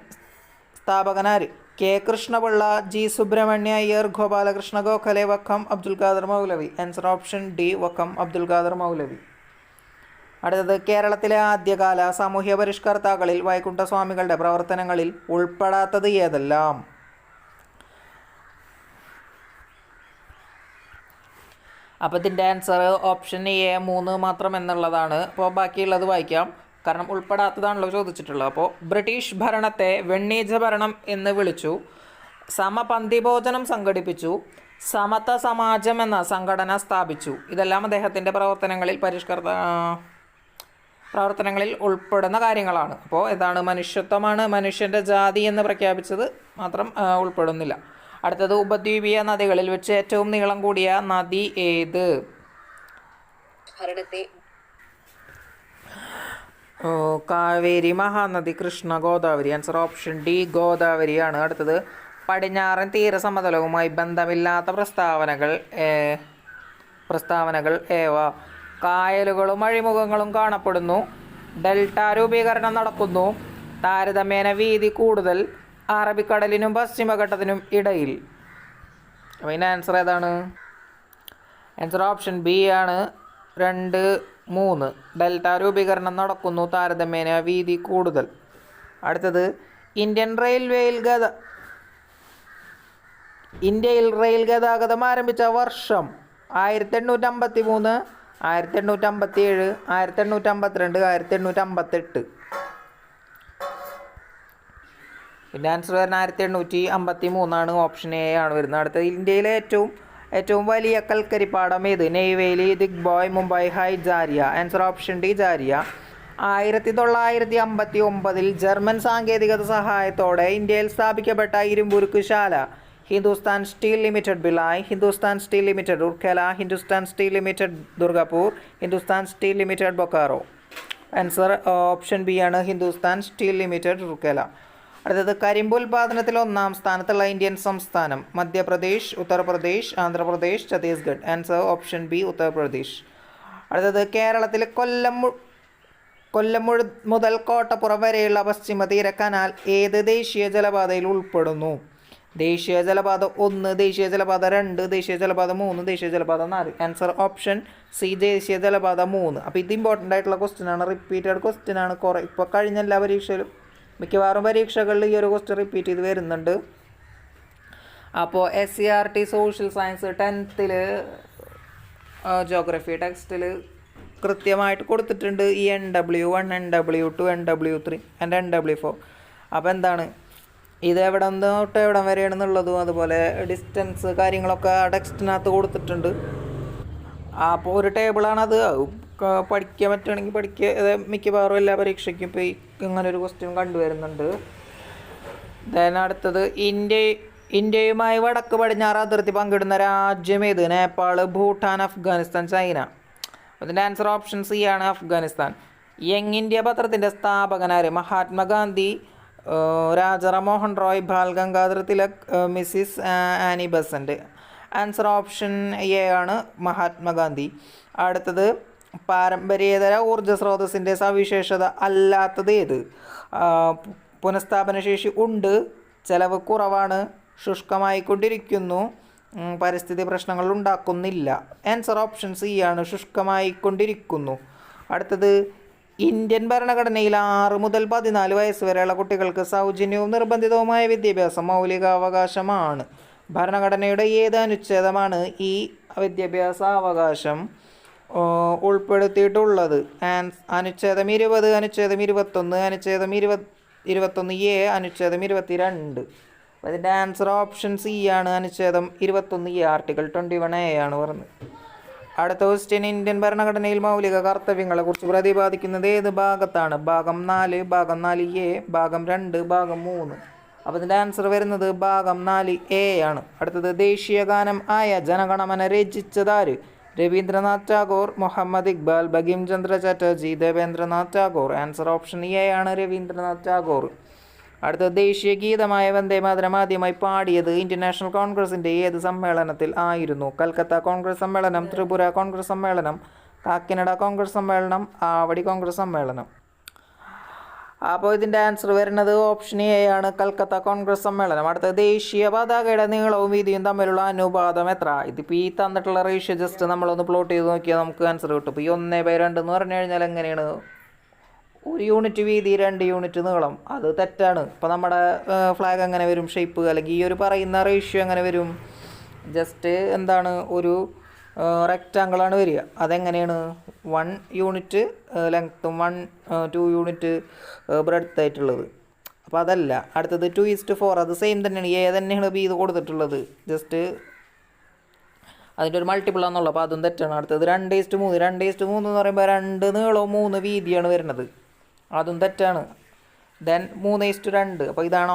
A: K Krishnapillai, G Subramania Iyer, Gopalakrishna Gokhale, Vakkom Abdul Khader Moulavi. Answer option D Vakkom Abdul Khader Moulavi. അടുത്തത് കേരളത്തിലെ ആദ്യകാല സാമൂഹ്യ പരിഷ്കർത്താക്കളിൽ വൈകുണ്ഠസ്വാമികളുടെ പ്രവർത്തനങ്ങളിൽ ഉൾപ്പെടാത്തത് ഏതെല്ലാം? അപ്പോൾ ഇതിൻ്റെ ആൻസർ ഓപ്ഷൻ എ 3 മാത്രം എന്നുള്ളതാണ്. അപ്പോൾ ബാക്കിയുള്ളത് വായിക്കാം, കാരണം ഉൾപ്പെടാത്തതാണല്ലോ ചോദിച്ചിട്ടുള്ളത്. അപ്പോൾ ബ്രിട്ടീഷ് ഭരണത്തെ വെണ്ണീജ ഭരണം എന്ന് വിളിച്ചു, സമപന്തി ഭോജനം സംഘടിപ്പിച്ചു, സമത്വ സമാജം എന്ന സംഘടന സ്ഥാപിച്ചു. ഇതെല്ലാം അദ്ദേഹത്തിൻ്റെ പ്രവർത്തനങ്ങളിൽ ഉൾപ്പെടുന്ന കാര്യങ്ങളാണ്. അപ്പോൾ ഏതാണ്? മനുഷ്യത്വമാണ്. മനുഷ്യൻ്റെ ജാതി എന്ന് പ്രഖ്യാപിച്ചത് മാത്രം ഉൾപ്പെടുന്നില്ല. അടുത്തത് ഉപദ്വീപീയ നദികളിൽ വെച്ച് ഏറ്റവും നീളം കൂടിയ നദി ഏത്? Kaveri, Mahanadi, Krishna, Godavari. Answer option D ഗോദാവരിയാണ്. അടുത്തത് പടിഞ്ഞാറൻ തീരസമതലവുമായി ബന്ധമില്ലാത്ത പ്രസ്താവനകൾ ഏവ? കായലുകളും അഴിമുഖങ്ങളും കാണപ്പെടുന്നു, ഡെൽറ്റ രൂപീകരണം നടക്കുന്നു, താരതമ്യേന വീതി കൂടുതൽ, അറബിക്കടലിനും പശ്ചിമഘട്ടത്തിനും ഇടയിൽ. അപ്പോൾ ഇതിൻ്റെ ആൻസർ ഏതാണ്? ആൻസർ ഓപ്ഷൻ ബി ആണ് 2, 3. ഡെൽറ്റ രൂപീകരണം നടക്കുന്നു, താരതമ്യേന വീതി കൂടുതൽ. അടുത്തത് ഇന്ത്യയിൽ റെയിൽ ഗതാഗതം ആരംഭിച്ച വർഷം? 1853, 1857, 1852, 1858. പിന്നെ ആൻസർ വരുന്നത് 1853 ഓപ്ഷൻ എ ആണ് വരുന്നത്. അടുത്തത് ഇന്ത്യയിലെ ഏറ്റവും വലിയ കൽക്കരിപ്പാടം ഏത്? Neyveli, Digboi, Mumbai, high, Jharia. Answer option D Jharia. 1959 German സാങ്കേതികത സഹായത്തോടെ ഇന്ത്യയിൽ സ്ഥാപിക്കപ്പെട്ട ഇരുമ്പുരുക്ക് ശാല? Hindustan steel limited Bhilai, Hindustan steel limited Rourkela, Hindustan steel limited Durgapur, Hindustan steel limited Bokaro. Answer option B ആണ് ഹിന്ദുസ്ഥാൻ സ്റ്റീൽ ലിമിറ്റഡ് റൂർക്കേല. അടുത്തത് കരിമ്പ് ഉൽപാദനത്തിൽ 1ാം സ്ഥാനത്തുള്ള ഇന്ത്യൻ സംസ്ഥാനം? Madhya Pradesh, Uttar Pradesh, Andhra Pradesh, Chhattisgarh. Answer option B Uttar Pradesh. അടുത്തത് കേരളത്തിൽ കൊല്ലം മുതൽ കോട്ടപ്പുറം വരെയുള്ള പശ്ചിമ തീര കനാൽ ഏത് ദേശീയ ജലപാതയിൽ ഉൾപ്പെടുന്നു? ദേശീയ ജലപാത 1, ദേശീയ ജലപാത 2, ദേശീയ ജലപാത 3, ദേശീയ ജലപാത 4. ആൻസർ ഓപ്ഷൻ സി ദേശീയ ജലപാത 3. അപ്പോൾ ഇത് ഇമ്പോർട്ടൻ്റ് ആയിട്ടുള്ള ക്വസ്റ്റ്യനാണ്, റിപ്പീറ്റഡ് ക്വസ്റ്റ്യനാണ്. ഇപ്പോൾ കഴിഞ്ഞ എല്ലാ പരീക്ഷയിലും മിക്കവാറും പരീക്ഷകളിൽ ഈ ഒരു ക്വസ്റ്റ്യൻ റിപ്പീറ്റ് ചെയ്ത് വരുന്നുണ്ട്. അപ്പോൾ SCERT social science 10th geography ടെക്സ്റ്റിൽ കൃത്യമായിട്ട് കൊടുത്തിട്ടുണ്ട് ഈ NW1, NW2, NW3 and NW4. അപ്പോൾ എന്താണ് ഇത് എവിടെ നിന്ന് തൊട്ട് എവിടെ വരെയാണെന്നുള്ളതും അതുപോലെ ഡിസ്റ്റൻസ് കാര്യങ്ങളൊക്കെ ആ ടെക്സ്റ്റിനകത്ത് കൊടുത്തിട്ടുണ്ട്. അപ്പോൾ ഒരു ടേബിളാണത്, പഠിക്കാൻ പറ്റുകയാണെങ്കിൽ പഠിക്കുക. മിക്കവാറും എല്ലാ പരീക്ഷയ്ക്കും ഇപ്പോൾ ഇങ്ങനെ ഒരു ക്വസ്റ്റ്യൻ കണ്ടുവരുന്നുണ്ട്. ദെൻ അടുത്തത് ഇന്ത്യയുമായി വടക്ക് പടിഞ്ഞാറ് അതിർത്തി പങ്കിടുന്ന രാജ്യം ഏത്? നേപ്പാൾ, ഭൂട്ടാൻ, അഫ്ഗാനിസ്ഥാൻ, ചൈന. അതിൻ്റെ ആൻസർ ഓപ്ഷൻ സി ആണ് അഫ്ഗാനിസ്ഥാൻ. യങ് ഇന്ത്യ പത്രത്തിൻ്റെ സ്ഥാപകനാര്? Mahatma Gandhi, Rajaram Mohan Roy, Bal Gangadhar Tilak, Mrs Annie Besant. Answer option A ആണ് മഹാത്മാഗാന്ധി. അടുത്തത് പാരമ്പര്യേതര ഊർജ്ജ സ്രോതസ്സിൻ്റെ സവിശേഷത അല്ലാത്തത് ഏത്? പുനഃസ്ഥാപന ശേഷി ഉണ്ട്, ചെലവ് കുറവാണ്, ശുഷ്കമായിക്കൊണ്ടിരിക്കുന്നു, പരിസ്ഥിതി പ്രശ്നങ്ങൾ ഉണ്ടാക്കുന്നില്ല. ആൻസർ ഓപ്ഷൻ സി ആണ് ശുഷ്കമായിക്കൊണ്ടിരിക്കുന്നു. അടുത്തത് ഇന്ത്യൻ ഭരണഘടനയിൽ 6 മുതൽ 14 വയസ്സ് വരെയുള്ള കുട്ടികൾക്ക് സൗജന്യവും നിർബന്ധിതവുമായ വിദ്യാഭ്യാസം മൗലികാവകാശമാണ്. ഭരണഘടനയുടെ ഏത് അനുച്ഛേദമാണ് ഈ വിദ്യാഭ്യാസ അവകാശം ഉൾപ്പെടുത്തിയിട്ടുള്ളത്? അനുച്ഛേദം 20, അനുച്ഛേദം 21, അനുച്ഛേദം 21A, അനുച്ഛേദം 22. അതിൻ്റെ ആൻസർ ഓപ്ഷൻ സി ആണ് അനുച്ഛേദം 21A, ആർട്ടിക്കിൾ 21A ആണ് പറഞ്ഞത്. അടുത്ത ക്വസ്റ്റ്യൻ, ഇന്ത്യൻ ഭരണഘടനയിൽ മൗലിക കർത്തവ്യങ്ങളെക്കുറിച്ച് പ്രതിപാദിക്കുന്നത് ഏത് ഭാഗത്താണ്? ഭാഗം 4, ഭാഗം 4A, ഭാഗം 2, ഭാഗം 3. അപ്പോൾ ഇതിൻ്റെ ആൻസർ വരുന്നത് ഭാഗം 4A ആണ്. അടുത്തത് ദേശീയ ഗാനം ആയ ജനഗണമന രചിച്ചതാര്? Rabindranath Tagore, Muhammad Iqbal, Bankim Chandra Chatterjee, Debendranath Tagore. Answer option A ആണ്, രവീന്ദ്രനാഥ് ടാഗോർ. അടുത്ത ദേശീയ ഗീതമായ വന്ദേ മാതരം ആദ്യമായി പാടിയത് ഇന്ത്യൻ നാഷണൽ കോൺഗ്രസിൻ്റെ ഏത് സമ്മേളനത്തിൽ ആയിരുന്നു? കൽക്കത്ത കോൺഗ്രസ് സമ്മേളനം, ത്രിപുര കോൺഗ്രസ് സമ്മേളനം, കാക്കിനഡ കോൺഗ്രസ് സമ്മേളനം, ആവടി കോൺഗ്രസ് സമ്മേളനം. അപ്പോൾ ഇതിൻ്റെ ആൻസർ വരുന്നത് ഓപ്ഷൻ എ ആണ്, കൽക്കത്ത കോൺഗ്രസ് സമ്മേളനം. അടുത്ത ദേശീയ പതാകയുടെ നീളവും വീതിയും തമ്മിലുള്ള അനുപാതം എത്ര? ഇതിപ്പോൾ ഈ തന്നിട്ടുള്ള റേഷ്യോ ജസ്റ്റ് നമ്മളൊന്ന് പ്ലോട്ട് ചെയ്ത് നോക്കിയാൽ നമുക്ക് ആൻസർ കിട്ടും. ഇപ്പോൾ ഈ 1/2 എന്ന് പറഞ്ഞു കഴിഞ്ഞാൽ എങ്ങനെയാണ്? 1 യൂണിറ്റ് വീതി 2 യൂണിറ്റ് നീളം. അത് തെറ്റാണ്. ഇപ്പോൾ നമ്മുടെ ഫ്ലാഗ് എങ്ങനെ വരും ഷേപ്പ്, അല്ലെങ്കിൽ ഈ ഒരു പറയുന്ന റേഷ്യോ എങ്ങനെ വരും? ജസ്റ്റ് എന്താണ്, ഒരു റെക്റ്റാങ്കിളാണ് വരിക. അതെങ്ങനെയാണ്? 1 യൂണിറ്റ് ലെങ്ത്തും 2 യൂണിറ്റ് ബ്രെഡ്ത്ത് ആയിട്ടുള്ളത്. അപ്പോൾ അതല്ല. അടുത്തത് 2:4, അത് സെയിം തന്നെയാണ്. എ തന്നെയാണ് ബി ഇത് കൊടുത്തിട്ടുള്ളത്. ജസ്റ്റ് അതിൻ്റെ ഒരു മൾട്ടിപ്പിൾ ആണെന്നുള്ളത്. അപ്പോൾ അതും തെറ്റാണ്. അടുത്തത് 2:3. 2:3 എന്ന് പറയുമ്പോൾ 2 നീളവും 3 വീതിയാണ് വരുന്നത്. അതും തെറ്റാണ്. ദെൻ 3:2. അപ്പോൾ ഇതാണ്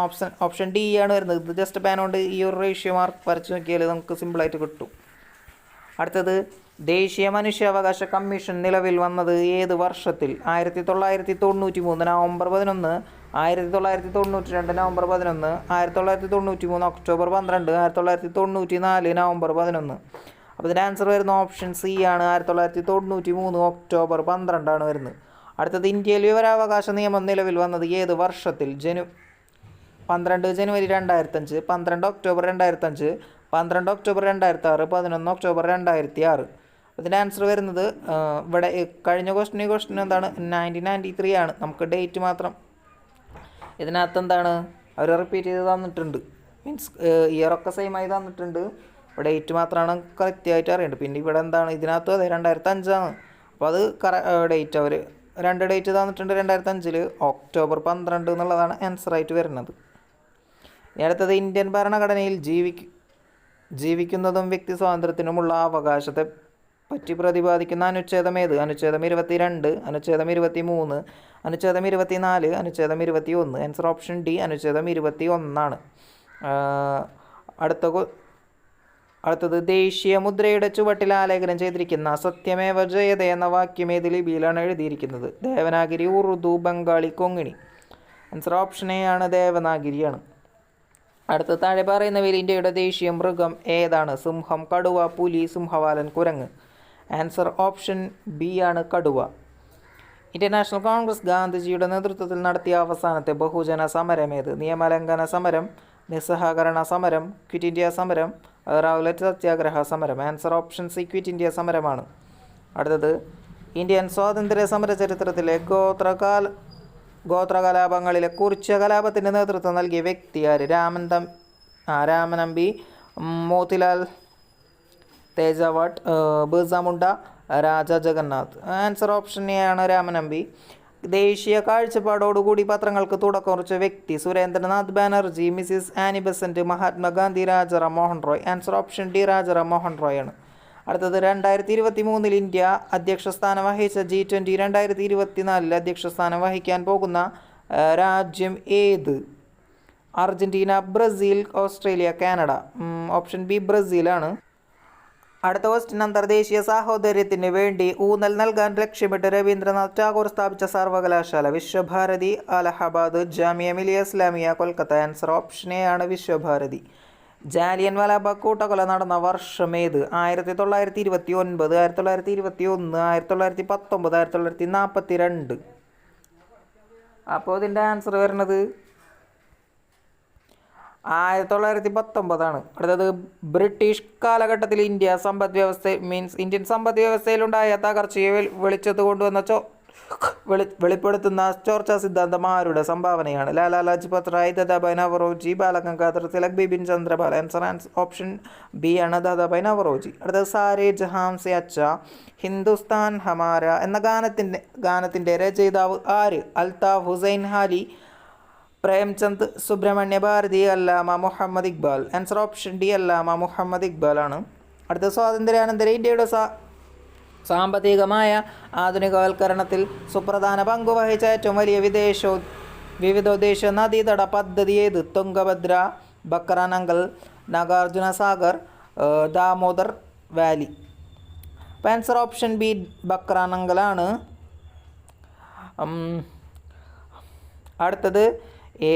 A: ഓപ്ഷൻ ഡി ആണ് വരുന്നത്. ഇത് ജസ്റ്റ് പാനോണ്ട് ഈ ഒരു റേഷ്യോ മാർക്ക് വരച്ച് നോക്കിയാൽ നമുക്ക് സിമ്പിളായിട്ട് കിട്ടും. അടുത്തത് ദേശീയ മനുഷ്യാവകാശ കമ്മീഷൻ നിലവിൽ വന്നത് ഏത് വർഷത്തിൽ? 1993 നവംബർ 11, 1992 നവംബർ 11, 1993 ഒക്ടോബർ 12, 1994 നവംബർ 11. അപ്പോൾ ഇതിൻ്റെ ആൻസർ വരുന്ന ഓപ്ഷൻ സി ആണ്, 1993 ഒക്ടോബർ 12 ആണ് വരുന്നത്. അടുത്തത് ഇന്ത്യയിൽ വിവരാവകാശ നിയമം നിലവിൽ വന്നത് ഏത് വർഷത്തിൽ? 12 ജനുവരി 2005, 12 ഒക്ടോബർ 2005, 12 ഒക്ടോബർ 2006, 11 ഒക്ടോബർ 2006. ഇതിൻ്റെ ആൻസർ വരുന്നത് ഇവിടെ കഴിഞ്ഞ ക്വസ്റ്റ്യൻ എന്താണ്? 1993 ആണ്. നമുക്ക് ഡേറ്റ് മാത്രം ഇതിനകത്ത് എന്താണ് അവർ റിപ്പീറ്റ് ചെയ്ത് തന്നിട്ടുണ്ട്. മീൻസ് ഇയറൊക്കെ സെയിമായി തന്നിട്ടുണ്ട്. ഡേറ്റ് മാത്രമാണ് കൃത്യമായിട്ട് അറിയേണ്ടത്. പിന്നെ ഇവിടെ എന്താണ് ഇതിനകത്ത് അതെ 2005 ആണ്. അപ്പോൾ അത് ഡേറ്റ് അവർ 2 ഡേറ്റ് തന്നിട്ടുണ്ട്. 2005 ഒക്ടോബർ 12 എന്നുള്ളതാണ് ആൻസറായിട്ട് വരുന്നത്. അടുത്തത് ഇന്ത്യൻ ഭരണഘടനയിൽ ജീവിക്കുന്നതും വ്യക്തി സ്വാതന്ത്ര്യത്തിനുമുള്ള അവകാശത്തെ പറ്റി പ്രതിപാദിക്കുന്ന അനുച്ഛേദം ഏത്? അനുച്ഛേദം 22, അനുച്ഛേദം 23, അനുച്ഛേദം 24, അനുച്ഛേദം 21. ആൻസർ ഓപ്ഷൻ ഡി, അനുച്ഛേദം 21 ആണ്. അടുത്തത് ദേശീയ മുദ്രയുടെ ചുവട്ടിൽ ആലേഖനം ചെയ്തിരിക്കുന്ന സത്യമേവ ജയതേ എന്ന വാക്യം ഏത് ലിപിയിലാണ് എഴുതിയിരിക്കുന്നത്? ദേവനാഗിരി, ഉറുദു, ബംഗാളി, കൊങ്ങിണി. ആൻസർ ഓപ്ഷൻ എ ആണ്, ദേവനാഗിരിയാണ്. അടുത്ത താഴെ പറയുന്നവയിൽ ഇന്ത്യയുടെ ദേശീയ മൃഗം ഏതാണ്? സിംഹം, കടുവ, പുലി, സിംഹവാലൻ, കുരങ്ങ്. ആൻസർ ഓപ്ഷൻ ബി ആണ്, കടുവ. ഇന്ത്യൻ നാഷണൽ കോൺഗ്രസ് ഗാന്ധിജിയുടെ നേതൃത്വത്തിൽ നടത്തിയ അവസാനത്തെ ബഹുജന സമരം ഏത്? നിയമലംഘന സമരം, നിസ്സഹകരണ സമരം, ക്വിറ്റ് ഇന്ത്യ സമരം, റൗലറ്റ് സത്യാഗ്രഹ സമരം. Answer option C, quit India സമരമാണ്. അടുത്തത് ഇന്ത്യൻ സ്വാതന്ത്ര്യ സമര ചരിത്രത്തിലെ ഗോത്രകലാപങ്ങളിലെ കുറിച്യ കലാപത്തിന് നേതൃത്വം നൽകിയ വ്യക്തി ആര്? Ramanambi, Motilal Tejawat, Birsa Munda, Raja Jagannath. Answer option A ആണ്, രാമനമ്പി. ദേശീയ കാഴ്ചപ്പാടോടുകൂടി പത്രങ്ങൾക്ക് തുടക്കം കുറിച്ച വ്യക്തി? Surendranath Banerjee, Mrs Annie Besant, Mahatma Gandhi, Rajaram Mohan Roy. Answer option D, Rajaram Mohan Roy ആണ്. അടുത്തത് 2023 ഇന്ത്യ അധ്യക്ഷസ്ഥാനം വഹിച്ച G20 2024 അധ്യക്ഷസ്ഥാനം വഹിക്കാൻ പോകുന്ന രാജ്യം ഏത്? Argentina, Brazil, Australia, Canada. Option B, ബ്രസീലാണ്. അടുത്ത ക്വസ്റ്റ്യൻ അന്തർദേശീയ സാഹോദര്യത്തിന് വേണ്ടി ഊന്നൽ നൽകാൻ ലക്ഷ്യമിട്ട് രവീന്ദ്രനാഥ് ടാഗോർ സ്ഥാപിച്ച സർവകലാശാല? Visvabharati, Allahabad, Jamia Millia Islamia, Kolkata. Answer option A ആണ്, വിശ്വഭാരതി. ജാലിയൻ വാലാബാഗ് കൂട്ടക്കൊല നടന്ന വർഷം ഏത്? 1929, 1921, 1919, 1942. അപ്പോൾ ഇതിൻ്റെ ആൻസർ വരുന്നത് 1919 ആണ്. അടുത്തത് ബ്രിട്ടീഷ് കാലഘട്ടത്തിൽ ഇന്ത്യൻ സമ്പദ് വ്യവസ്ഥയിലുണ്ടായ തകർച്ചയെ വെളിച്ചത്ത് കൊണ്ടുവന്ന വെളിപ്പെടുത്തുന്ന ചോർച്ചാ സിദ്ധാന്തം ആരുടെ സംഭാവനയാണ്? Lala Lajpat Rai, Dadabhai Naoroji, Balagangadhar Tilak, Bipin Chandrapal. Answer option B ആണ്, ദാദാഭായ് നവറോജി. അടുത്തത് സാരേ ജഹാം സെ അച്ഛാ ഹിന്ദുസ്ഥാൻ ഹമാര എന്ന ഗാനത്തിൻ്റെ രചയിതാവ് ആര്? Althaf Hussain ഹാലി, Premchand, Subramania Bharati, Allama Muhammad Iqbal. Answer option D, Allama Muhammad Iqbal ആണ്. അടുത്ത സ്വാതന്ത്ര്യാനന്തര ഇന്ത്യയുടെ സാമ്പത്തികമായ ആധുനികവൽക്കരണത്തിൽ സുപ്രധാന പങ്കു വഹിച്ച ഏറ്റവും വലിയ വിവിധോദ്ദേശ നദീതട പദ്ധതി ഏത്? തുംഗഭദ്ര, ബക്രാനങ്കൽ, നാഗാർജുന സാഗർ, ദാമോദർ വാലി. അപ്പോൾ ആൻസർ ഓപ്ഷൻ ബി ബക്രാനങ്കലാണ്. അടുത്തത്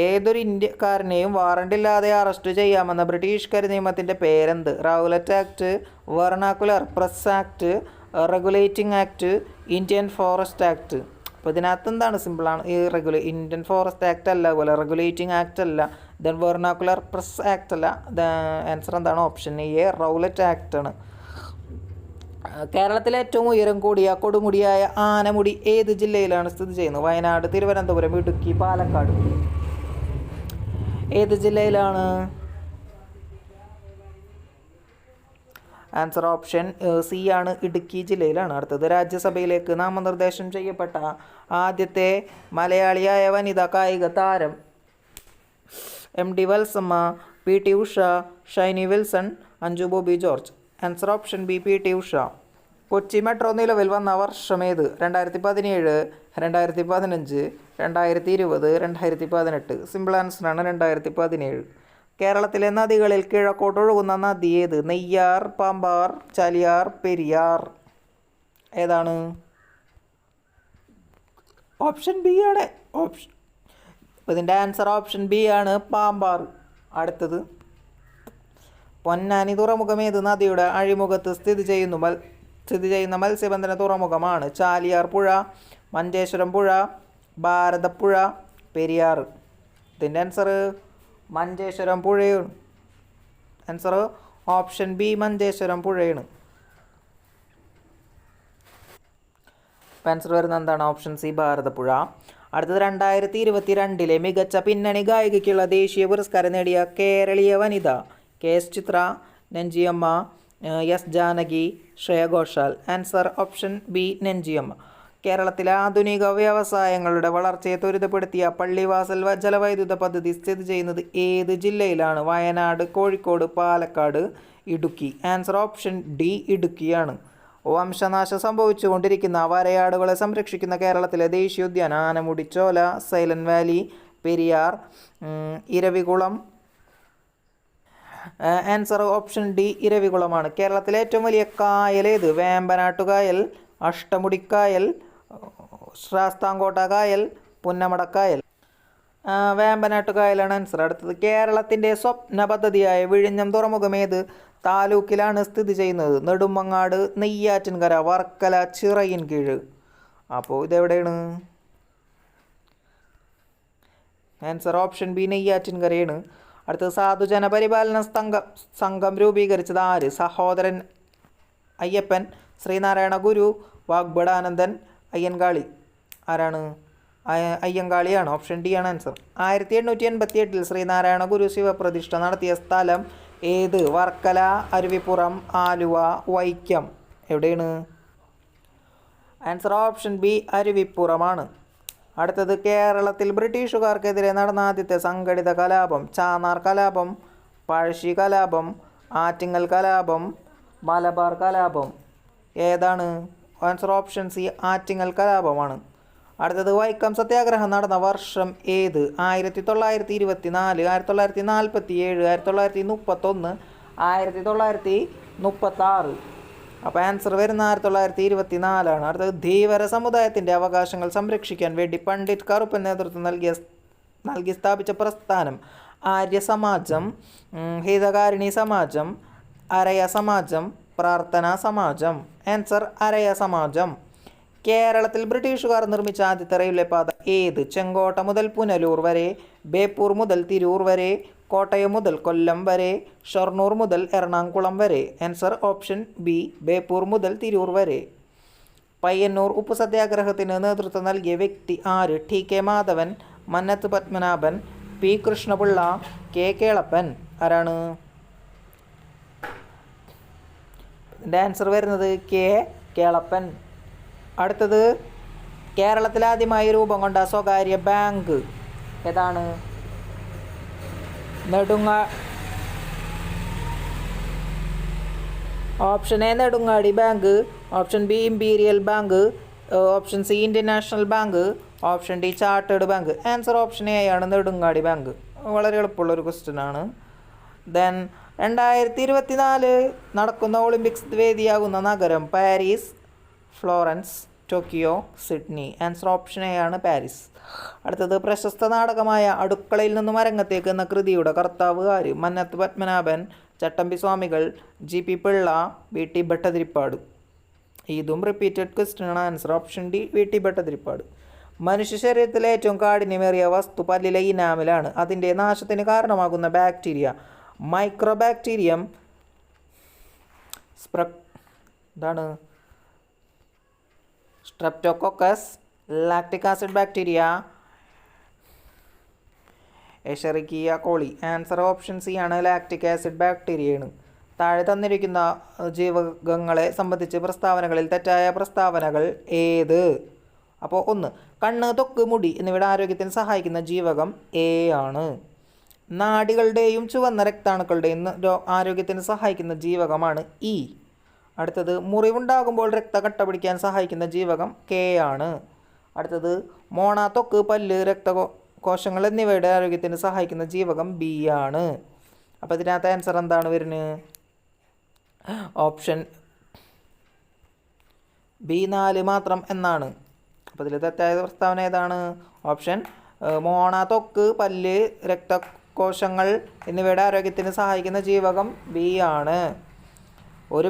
A: ഏതൊരു ഇന്ത്യക്കാരനെയും വാറണ്ടില്ലാതെ അറസ്റ്റ് ചെയ്യാമെന്ന ബ്രിട്ടീഷ് കര നിയമത്തിൻ്റെ പേരെന്ത്? Rowlatt act, vernacular press act, regulating act, Indian forest act. അപ്പോൾ ഇതിനകത്ത് എന്താണ് സിമ്പിളാണ്. ഈ ഇന്ത്യൻ ഫോറസ്റ്റ് ആക്ട് അല്ല, അതുപോലെ റെഗുലേറ്റിംഗ് ആക്ട് അല്ല, ദെൻ വെർണാക്കുലർ പ്രസ് ആക്ട് അല്ല. ആൻസർ എന്താണ്? ഓപ്ഷൻ എ റൗലറ്റ് ആക്ട് ആണ്. കേരളത്തിലെ ഏറ്റവും ഉയരം കൂടിയ കൊടുമുടിയായ ആനമുടി ഏത് ജില്ലയിലാണ് സ്ഥിതി ചെയ്യുന്നത്? വയനാട്, തിരുവനന്തപുരം, ഇടുക്കി, പാലക്കാട്. ഏത് ജില്ലയിലാണ്? ആൻസർ ഓപ്ഷൻ സി ആണ്, ഇടുക്കി ജില്ലയിലാണ്. അടുത്തത് രാജ്യസഭയിലേക്ക് നാമനിർദ്ദേശം ചെയ്യപ്പെട്ട ആദ്യത്തെ മലയാളിയായ വനിതാ കായിക താരം? MD Valsamma, PT Usha, Shiny Wilson, Anju Bobby George. Answer option B PT Usha. Kochi metro നിലവിൽ വന്ന വർഷം ഏത്? 2017, 2015, 2020, 2018. സിമ്പിൾ ആൻസറാണ് 2017. കേരളത്തിലെ നദികളിൽ കിഴക്കോട്ടൊഴുകുന്ന നദി ഏത്? നെയ്യാർ, പാമ്പാർ, ചാലിയാർ, പെരിയാർ. ഏതാണ്? ഓപ്ഷൻ ബി ആണ്. അപ്പോൾ ഇതിൻ്റെ ആൻസർ ഓപ്ഷൻ ബി ആണ്, പാമ്പാർ. അടുത്തത് പൊന്നാനി തുറമുഖം ഏത് നദിയുടെ അഴിമുഖത്ത് സ്ഥിതി ചെയ്യുന്ന മത്സ്യബന്ധന തുറമുഖമാണ്? ചാലിയാർ പുഴ, മഞ്ചേശ്വരം പുഴ, ഭാരതപ്പുഴ, പെരിയാർ. ഇതിൻ്റെ ആൻസർ മഞ്ചേശ്വരം പുഴയാണ്. ആൻസർ ഓപ്ഷൻ ബി മഞ്ചേശ്വരം പുഴയാണ്. ആൻസർ വരുന്നത് എന്താണ്? Option C Bharathapuzha. അടുത്തത് 2022 മികച്ച പിന്നണി ഗായികയ്ക്കുള്ള ദേശീയ പുരസ്കാരം നേടിയ കേരളീയ വനിത? KS Chithra, Nanchiyamma, S Janaki, Shreya Ghoshal. Answer option B Nanchiyamma. കേരളത്തിലെ ആധുനിക വ്യവസായങ്ങളുടെ വളർച്ചയെ ത്വരിതപ്പെടുത്തിയ പള്ളിവാസൽ ജലവൈദ്യുത പദ്ധതി സ്ഥിതി ചെയ്യുന്നത് ഏത് ജില്ലയിലാണ്? Wayanad, Kozhikode, Palakkad, Idukki. Answer option D ഇടുക്കിയാണ്. വംശനാശം സംഭവിച്ചുകൊണ്ടിരിക്കുന്ന വരയാടുകളെ സംരക്ഷിക്കുന്ന കേരളത്തിലെ ദേശീയോദ്യാനം? Anamudi, Chola, silent valley, Periyar, Eravikulam. Answer option D ഇരവികുളമാണ്. കേരളത്തിലെ ഏറ്റവും വലിയ കായൽ ഏത്? വേമ്പനാട്ടുകായൽ, അഷ്ടമുടിക്കായൽ, ശാസ്താംകോട്ട കായൽ, പുന്നമടക്കായൽ. വേമ്പനാട്ടുകായലാണ് ആൻസർ. അടുത്തത് കേരളത്തിൻ്റെ സ്വപ്ന പദ്ധതിയായ വിഴിഞ്ഞം തുറമുഖം ഏത് താലൂക്കിലാണ് സ്ഥിതി ചെയ്യുന്നത്? നെടുമങ്ങാട്, നെയ്യാറ്റിൻകര, വർക്കല, ചിറയിൻകീഴ്. അപ്പോൾ ഇതെവിടെയാണ്? ആൻസർ ഓപ്ഷൻ ബി നെയ്യാറ്റിൻകരയാണ്. അടുത്തത് സാധുജന പരിപാലന സംഘം രൂപീകരിച്ചത് ആര്? സഹോദരൻ അയ്യപ്പൻ, ശ്രീനാരായണ ഗുരു, വാഗ്ബടാനന്ദൻ, അയ്യൻകാളി. ആരാണ്? അയ്യങ്കാളിയാണ്. ഓപ്ഷൻ ഡി ആണ് ആൻസർ. 1888 ശ്രീനാരായണ ഗുരു ശിവപ്രതിഷ്ഠ നടത്തിയ സ്ഥലം ഏത്? വർക്കല, അരുവിപ്പുറം, ആലുവ, വൈക്കം. എവിടെയാണ്? ആൻസർ ഓപ്ഷൻ ബി അരുവിപ്പുറമാണ്. അടുത്തത് കേരളത്തിൽ ബ്രിട്ടീഷുകാർക്കെതിരെ നടന്ന ആദ്യത്തെ സംഘടിത കലാപം? ചാന്നാർ കലാപം, പഴശ്ശി കലാപം, ആറ്റിങ്ങൽ കലാപം, മലബാർ കലാപം. ഏതാണ്? ആൻസർ ഓപ്ഷൻ സി ആറ്റിങ്ങൽ കലാപമാണ്. അടുത്തത് വൈക്കം സത്യാഗ്രഹം നടന്ന വർഷം ഏത്? 1924, 1947, 1931, 1936. അപ്പോൾ ആൻസർ വരുന്ന 1924 അടുത്തത് ധീവര സമുദായത്തിൻ്റെ അവകാശങ്ങൾ സംരക്ഷിക്കാൻ വേണ്ടി പണ്ഡിറ്റ് കറുപ്പൻ നേതൃത്വം നൽകി സ്ഥാപിച്ച പ്രസ്ഥാനം? ആര്യ സമാജം, ഹിതകാരിണി സമാജം, അരയ സമാജം, പ്രാർത്ഥനാ സമാജം. ആൻസർ അരയ സമാജം. കേരളത്തിൽ ബ്രിട്ടീഷുകാർ നിർമ്മിച്ച ആദ്യത്തെ റെയിൽവേ പാത ഏത്? ചെങ്കോട്ട മുതൽ പുനലൂർ വരെ, ബേപ്പൂർ മുതൽ തിരൂർ വരെ, കോട്ടയം മുതൽ കൊല്ലം വരെ, ഷൊർണൂർ മുതൽ എറണാകുളം വരെ. ആൻസർ ഓപ്ഷൻ ബി ബേപ്പൂർ മുതൽ തിരൂർ വരെ. പയ്യന്നൂർ ഉപ്പു സത്യാഗ്രഹത്തിന് നേതൃത്വം നൽകിയ വ്യക്തി ആര്? TK Madhavan, Mannath Padmanabhan, P Krishnapillai, K Kelappan. ആരാണ്? ഇതിൻ്റെ ആൻസർ വരുന്നത് K കേളപ്പൻ. അടുത്തത് കേരളത്തിൽ ആദ്യമായി രൂപം കൊണ്ട സ്വകാര്യ ബാങ്ക് ഏതാണ്? Option A Nedungadi bank, option B imperial bank, option C Indian national bank, option D chartered bank. Answer option A ആണ് നെടുങ്ങാടി ബാങ്ക്. വളരെ എളുപ്പമുള്ളൊരു ക്വസ്റ്റ്യൻ ആണ്. ദെൻ 2024 നടക്കുന്ന ഒളിമ്പിക്സ് വേദിയാകുന്ന നഗരം Paris, Florence, Tokyo, Sydney. Answer option A ആണ് പാരീസ്. അടുത്തത് പ്രശസ്ത നാടകമായ അടുക്കളയിൽ നിന്നും അരങ്ങത്തേക്ക് എന്ന കൃതിയുടെ കർത്താവ് ആര്? മന്നത്ത് പത്മനാഭൻ, ചട്ടമ്പി സ്വാമികൾ, GP പിള്ള, VT ഭട്ടതിരിപ്പാട്. ഇതും റിപ്പീറ്റഡ് ക്വസ്റ്റ്യൻ ആണ്. Answer option D VT Bhattathiripad. മനുഷ്യ ശരീരത്തിലെ ഏറ്റവും കാഠിന്യമേറിയ വസ്തു പല്ലിലെ ഇനാമിലാണ്. അതിൻ്റെ നാശത്തിന് കാരണമാകുന്ന bacteria microbacterium streptococcus, lactic acid bacteria, Escherichia coli. Answer option C ആണ് ലാക്റ്റിക് ആസിഡ് ബാക്ടീരിയയാണ്. താഴെ തന്നിരിക്കുന്ന ജീവകങ്ങളെ സംബന്ധിച്ച് പ്രസ്താവനകളിൽ തെറ്റായ പ്രസ്താവനകൾ ഏത്? അപ്പോൾ 1. കണ്ണ്, ത്വക്ക്, മുടി എന്നിവയുടെ ആരോഗ്യത്തിന് സഹായിക്കുന്ന ജീവകം എ ആണ്. നാഡികളുടെയും ചുവന്ന രക്താണുക്കളുടെയും ആരോഗ്യത്തിന് സഹായിക്കുന്ന ജീവകമാണ് ഇ. അടുത്തത് മുറിവുണ്ടാകുമ്പോൾ രക്തകട്ട പിടിക്കാൻ സഹായിക്കുന്ന ജീവകം കെ ആണ്. അടുത്തത് മോണ, ത്വക്ക്, പല്ല്, രക്തകോശങ്ങൾ എന്നിവയുടെ ആരോഗ്യത്തിന് സഹായിക്കുന്ന ജീവകം ബി ആണ്. അപ്പോൾ ഇതിനകത്ത് ആൻസർ എന്താണ് വരുന്നത്? ഓപ്ഷൻ ബി 4 മാത്രം എന്നാണ്. അപ്പോൾ ഇതിൽ തെറ്റായ പ്രസ്താവന ഏതാണ്? ഓപ്ഷൻ മോണ, ത്വക്ക്, പല്ല്, രക്തകോശങ്ങൾ എന്നിവയുടെ ആരോഗ്യത്തിന് സഹായിക്കുന്ന ജീവകം ബി ആണ്. ഒരു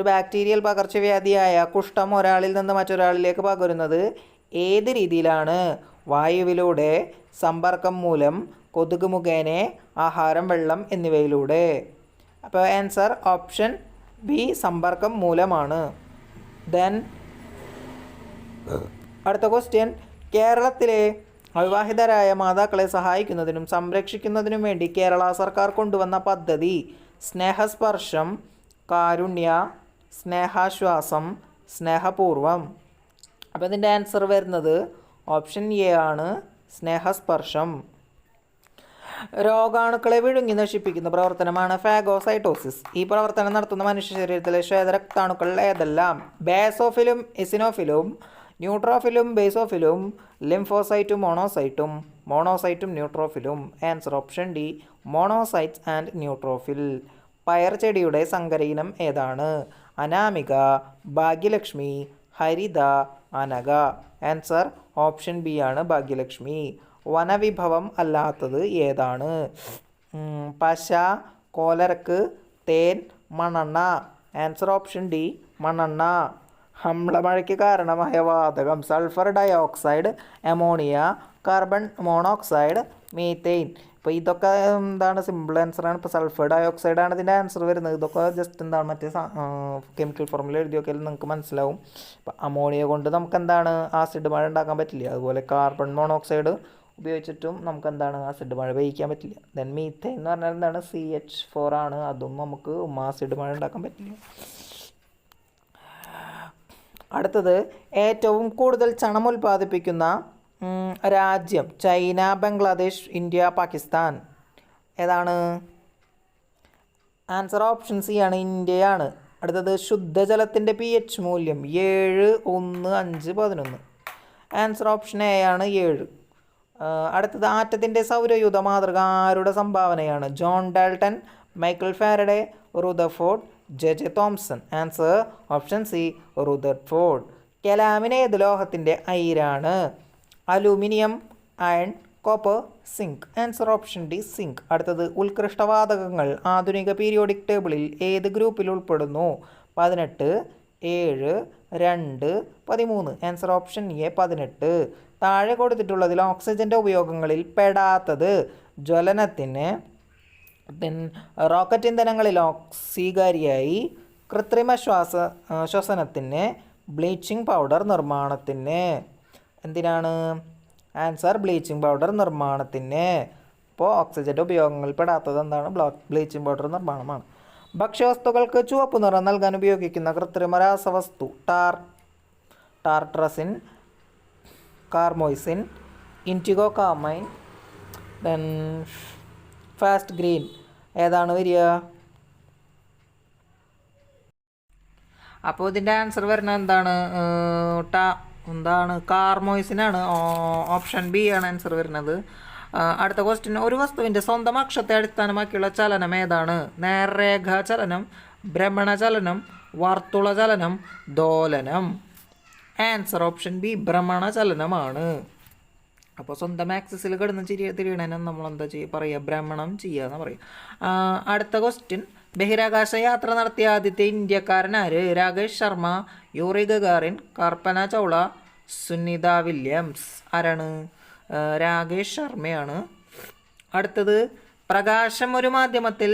A: ബാക്ടീരിയൽ പകർച്ചവ്യാധിയായ കുഷ്ഠം ഒരാളിൽ നിന്ന് മറ്റൊരാളിലേക്ക് പകരുന്നത് ഏത് രീതിയിലാണ്? വായുവിലൂടെ, സമ്പർക്കം മൂലം, കൊതുക് മുഖേന, ആഹാരം, വെള്ളം എന്നിവയിലൂടെ. അപ്പോൾ ആൻസർ ഓപ്ഷൻ ബി സമ്പർക്കം മൂലമാണ്. ദെൻ അടുത്ത ക്വസ്റ്റ്യൻ. കേരളത്തിലെ അവിവാഹിതരായ മാതാക്കളെ സഹായിക്കുന്നതിനും സംരക്ഷിക്കുന്നതിനും വേണ്ടി കേരള സർക്കാർ കൊണ്ടുവന്ന പദ്ധതി സ്നേഹസ്പർശം, കാരുണ്യ, സ്നേഹാശ്വാസം, സ്നേഹപൂർവം. അപ്പോൾ ഇതിൻ്റെ ആൻസർ വരുന്നത് ഓപ്ഷൻ എ ആണ് സ്നേഹസ്പർശം. രോഗാണുക്കളെ വിഴുങ്ങി നശിപ്പിക്കുന്ന പ്രവർത്തനമാണ് ഫാഗോസൈറ്റോസിസ്. ഈ പ്രവർത്തനം നടത്തുന്ന മനുഷ്യ ശരീരത്തിലെ ശ്വേതരക്താണുക്കൾ ഏതെല്ലാം? ബേസോഫിലും, എസിനോഫിലും, ന്യൂട്രോഫിലും, ബേസോഫിലും, ലിംഫോസൈറ്റും, മോണോസൈറ്റും, ന്യൂട്രോഫിലും. Answer option D monocytes and neutrophil. പയർ ചെടിയുടെ സങ്കരയിനം ഏതാണ്? Anamika, Bhagyalakshmi, Haritha, Anaka. Answer option B ആണ് ഭാഗ്യലക്ഷ്മി. വനവിഭവം അല്ലാത്തത് ഏതാണ്? പശ, കോലരക്ക്, തേൻ, മണ്ണെണ്ണ. ആൻസർ ഓപ്ഷൻ ഡി മണ്ണെണ്ണ. അമ്ലമഴയ്ക്ക് കാരണമായ വാതകം sulphur dioxide, ammonia, carbon monoxide, methane. ഇപ്പോൾ ഇതൊക്കെ എന്താണ് സിമ്പിൾ ആൻസറാണ്. ഇപ്പോൾ സൾഫർ ഡയോക്സൈഡാണ് ഇതിൻ്റെ ആൻസർ വരുന്നത്. ഇതൊക്കെ ജസ്റ്റ് എന്താണ് മറ്റേ കെമിക്കൽ ഫോർമുല എഴുതി നോക്കിയാൽ നിങ്ങൾക്ക് മനസ്സിലാവും. ഇപ്പോൾ അമോണിയ കൊണ്ട് നമുക്ക് എന്താണ് ആസിഡ് മഴ ഉണ്ടാക്കാൻ പറ്റില്ല. അതുപോലെ കാർബൺ മോണോക്സൈഡ് ഉപയോഗിച്ചിട്ടും നമുക്ക് എന്താണ് ആസിഡ് മഴ പെയ്യിക്കാൻ പറ്റില്ല. ദെൻ മീതെയിൻ എന്ന് പറഞ്ഞാൽ എന്താണ് CH4 ആണ്. അതും നമുക്ക് ആസിഡ് മഴ ഉണ്ടാക്കാൻ പറ്റില്ല. അടുത്തത് ഏറ്റവും കൂടുതൽ ചണം ഉൽപ്പാദിപ്പിക്കുന്ന രാജ്യം ചൈന, ബംഗ്ലാദേശ്, ഇന്ത്യ, പാകിസ്ഥാൻ. ഏതാണ്? ആൻസർ ഓപ്ഷൻ സി ആണ് ഇന്ത്യയാണ്. അടുത്തത് ശുദ്ധജലത്തിൻ്റെ pH മൂല്യം 7, 1, 5, 11. ആൻസർ ഓപ്ഷൻ എ ആണ് 7. അടുത്തത് ആറ്റത്തിൻ്റെ സൗരയൂഥ മാതൃക ആരുടെ സംഭാവനയാണ്? John Dalton, Michael Faraday, Rutherford, JJ Thomson. Answer option C Rutherford. കലാമിന് ഏത് ലോഹത്തിൻ്റെ അയിരാണ്? Aluminium, iron, copper, zinc. Answer option D zinc. അടുത്തത് ഉത്കൃഷ്ടവാതകങ്ങൾ ആധുനിക പീരിയോഡിക് ടേബിളിൽ ഏത് ഗ്രൂപ്പിൽ ഉൾപ്പെടുന്നു? 18, 7, 2, 13. Answer option A 18. താഴെ കൊടുത്തിട്ടുള്ളതിൽ ഓക്സിജൻ്റെ ഉപയോഗങ്ങളിൽ പെടാത്തത് ജ്വലനത്തിന്, റോക്കറ്റ് ഇന്ധനങ്ങളിൽ സ്വീകാര്യമായി, കൃത്രിമ ശ്വസനത്തിന്, ബ്ലീച്ചിങ് പൗഡർ നിർമ്മാണത്തിന്. എന്തിനാണ്? ആൻസർ ബ്ലീച്ചിങ് പൗഡർ നിർമ്മാണത്തിന്. അപ്പോൾ ഓക്സിജൻ്റെ ഉപയോഗങ്ങളിൽ പെടാത്തത് എന്താണ്? Bleaching powder നിർമ്മാണമാണ്. ഭക്ഷ്യവസ്തുക്കൾക്ക് ചുവപ്പ് നിറം നൽകാൻ ഉപയോഗിക്കുന്ന കൃത്രിമ രാസവസ്തു tartrazine, carmoisine, IndiGo carmine, then fast green. ഏതാണ് വരിക? അപ്പോൾ ഇതിൻ്റെ ആൻസർ വരുന്നത് എന്താണ്? എന്താണ് കാർമോയ്സിനാണ്. ഓപ്ഷൻ ബി ആണ് ആൻസർ വരുന്നത്. അടുത്ത ക്വസ്റ്റ്യൻ, ഒരു വസ്തുവിൻ്റെ സ്വന്തം അക്ഷത്തെ അടിസ്ഥാനമാക്കിയുള്ള ചലനം ഏതാണ്? നേർരേഖാ ചലനം, ഭ്രമണചലനം, വർത്തുള ചലനം, ദോലനം. ആൻസർ ഓപ്ഷൻ ബി ഭ്രമണചലനമാണ്. അപ്പോൾ സ്വന്തം ആക്സിസിൽ കിടന്ന് തിരിയണേനെ നമ്മൾ എന്താ പറയുക? ഭ്രമണം ചെയ്യുക എന്ന് പറയുക. അടുത്ത ക്വസ്റ്റ്യൻ, ബഹിരാകാശ യാത്ര നടത്തിയ ആദ്യത്തെ ഇന്ത്യക്കാരനാര്? രാകേഷ് ശർമ്മ, യൂറി ഗഗാറിൻ, കൽപന ചൗള, സുനിത വില്യംസ്. ആരാണ്? രാകേഷ് ശർമ്മയാണ്. അടുത്തത്, പ്രകാശം ഒരു മാധ്യമത്തിൽ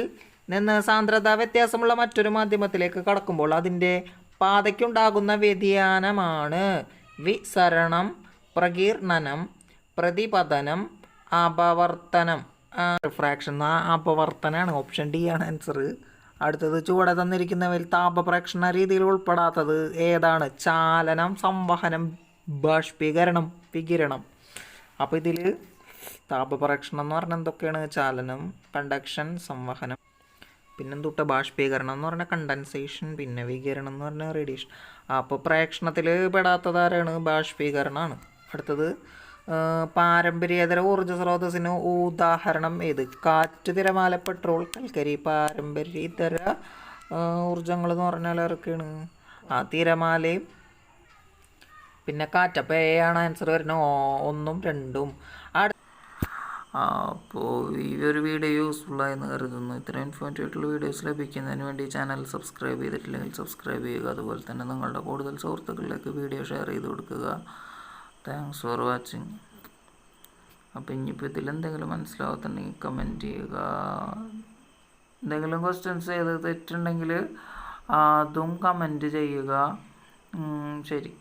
A: നിന്ന് സാന്ദ്രത വ്യത്യാസമുള്ള മറ്റൊരു മാധ്യമത്തിലേക്ക് കടക്കുമ്പോൾ അതിൻ്റെ പാതയ്ക്കുണ്ടാകുന്ന വ്യതിയാനമാണ് വിസരണം, പ്രകീർണനം, പ്രതിപതനം, അപവർത്തനം. റിഫ്രാക്ഷൻ, അപവർത്തനമാണ്. ഓപ്ഷൻ ഡി ആണ് ആൻസർ. അടുത്തത്, ചുവടെ തന്നിരിക്കുന്നവയിൽ താപപ്രേക്ഷണ രീതിയിൽ ഉൾപ്പെടാത്തത് ഏതാണ്? ചാലനം, സംവഹനം, ബാഷ്പീകരണം, വികിരണം. അപ്പോൾ ഇതിൽ താപപ്രേക്ഷണം എന്ന് പറഞ്ഞാൽ എന്തൊക്കെയാണ്? ചാലനം, കണ്ടക്ഷൻ, സംവഹനം, പിന്നെന്തൊട്ട് ബാഷ്പീകരണം എന്ന് പറഞ്ഞാൽ കണ്ടൻസേഷൻ, പിന്നെ വികിരണം എന്ന് പറഞ്ഞാൽ റേഡിയേഷൻ. അപ്പോൾ പ്രേക്ഷണത്തിൽ പെടാത്തത് ആരാണ്? ബാഷ്പീകരണമാണ്. അടുത്തത്, പാരമ്പര്യേതര ഊർജ്ജ സ്രോതസ്സിന് ഉദാഹരണം ഏത്? കാറ്റ്, തിരമാല, പെട്രോൾ, കൽക്കരി. പാരമ്പര്യേതര ഊർജ്ജങ്ങൾ എന്ന് പറഞ്ഞാൽ ആരൊക്കെയാണ്? തിരമാലയും പിന്നെ കാറ്റ്. അപ്പോൾ എ ആണ് ആൻസർ വരുന്നത്. 1ഉം 2ഉം. അപ്പോൾ ഈ ഒരു വീഡിയോ യൂസ്ഫുള്ളായെന്ന് കരുതുന്നു. ഇത്രയും ഇൻഫോർമേറ്റീവ് ആയിട്ടുള്ള വീഡിയോസ് ലഭിക്കുന്നതിന് വേണ്ടി ചാനൽ സബ്സ്ക്രൈബ് ചെയ്തിട്ടില്ലെങ്കിൽ സബ്സ്ക്രൈബ് ചെയ്യുക. അതുപോലെ തന്നെ നിങ്ങളുടെ കൂടുതൽ സുഹൃത്തുക്കളിലേക്ക് വീഡിയോ ഷെയർ ചെയ്ത് കൊടുക്കുക. Thanks for watching. അപ്പോൾ ഇനിയിപ്പോൾ ഇതിലെന്തെങ്കിലും മനസ്സിലാവത്തുണ്ടെങ്കിൽ കമൻറ്റ് ചെയ്യുക. എന്തെങ്കിലും ക്വസ്റ്റ്യൻസ് ചെയ്ത് തെറ്റുണ്ടെങ്കിൽ അതും കമൻറ്റ് ചെയ്യുക. ശരി.